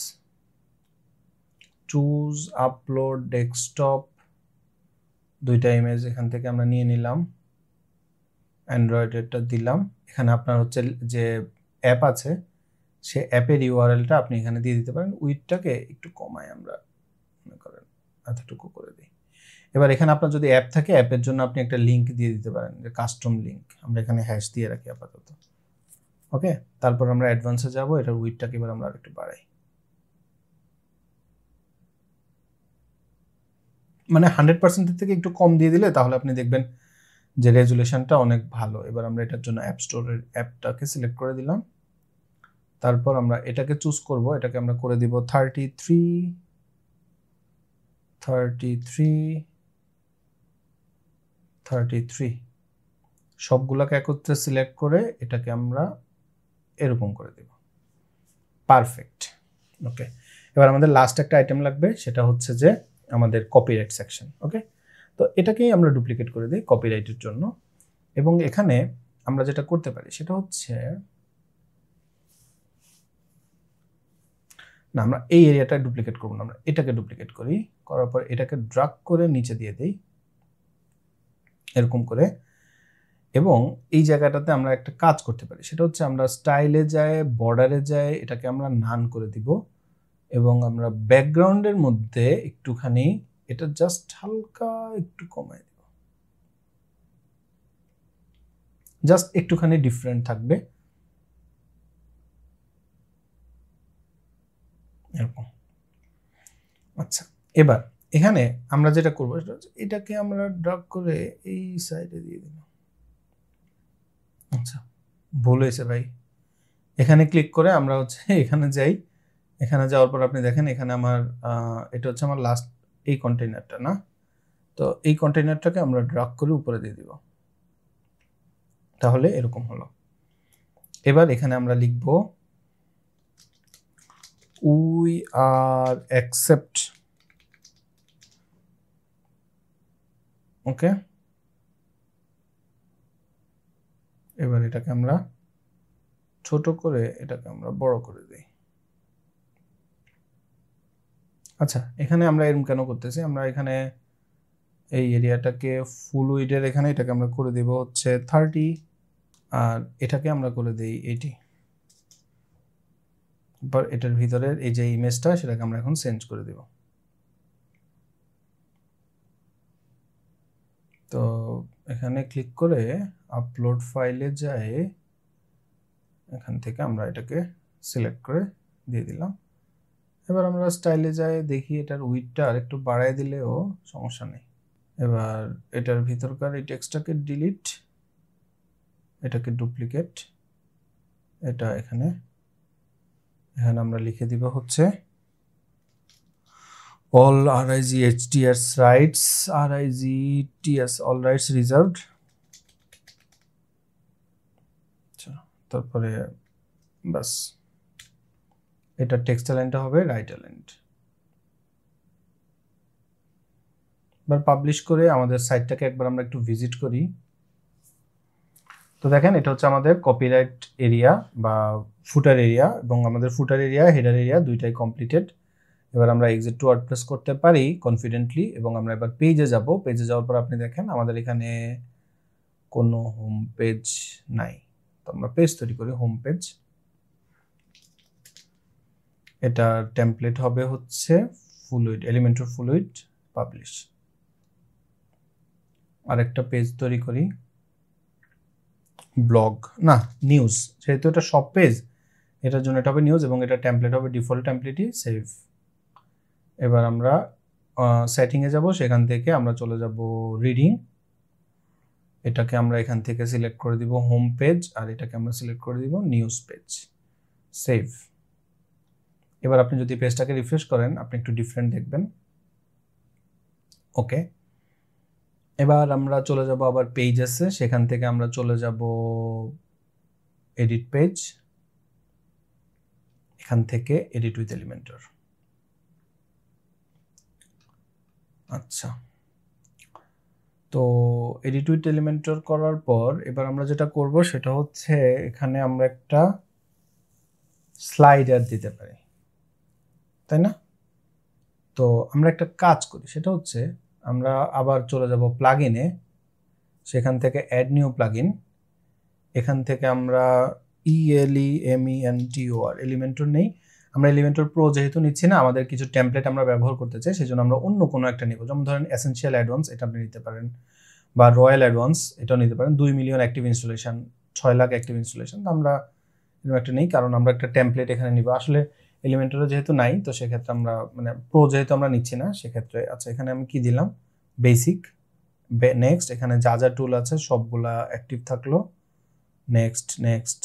A: চুজ আপলোড ডেস্কটপ, দুইটা ইমেজ এখান থেকে আমরা নিয়ে নিলাম, অ্যান্ড্রয়েডেরটা দিলাম। এখানে আপনার হচ্ছে যে অ্যাপ আছে সে অ্যাপের ইউআরএলটা আপনি এখানে দিয়ে দিতে পারেন। উইডটাকে একটু কমাই, আমরা মনে করেন এতটুকু করে দিই। এবার এখানে আপনার যদি অ্যাপ থাকে অ্যাপের জন্য আপনি একটা লিঙ্ক দিয়ে দিতে পারেন, যে কাস্টম লিঙ্ক, আমরা এখানে হ্যাশ দিয়ে রাখি আপাতত। ওকে, তারপর আমরা অ্যাডভান্সে যাব, এটার উইডটাকে এবার আমরা আরেকটু বাড়াই, মানে 100% থেকে একটু কম দিয়ে দিলে তাহলে আপনি দেখবেন যে রেজুলেশনটা অনেক ভালো। এবার আমরা এটার জন্য অ্যাপ স্টোরের অ্যাপটাকে সিলেক্ট করে দিলাম, তারপর আমরা এটাকে চুজ করব, এটাকে আমরা করে দিব 33 সবগুলোকে একত্রে সিলেক্ট করে এটাকে আমরা এরকম করে দেব। পারফেক্ট। ওকে, এবার আমাদের লাস্ট একটা আইটেম লাগবে, সেটা হচ্ছে যে আমাদের কপিরাইট সেকশন। ওকে, তো এটাকেই আমরা ডুপ্লিকেট করে দিই কপিরাইটের জন্য। এবং এখানে আমরা যেটা করতে পারি সেটা হচ্ছে, না আমরা এই এরিয়াটা ডুপ্লিকেট করব না, আমরা এটাকে ডুপ্লিকেট করি, করার পর এটাকে ড্রাগ করে নিচে দিয়ে দেই এরকম করে। এবং এই জায়গাটাতে আমরা একটা কাজ করতে পারি, সেটা হচ্ছে আমরা স্টাইলে যাই, বর্ডারে যাই, এটাকে আমরা নান করে দিব এবং আমরা ব্যাকগ্রাউন্ডের মধ্যে একটুখানি এটা জাস্ট হালকা একটু কমাই দেব, জাস্ট একটুখানি ডিফারেন্ট থাকবে এরকম। আচ্ছা, এবার এখানে আমরা যেটা করবো সেটা হচ্ছে এটাকে আমরা ড্রাগ করে এই সাইডে দিয়ে দিলাম। আচ্ছা, ভুল হয়েছে ভাই, এখানে ক্লিক করে আমরা হচ্ছে এখানে যাই, এখানে যাওয়ার পর আপনি দেখেন এখানে আমার এটা হচ্ছে আমার লাস্ট এই কন্টেইনারটা না, তো এই কন্টেইনারটাকে আমরা ড্রাগ করে উপরে দিয়ে দিব, তাহলে এরকম হলো। এবার এখানে আমরা লিখব উই আর অ্যাকসেপ্ট। ওকে, এবার এটাকে আমরা ছোট করে এটাকে আমরা বড় করে দিই। আচ্ছা, এখানে আমরা এরকম কেন করতেছি, আমরা এখানে এই এরিয়াটাকে ফুল উইডের এখানে এটাকে আমরা করে দেব হচ্ছে 30 আর এটাকে আমরা করে দেই 80। এবার এটার ভিতরের এই যে ইমেজটা সেটাকে আমরা এখন চেঞ্জ করে দেব। তো এখানে ক্লিক করে আপলোড ফাইলে যায়, এখান থেকে আমরা এটাকে সিলেক্ট করে দিয়ে দিলাম। এবার আমরা স্টাইলে যাই, দেখি এটার উইডটা আর একটু বাড়ায় দিলেও সমস্যা নেই। এবার এটার ভিতরকার এই টেক্সটটাকে ডিলিট, এটাকে ডুপ্লিকেট, এটা এখানে আমরা লিখে দিব হচ্ছে all RIGHTS rights, RIGTS all rights reserved। আচ্ছা, তারপরে বাস এটা টেক্সট অ্যালাইনটা হবে রাইট অ্যালাইন্ড। এবার পাবলিশ করে আমাদের সাইটটাকে একবার আমরা একটু ভিজিট করি। তো দেখেন এটা হচ্ছে আমাদের কপিরাইট এরিয়া বা ফুটার এরিয়া, এবং আমাদের ফুটার এরিয়া হেডার এরিয়া দুইটাই কমপ্লিটেড। এবার আমরা এক্সিট টু ওয়ার্ডপ্রেস করতে পারি কনফিডেন্টলি, এবং আমরা এবার পেজে যাব। পেজে যাওয়ার পর আপনি দেখেন আমাদের এখানে কোনো হোম পেজ নাই, তো আমরা পেজ তৈরি করি, হোম পেজ। এটা টেমপ্লেট হবে হচ্ছে ফুলউইড, এলিমেন্টর ফুলউইড, পাবলিশ। আরেকটা পেজ তৈরি করি, ব্লগ না নিউজ, যেহেতু এটা সব পেজ এটার জন্য এটা হবে নিউজ, এবং এটা টেমপ্লেট হবে ডিফল্ট টেমপ্লেটই, সেভ। এবার আমরা সেটিংয়ে যাব, সেখান থেকে আমরা চলে যাব রিডিং, এটাকে আমরা এখান থেকে সিলেক্ট করে দিব হোম পেজ, আর এটাকে আমরা সিলেক্ট করে দিব নিউজ পেজ, সেভ। এবার আপনি যদি পেজটাকে রিফ্রেশ করেন আপনি একটু ডিফারেন্ট দেখবেন। ওকে, এবার আমরা চলে যাব আবার পেজ আছে, সেখান থেকে আমরা চলে যাব এডিট পেজ, এখান থেকে এডিট উইথ এলিমেন্টর। আচ্ছা, তো এডিট উইথ এলিমেন্টর করার পর এবার আমরা যেটা করব সেটা হচ্ছে এখানে আমরা একটা স্লাইডার দিতে পারি, তাই না? তো আমরা একটা কাজ করি, সেটা হচ্ছে আমরা আবার চলে যাব প্লাগইনে, সেখান থেকে অ্যাড নিউ প্লাগইন, এখান থেকে আমরা এলিমেন্টর নেই, আমরা এলিমেন্টর প্রো যেহেতু নিচ্ছি না, আমাদের কিছু টেমপ্লেট আমরা ব্যবহার করতে চাই, সেজন্য আমরা অন্য কোনো একটা নিব। যেমন ধরেন এসেনশিয়াল অ্যাডভান্স, এটা আপনি নিতে পারেন, বা রয়্যাল অ্যাডভান্স এটাও নিতে পারেন। 2 million active installation, 6 lakh active installation, তো আমরা এরকম একটা নেই, কারণ আমরা একটা টেমপ্লেট এখানে নিব। আসলে এলিমেন্টরে যেহেতু নাই, তো সেক্ষেত্রে আমরা মানে প্রো যেহেতু আমরা নিচ্ছি না, সেক্ষেত্রে আচ্ছা এখানে আমি কি দিলাম, বেসিক, নেক্সট, এখানে যা যা টুল আছে সবগুলা অ্যাক্টিভ থাকলো, next next,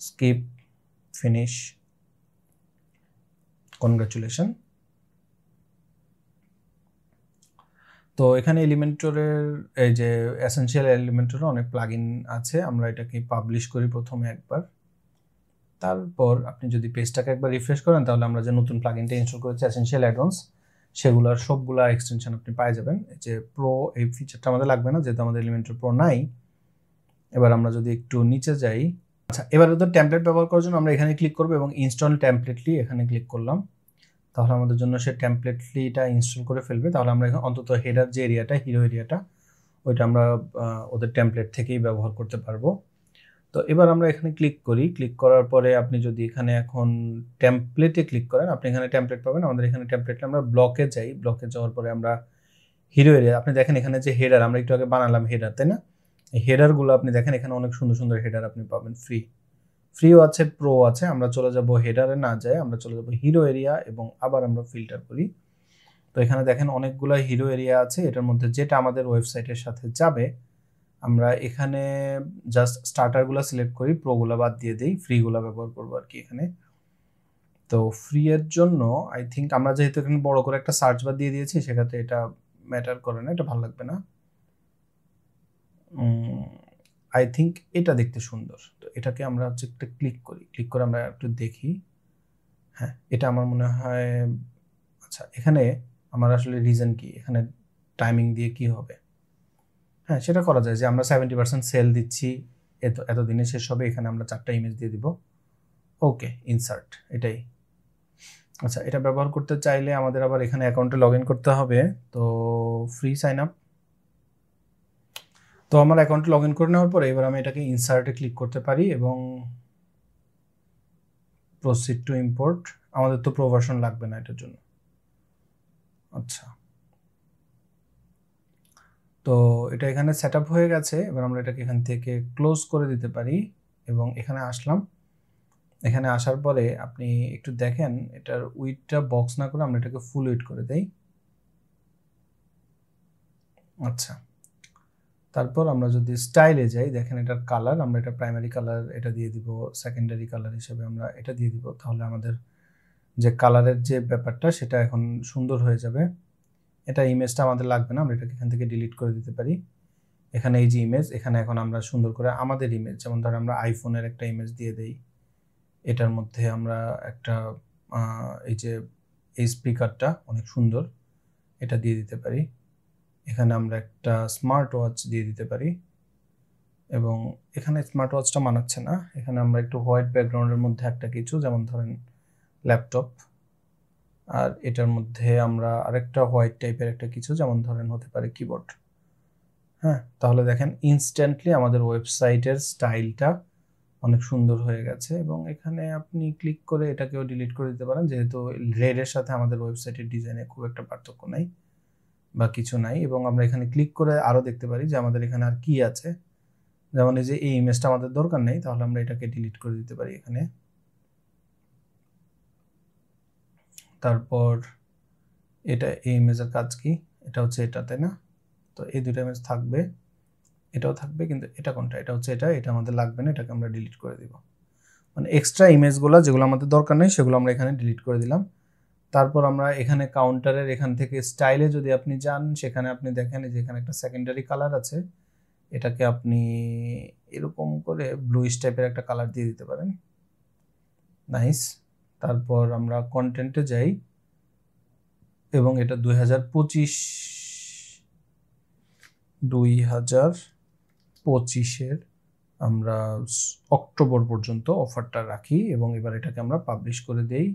A: skip, finish, congratulation. তো এখানে এলিমেন্টরের এই যে এসেনশিয়াল এলিমেন্টরের অনেক প্লাগইন আছে, আমরা এটাকে পাবলিশ করি প্রথমে একবার, তারপর আপনি যদি পেজটাকে একবার রিফ্রেশ করেন তাহলে আমরা যে নতুন প্লাগইনটা ইনস্টল করেছি এসেনশিয়াল অ্যাডভান্স, সেগুলোর সবগুলা এক্সটেনশন আপনি পেয়ে যাবেন। যে প্রো এই ফিচারটা আমাদের লাগবে না, যেহেতু আমাদের এলিমেন্টর প্রো নাই। এবার আমরা যদি একটু নিচে যাই, আচ্ছা এবারে তো টেমপ্লেট ব্যবহার করার জন্য আমরা এখানে ক্লিক করব এবং ইনস্টল টেমপ্লেটলি এখানে ক্লিক করলাম, তাহলে আমাদের জন্য সে টেমপ্লেটলিটা ইনস্টল করে ফেলবে। তাহলে আমরা এখানে অন্তত হেডার যে এরিয়াটা, হিরো এরিয়াটা, ওইটা আমরা ওদের টেমপ্লেট থেকেই ব্যবহার করতে পারবো। তো এবার আমরা এখানে ক্লিক করি, ক্লিক করার পরে আপনি যদি এখানে এখন টেমপ্লেটে ক্লিক করেন, আপনি এখানে টেমপ্লেট পাবেন। আমাদের এখানে টেমপ্লেটে আমরা ব্লকে যাই, ব্লকে যাওয়ার পরে আমরা হিরো এরিয়া, আপনি দেখেন এখানে যে হেডার আমরা একটু আগে বানালাম হেডার, তাই না? এই হেডারগুলো আপনি দেখেন এখানে অনেক সুন্দর সুন্দর হেডার আপনি পাবেন, ফ্রিও আছে, প্রো আছে। আমরা চলে যাব হেডারে না যায়, আমরা চলে যাব হিরো এরিয়া এবং আবার আমরা ফিল্টার করি। তো এখানে দেখেন অনেকগুলো হিরো এরিয়া আছে, এটার মধ্যে যেটা আমাদের ওয়েবসাইটের সাথে যাবে আমরা এখানে জাস্ট স্টার্টারগুলো সিলেক্ট করি, প্রোগুলো বাদ দিয়ে দিই, ফ্রিগুলো ব্যবহার করবো আর কি এখানে। তো ফ্রি এর জন্য আই থিঙ্ক আমরা যেহেতু এখানে বড় করে একটা সার্চ বার দিয়ে দিয়েছি, সেক্ষেত্রে এটা ম্যাটার করে না, এটা ভালো লাগবে না। আই থিঙ্ক এটা দেখতে সুন্দর, তো এটাকে আমরা হচ্ছে একটা ক্লিক করি, ক্লিক করে আমরা একটু দেখি। হ্যাঁ, এটা আমার মনে হয়, আচ্ছা এখানে আমার আসলে রিজন কি, এখানে টাইমিং দিয়ে কি হবে? হ্যাঁ, সেটা করা যায় যে আমরা 70% সেল দিচ্ছি, এতদিনে শেষ হবে, এখানে আমরা 4টা ইমেজ দিয়ে দিব। ওকে, ইনসার্ট, এটাই। আচ্ছা, এটা ব্যবহার করতে চাইলে আমাদের আবার এখানে অ্যাকাউন্টে লগ ইন করতে হবে। তো ফ্রি সাইন আপ, তো আমার অ্যাকাউন্টে লগ ইন করে নেওয়ার পরে এবার আমি এটাকে ইনসার্টে ক্লিক করতে পারি এবং প্রসিড টু ইম্পোর্ট। আমাদের তো প্রো ভার্সন লাগবে না এটার জন্য। আচ্ছা, তো এটা এখানে সেট আপ হয়ে গেছে। এবার আমরা এটাকে এখান থেকে ক্লোজ করে দিতে পারি এবং এখানে আসলাম। এখানে আসার পরে আপনি একটু দেখেন এটার উইডটা বক্স না করে আমরা এটাকে ফুল উইড করে দেই। আচ্ছা, তারপর আমরা যদি স্টাইলে যাই, দেখেন এটার কালার, আমরা এটা প্রাইমারি কালার এটা দিয়ে দিব, সেকেন্ডারি কালার হিসেবে আমরা এটা দিয়ে দিব, তাহলে আমাদের যে কালারের যে ব্যাপারটা সেটা এখন সুন্দর হয়ে যাবে। এটা ইমেজটা আমাদের লাগবে না, আমরা এটাকে এখান থেকে ডিলিট করে দিতে পারি। এখানে এই যে ইমেজ, এখানে এখন আমরা সুন্দর করে আমাদের ইমেজ, যেমন ধর আমরা আইফোনের একটা ইমেজ দিয়ে দেই, এটার মধ্যে আমরা একটা এই যে এই স্পিকারটা অনেক সুন্দর, এটা দিয়ে দিতে পারি। এখানে আমরা একটা স্মার্ট ওয়াচ দিয়ে দিতে পারি এবং এখানে স্মার্ট ওয়াচটা মানাচ্ছে না, এখানে আমরা একটু হোয়াইট ব্যাকগ্রাউন্ডের মধ্যে একটা কিছু, যেমন ধরেন ল্যাপটপ, আর এটার মধ্যে আমরা আরেকটা হোয়াইট টাইপের একটা কিছু, যেমন ধরেন হতে পারে কিবোর্ড। হ্যাঁ, তাহলে দেখেন ইনস্ট্যান্টলি আমাদের ওয়েবসাইটের স্টাইলটা অনেক সুন্দর হয়ে গেছে। এবং এখানে আপনি ক্লিক করে এটাকেও ডিলিট করে দিতে পারেন, যেহেতু রেডের সাথে আমাদের ওয়েবসাইটের ডিজাইনে খুব একটা পার্থক্য নাই বা কিছু নাই। এবং আমরা এখানে ক্লিক করে আরও দেখতে পারি যে আমাদের এখানে আর কি আছে, যেমন এই যে এই ইমেজটা আমাদের দরকার নেই, তাহলে আমরা এটাকে ডিলিট করে দিতে পারি এখানে। তারপর এটা এই ইমেজের কাজ কি, এটা হচ্ছে এটা, তাই না? তো এই দুটো ইমেজ থাকবে, এটাও থাকবে, কিন্তু এটা কোনটা, এটা হচ্ছে এটা, এটা আমাদের লাগবে না, এটাকে আমরা ডিলিট করে দিব। মানে এক্সট্রা ইমেজগুলো যেগুলো আমাদের দরকার নেই সেগুলো আমরা এখানে ডিলিট করে দিলাম। তারপর আমরা এখানে কাউন্টারের এখান থেকে স্টাইলে যদি আপনি যান, সেখানে আপনি দেখেন যে এখানে একটা সেকেন্ডারি কালার আছে, এটাকে আপনি এরকম করে ব্লুইশ টাইপের একটা কালার দিয়ে দিতে পারেন। নাইস। তারপর আমরা কন্টেন্টে যাই এবং এটা 2025 2025-এর আমরা অক্টোবর পর্যন্ত অফারটা রাখি এবং এবার এটাকে আমরা পাবলিশ করে দেই।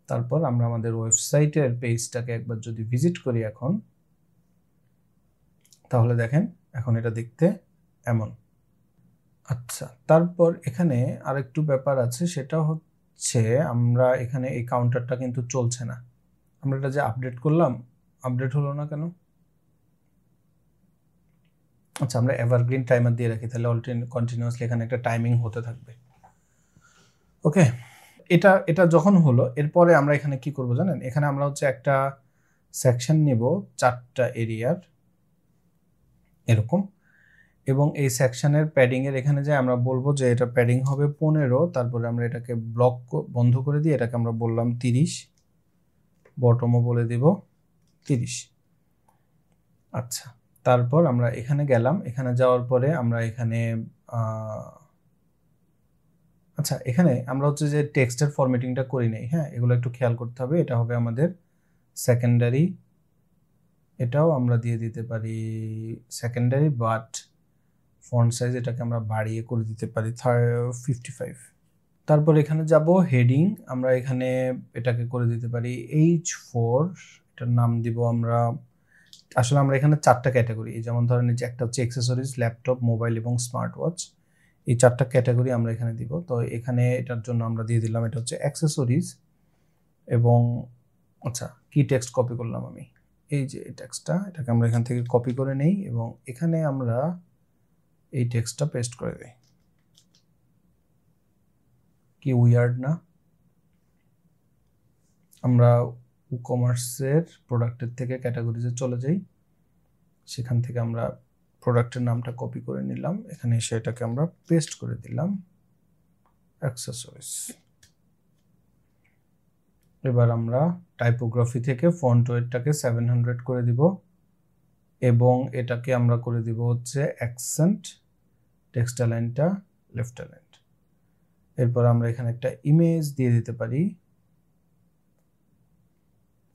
A: তারপর আমরা আমাদের ওয়েবসাইটের পেজটাকে একবার যদি ভিজিট করি এখন, তাহলে দেখেন এখন এটা দেখতে এমন। আচ্ছা, তারপর এখানে আরেকটু ব্যাপার আছে, সেটা হচ্ছে আমরা এখানে এই কাউন্টারটা কিন্তু চলছে না। আমরা এটা যে আপডেট করলাম, আপডেট হলো না কেন? আচ্ছা, আমরা এভারগ্রিন টাইমার দিয়ে রাখি, তাহলে কন্টিনিউয়াসলি এখানে একটা টাইমিং হতে থাকবে। ওকে, এটা যখন হলো, এরপরে আমরা এখানে কি করব জানেন? এখানে আমরা হচ্ছে একটা সেকশন নেব 4টা এরিয়ার এরকম, এবং এই সেকশনের প্যাডিং এর এখানে যে আমরা বলবো যে এটা প্যাডিং হবে 15, তারপরে আমরা এটাকে ব্লক বন্ধ করে দিয়ে এটাকে আমরা বললাম 30, বটমও বলে দিব 30। আচ্ছা, তারপর আমরা এখানে গেলাম, এখানে যাওয়ার পরে আমরা এখানে আচ্ছা, এখানে আমরা হচ্ছে যে টেক্সটের ফরম্যাটিংটা করি নাই। হ্যাঁ, এগুলো একটু খেয়াল করতে হবে। এটা হবে আমাদের সেকেন্ডারি, এটাও আমরা দিয়ে দিতে পারি সেকেন্ডারি, বাট ফন্ট সাইজ এটাকে আমরা বাড়িয়ে করে দিতে পারি 55। তারপর এখানে যাব হেডিং, আমরা এখানে এটাকে করে দিতে পারি H4, এটার নাম দিব আমরা, আসলে আমরা এখানে 4টা ক্যাটাগরি, যেমন ধরেন যে একটা হচ্ছে অ্যাক্সেসরিজ, ল্যাপটপ, মোবাইল এবং স্মার্ট ওয়াচ, এই 4টা ক্যাটাগরি আমরা এখানে দিব। তো এখানে এটার জন্য আমরা দিয়ে দিলাম এটা হচ্ছে অ্যাক্সেসরিজ, এবং আচ্ছা কি টেক্সট কপি করলাম আমি, এই যে এই টেক্সটটা, এটাকে আমরা এখান থেকে কপি করে নেই এবং এখানে আমরা এই টেক্সটটা পেস্ট করে দিই। কি উইয়ার্ড না? আমরা ই-কমার্সের প্রোডাক্টের থেকে ক্যাটাগরিজে চলে যাই, সেখান থেকে আমরা প্রোডাক্টের নামটা কপি করে নিলাম, এখানে এসে এটাকে আমরা পেস্ট করে দিলাম অ্যাক্সেসরিজ। এবার আমরা টাইপোগ্রাফি থেকে ফন্ট ওয়েটটাকে 700 করে দিব এবং এটাকে আমরা করে দিব হচ্ছে অ্যাকসেন্ট, টেক্সট অ্যালাইনটা লেফট অ্যালাইন। এরপর আমরা এখানে একটা ইমেজ দিয়ে দিতে পারি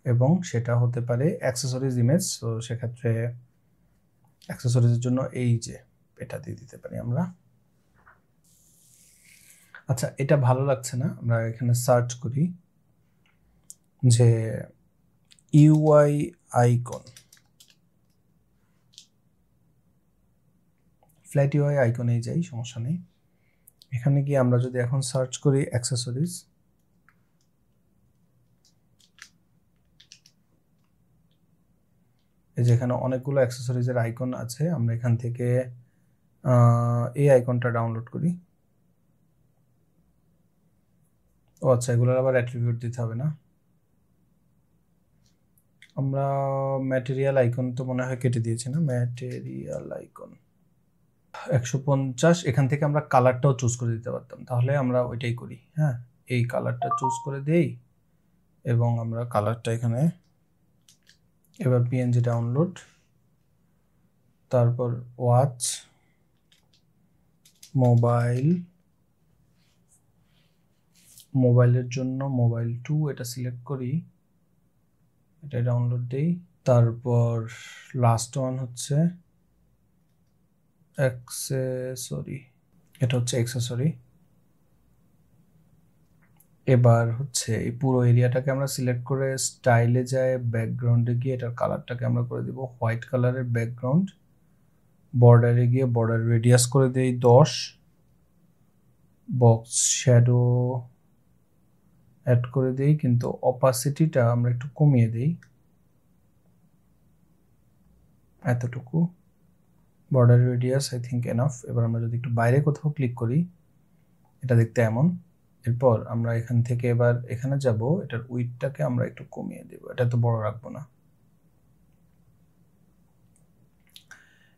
A: এবং সেটা হতে পারে অ্যাক্সেসরিজ ইমেজ। তো সেক্ষেত্রে অ্যাক্সেসরিজের জন্য এই যে এটা দিয়ে দিতে পারি আমরা। আচ্ছা, এটা ভালো লাগছে না, আমরা এখানে সার্চ করি যে ইউআই আইকন, ফ্ল্যাট ইউআই আইকনেই যাই, সমস্যা নেই। এখানে গিয়ে আমরা যদি এখন সার্চ করি অ্যাক্সেসরিজ, এই যে এখানে অনেকগুলো অ্যাক্সেসরিজের আইকন আছে, আমরা এখান থেকে এই আইকনটা ডাউনলোড করি। ও আচ্ছা, এগুলোর আবার অ্যাট্রিবিউট দিতে হবে না। আমরা ম্যাটেরিয়াল আইকন তো মনে হয় কেটে দিয়েছি না, ম্যাটেরিয়াল আইকন 150, এখান থেকে আমরা কালারটাও চুজ করে দিতে পারতাম, তাহলে আমরা ওইটাই করি। হ্যাঁ, এই কালারটা চুজ করে দেই এবং আমরা কালারটা এখানে, এবার পিএনজি ডাউনলোড, তারপর ওয়াচ, মোবাইলের জন্য মোবাইল 2 এটা সিলেক্ট করি, এটা ডাউনলোড দেই। তারপর লাস্ট ওয়ান হচ্ছে অ্যাক্সেসরি, এটা হচ্ছে অ্যাক্সেসরি। এবার হচ্ছে এই পুরো এরিয়াটাকে আমরা সিলেক্ট করে স্টাইলে যায়, ব্যাকগ্রাউন্ডে গিয়ে এটার কালারটাকে আমরা করে দেব হোয়াইট কালারের ব্যাকগ্রাউন্ড, বর্ডারে গিয়ে বর্ডার রেডিয়াস করে দেই 10, বক্স শ্যাডো অ্যাড করে দেই, কিন্তু অপাসিটিটা আমরা একটু কমিয়ে দেই এতটুকু, border radius I think enough. এবার আমরা যদি একটু বাইরে কোথাও ক্লিক করি, এটা দেখতে এমন। এরপর আমরা এখান থেকে এবার এখানে যাব, এটার উইডটাকে আমরা একটু কমিয়ে দেব, এটা তো বড় রাখবো না।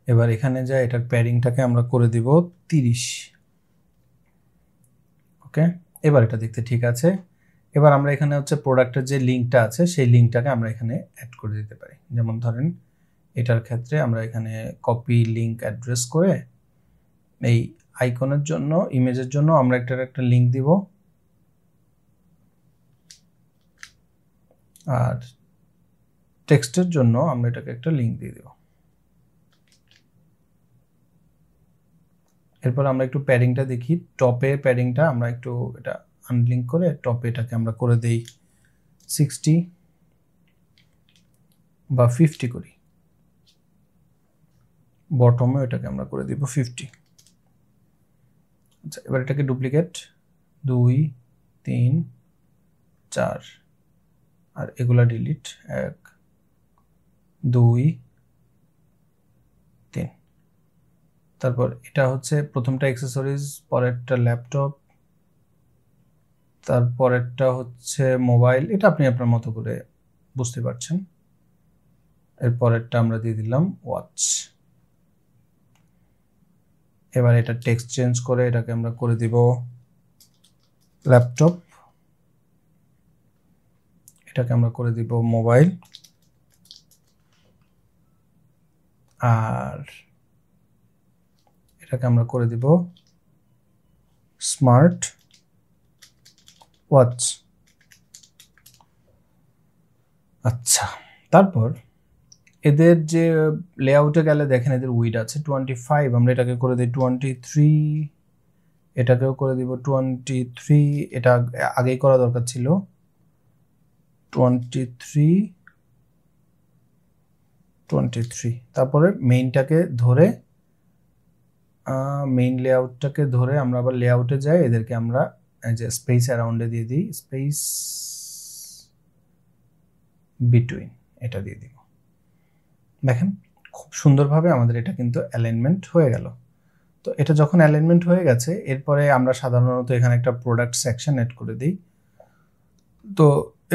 A: এবার এখানে যা এটার প্যাডিংটাকে আমরা করে দিব 30। ওকে, এবার এটা দেখতে ঠিক আছে। এবার আমরা এখানে হচ্ছে প্রোডাক্টের যে লিঙ্কটা আছে সেই লিঙ্কটাকে আমরা এখানে অ্যাড করে দিতে পারি। যেমন ধরেন এটার ক্ষেত্রে আমরা এখানে কপি লিঙ্ক অ্যাড্রেস করে এই আইকনের জন্য, ইমেজের জন্য আমরা একটা লিঙ্ক দিব, আর টেক্সটের জন্য আমরা এটাকে একটা লিঙ্ক দিয়ে দেব। এরপর আমরা একটু প্যাডিংটা দেখি। টপে প্যাডিংটা আমরা একটু এটা আনলিঙ্ক করে টপে এটাকে আমরা করে দেই 60 বা 50 করি। বটমে এটাকে আমরা করে দিব 50। আচ্ছা, এবার এটাকে ডুপ্লিকেট 2 3 4 আর এগুলা ডিলিট 1 2 3। তারপর এটা হচ্ছে প্রথমটা অ্যাক্সেসরিজ, পরেরটা ল্যাপটপ, তারপরেরটা হচ্ছে মোবাইল। এটা আপনি আপনার মতো করে বুঝতে পারছেন। এরপরেরটা আমরা দিয়ে দিলাম ওয়াচ। এবার এটা টেক্সট চেঞ্জ করে এটাকে আমরা করে দিব ল্যাপটপ, এটাকে আমরা করে দিব মোবাইল, আর এটাকে আমরা করে দিব স্মার্ট ওয়াচ। আচ্ছা, তারপর এদের যে লেআউটে গেলে দেখেন এদের উইড আছে 25, আমরা এটাকে করে দিই 23, এটাকেও করে দিব 23, এটা আগেই করা দরকার ছিল 23। তারপরে মেইনটাকে ধরে মেইন লেআউটটাকে ধরে আমরা আবার লেআউটে যাই, এদেরকে আমরা যে স্পেস অ্যারাউন্ডে দিয়ে দিই, স্পেস বিটুইন এটা দিয়ে দিব। দেখেন খুব সুন্দরভাবে আমাদের এটা কিন্তু অ্যালাইনমেন্ট হয়ে গেল। তো এটা যখন অ্যালাইনমেন্ট হয়ে গেছে, এরপরে আমরা সাধারণত এখানে একটা প্রোডাক্ট সেকশন অ্যাড করে দিই। তো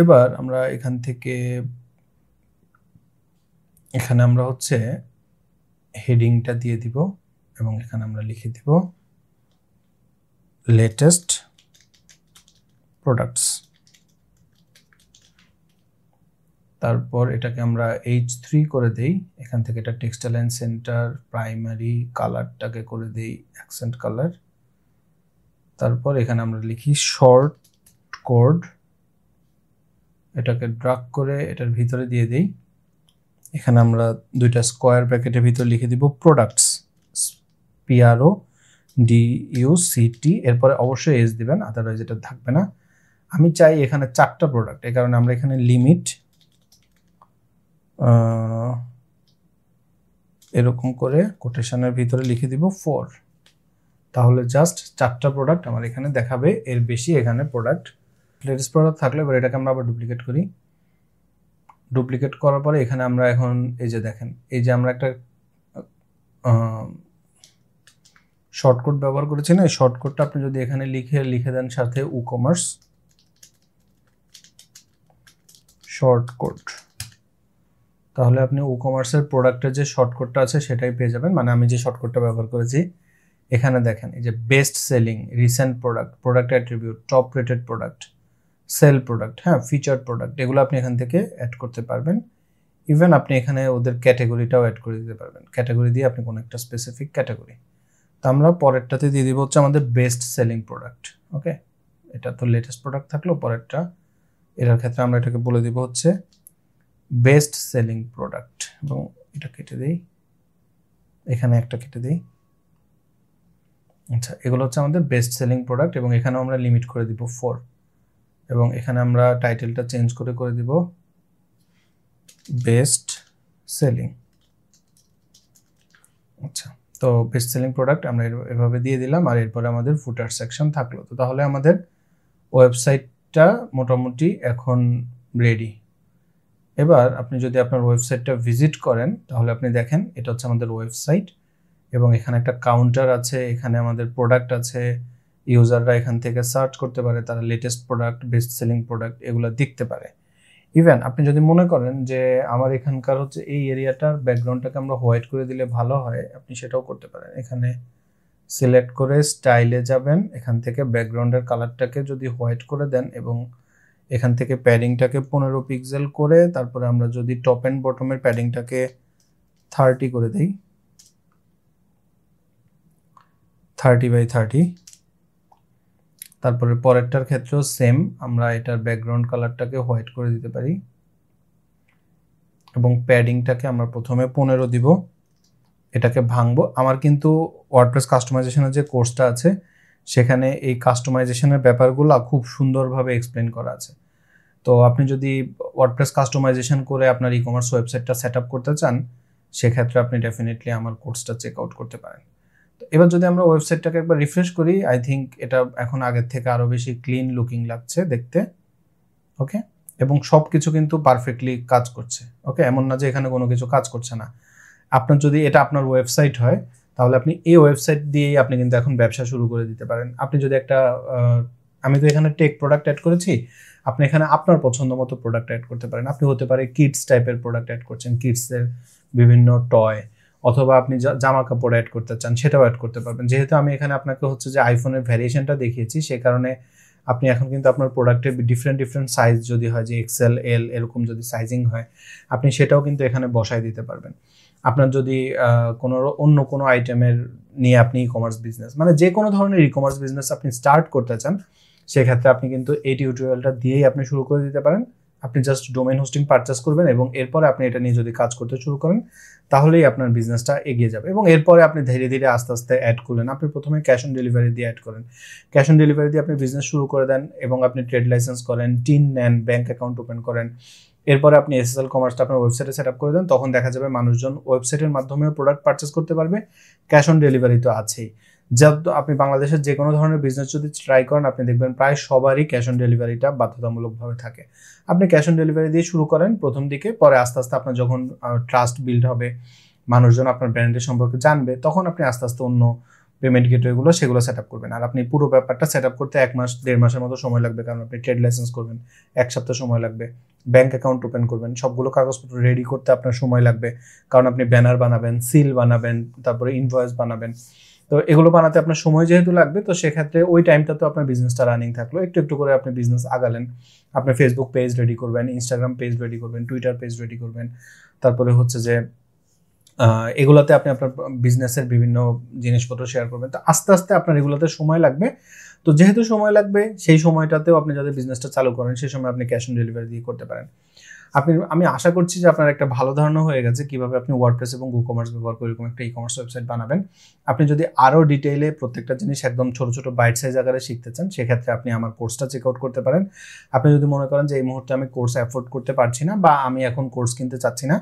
A: এবার আমরা এখান থেকে এখানে আমরা হচ্ছে হেডিংটা দিয়ে দিব এবং এখানে আমরা লিখে দিব লেটেস্ট প্রোডাক্টস। তারপর এটাকে আমরা H3 করে দেই, এখান থেকে এটা টেক্সট অ্যালাইন সেন্টার, প্রাইমারি কালারটাকে করে দেই অ্যাকসেন্ট কালার। তারপর এখানে আমরা লিখি শর্ট কোড, এটাকে ড্রাগ করে এটার ভিতরে দিয়ে দেই। এখানে আমরা দুইটা স্কোয়ার ব্র্যাকেটের ভিতরে লিখে দিব প্রোডাক্টস, PRODUCT, এরপরে অবশ্যই এস দিবেন, আদারওয়াইজ এটা থাকবে না। আমি চাই এখানে 4টা প্রোডাক্ট, এই কারণে আমরা এখানে লিমিট এরকম করে কোটেশনের ভিতরে লিখে দিব 4, তাহলে জাস্ট 4টা প্রোডাক্ট আমার এখানে দেখাবে, এর বেশি এখানে প্রোডাক্ট লেটেস্ট প্রোডাক্ট থাকলে এবার এটাকে আমরা আবার ডুপ্লিকেট করি। ডুপ্লিকেট করার পরে এখানে আমরা এখন এই যে দেখেন, এই যে আমরা একটা শর্টকাট ব্যবহার করেছি না, এই শর্টকাটটা আপনি যদি এখানে লিখে দেন সাথে WooCommerce শর্টকাট, তাহলে আপনি WooCommerce-এর প্রোডাক্টের যে শর্টকাটটা আছে সেটাই পেয়ে যাবেন। মানে আমি যে শর্টকাটটা ব্যবহার করেছি, এখানে দেখেন এই যে best selling, recent product, product attribute, top rated product, sale product, হ্যাঁ ফিচার্ড প্রোডাক্ট, এগুলো আপনি এখান থেকে অ্যাড করতে পারবেন। ইভেন আপনি এখানে ওদের ক্যাটাগরিটাও অ্যাড করে দিতে পারবেন, ক্যাটাগরি দিয়ে আপনি কোনো একটা স্পেসিফিক ক্যাটাগরি। তো আমরা পরেরটাতে দিয়ে দিব হচ্ছে আমাদের বেস্ট সেলিং প্রোডাক্ট। ওকে, এটা তো লেটেস্ট প্রোডাক্ট থাকলো, পরেরটা এটার ক্ষেত্রে আমরা এটাকে বলে দিব হচ্ছে বেস্ট সেলিং প্রোডাক্ট, এবং এটা কেটে দিই, এখানে একটা কেটে দিই। আচ্ছা, এগুলো হচ্ছে আমাদের বেস্ট সেলিং প্রোডাক্ট, এবং এখানেও আমরা লিমিট করে দিব 4, এবং এখানে আমরা টাইটেলটা চেঞ্জ করে দিব বেস্ট সেলিং। আচ্ছা, তো বেস্ট সেলিং প্রোডাক্ট আমরা এভাবে দিয়ে দিলাম, আর এরপরে আমাদের ফুটার সেকশন থাকলো। তো তাহলে আমাদের ওয়েবসাইটটা মোটামুটি এখন রেডি। এবার আপনি যদি আপনার ওয়েবসাইটটা ভিজিট করেন, তাহলে আপনি দেখেন এটা হচ্ছে আমাদের ওয়েবসাইট, এবং এখানে একটা কাউন্টার আছে, এখানে আমাদের প্রোডাক্ট আছে, ইউজাররা এখান থেকে সার্চ করতে পারে, তারা latest product, best selling product এগুলো দেখতে পারে। ইভেন আপনি যদি মনে করেন যে আমার এখানকার হচ্ছে এই এরিয়াটার ব্যাকগ্রাউন্ডটাকে আমরা হোয়াইট করে দিলে ভালো হয়, আপনি সেটাও করতে পারেন। এখানে সিলেক্ট করে স্টাইলে যাবেন, এখান থেকে ব্যাকগ্রাউন্ডের কালারটাকে যদি হোয়াইট করে দেন, এবং এখান থেকে প্যাডিংটাকে 15 পিক্সেল করে, তারপরে আমরা যদি টপ অ্যান্ড বটমের প্যাডিংটাকে 30 করে দেই, 30x30। তারপরে পরেরটার ক্ষেত্রেও সেম, আমরা এটার ব্যাকগ্রাউন্ড কালারটাকে হোয়াইট করে দিতে পারি, এবং প্যাডিংটাকে আমরা প্রথমে 15 দিব, এটাকে ভাঙবো। আমার কিন্তু ওয়ার্ডপ্রেস কাস্টমাইজেশনের যে কোর্সটা আছে সেখানে এই কাস্টমাইজেশনের ব্যাপারগুলো খুব সুন্দরভাবে এক্সপ্লেন করা আছে। তো আপনি যদি ওয়ার্ডপ্রেস কাস্টমাইজেশন করে আপনার ই কমার্স ওয়েবসাইটটা সেট আপ করতে চান, সেক্ষেত্রে আপনি ডেফিনেটলি আমার কোর্সটা চেক আউট করতে পারেন। তো এবার যদি আমরা ওয়েবসাইটটাকে একবার রিফ্রেশ করি, আই থিঙ্ক এটা এখন আগের থেকে আরও বেশি ক্লিন লুকিং লাগছে দেখতে। ওকে, এবং সব কিছু কিন্তু পারফেক্টলি কাজ করছে। ওকে, এমন না যে এখানে কোনো কিছু কাজ করছে না। আপনার যদি এটা আপনার ওয়েবসাইট হয়, তাহলে আপনি এই ওয়েবসাইট দিয়েই আপনি কিন্তু এখন ব্যবসা শুরু করে দিতে পারেন। আপনি যদি একটা আমি তো এখানে টেক প্রোডাক্ট অ্যাড করেছি, আপনি এখানে আপনার পছন্দ মতো প্রোডাক্ট অ্যাড করতে পারেন। আপনি হতে পারে কিডস টাইপের প্রোডাক্ট অ্যাড করছেন, কিডসের বিভিন্ন টয়, অথবা আপনি জামা কাপড় অ্যাড করতে চান, সেটাও অ্যাড করতে পারবেন। যেহেতু আমি এখানে আপনাকে হচ্ছে যে আইফোনের ভ্যারিয়েশনটা দেখিয়েছি, সে কারণে আপনি এখন কিন্তু আপনার প্রোডাক্টের ডিফারেন্ট সাইজ যদি হয়, যে এক্সেল, এল এরকম যদি সাইজিং হয়, আপনি সেটাও কিন্তু এখানে বসায় দিতে পারবেন। আপনার যদি অন্য কোনো আইটেমের নিয়ে আপনি ই কমার্স বিজনেস, মানে যে কোনো ধরনের ই কমার্স বিজনেস আপনি স্টার্ট করতে চান, সেক্ষেত্রে আপনি কিন্তু এই টিউটোরিয়ালটা দিয়েই আপনি শুরু করে দিতে পারেন। আপনি জাস্ট ডোমেইন হোস্টিং পারচেস করবেন এবং এরপরে আপনি এটা নিয়ে যদি কাজ করতে শুরু করেন, তাহলেই আপনার বিজনেসটা এগিয়ে যাবে। এবং এরপরে আপনি ধীরে ধীরে আস্তে আস্তে অ্যাড করলেন। আপনি প্রথমে ক্যাশ অন ডেলিভারি দিয়ে অ্যাড করেন, ক্যাশ অন ডেলিভারি দিয়ে আপনি বিজনেস শুরু করে দেন এবং আপনি ট্রেড লাইসেন্স করেন, টিন নেন, ব্যাঙ্ক অ্যাকাউন্ট ওপেন করেন। এরপরে আপনি এসএসএল কমার্সটা আপনার ওয়েবসাইটে সেট আপ করে দেন। তখন দেখা যাবে মানুষজন ওয়েবসাইটের মাধ্যমেও প্রোডাক্ট পারচেস করতে পারবে। ক্যাশ অন ডেলিভারি তো আছেই। যত আপনি বাংলাদেশের যে কোনো ধরনের বিজনেস যদি ট্রাই করেন, আপনি দেখবেন প্রায় সবারই ক্যাশ অন ডেলিভারিটা বাধ্যতামূলকভাবে থাকে। আপনি ক্যাশ অন ডেলিভারি দিয়ে শুরু করেন প্রথম দিকে, পরে আস্তে আস্তে আপনার যখন ট্রাস্ট বিল্ড হবে, মানুষজন আপনার ব্র্যান্ডের সম্পর্কে জানবে, তখন আপনি আস্তে আস্তে অন্য পেমেন্ট গেটওয়েগুলো সেগুলো সেট আপ করবেন। আর আপনি পুরো ব্যাপারটা সেট আপ করতে 1 মাস 1.5 মাসের মতো সময় লাগবে, কারণ আপনি ট্রেড লাইসেন্স করবেন, 1 সপ্তাহ সময় লাগবে। ব্যাঙ্ক অ্যাকাউন্ট ওপেন করবেন, সবগুলো কাগজপত্র রেডি করতে আপনার সময় লাগবে, কারণ আপনি ব্যানার বানাবেন, সিল বানাবেন, তারপরে ইনভয়েস বানাবেন। তো এগুলো বানাতে আপনার সময় যেহেতু লাগবে, তো সেক্ষেত্রে ওই টাইমটা তো আপনার বিজনেসটা রানিং থাকলো, একটু একটু করে আপনি বিজনেস আগালেন। আপনি ফেসবুক পেজ রেডি করবেন, ইনস্টাগ্রাম পেজ রেডি করবেন, টুইটার পেজ রেডি করবেন, তারপরে হচ্ছে যে এগুলোতে আপনি আপনার বিজনেসের বিভিন্ন জিনিসপত্র শেয়ার করবেন। তো আস্তে আস্তে আপনার এগুলোতে সময় লাগবে। তো যেহেতু সময় লাগবে, সেই সময়টাতেও আপনি যাদের বিজনেসটা চালু করেন, সেই সময় আপনি ক্যাশ অন ডেলিভারি দিয়ে করতে পারেন। আমি আশা করছি যে আপনার একটা ভালো ধারণা হয়ে গেছে কিভাবে আপনি ওয়ার্ডপ্রেস এবং WooCommerce ব্যবহার করে এরকম একটা ই কমার্স ওয়েবসাইট বানাবেন। আপনি যদি আরও ডিটেইলে প্রত্যেকটা জিনিস একদম ছোট ছোট বাইট সাইজ আকারে শিখতে চান, সেক্ষেত্রে আপনি আমার কোর্সটা চেক আউট করতে পারেন। আপনি যদি মনে করেন যে এই মুহূর্তে আমি কোর্স অ্যাফোর্ড করতে পারছি না, বা আমি এখন কোর্স কিনতে চাচ্ছি না,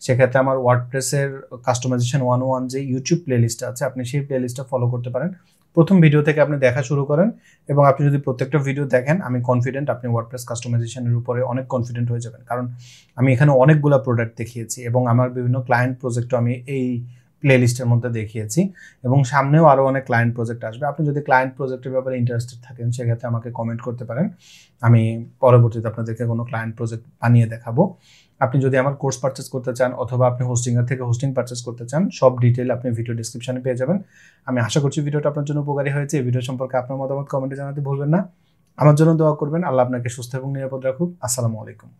A: সেক্ষেত্রে আমার ওয়ার্ডপ্রেসের কাস্টমাইজেশন 101 যে ইউটিউব প্লেলিস্টটা আছে, আপনি সেই প্লেলিস্টটা ফলো করতে পারেন। প্রথম ভিডিও থেকে আপনি দেখা শুরু করেন এবং আপনি যদি প্রত্যেকটা ভিডিও দেখেন, আমি কনফিডেন্ট আপনি ওয়ার্ডপ্রেস কাস্টমাইজেশনের উপরে অনেক কনফিডেন্ট হয়ে যাবেন। কারণ আমি এখানে অনেকগুলো প্রোডাক্ট দেখিয়েছি এবং আমার বিভিন্ন ক্লায়েন্ট প্রজেক্টও আমি এই প্লেলিস্টের মধ্যে দেখিয়েছি, এবং সামনেও আরও অনেক ক্লায়েন্ট প্রজেক্ট আসবে। আপনি যদি ক্লায়েন্ট প্রজেক্টের ব্যাপারে ইন্টারেস্টেড থাকেন, সেক্ষেত্রে আমাকে কমেন্ট করতে পারেন, আমি পরবর্তীতে আপনাদেরকে কোনো ক্লায়েন্ট প্রজেক্ট বানিয়ে দেখাবো। আপনি যদি আমার কোর্স পারচেস করতে চান, অথবা আপনি হোস্টিংয়ের থেকে হোস্টিং পারচেস করতে চান, সব ডিটেল আপনি ভিডিও ডিসক্রিপশনে পেয়ে যাবেন। আমি আশা করছি ভিডিওটা আপনার জন্য উপকারী হয়েছে। এই ভিডিও সম্পর্কে আপনার মতামত কমেন্টে জানাতে ভুলবেন না। আমার জন্য দোয়া করবেন। আল্লাহ আপনাকে সুস্থ এবং নিরাপদ রাখুক। আসসালামু আলাইকুম।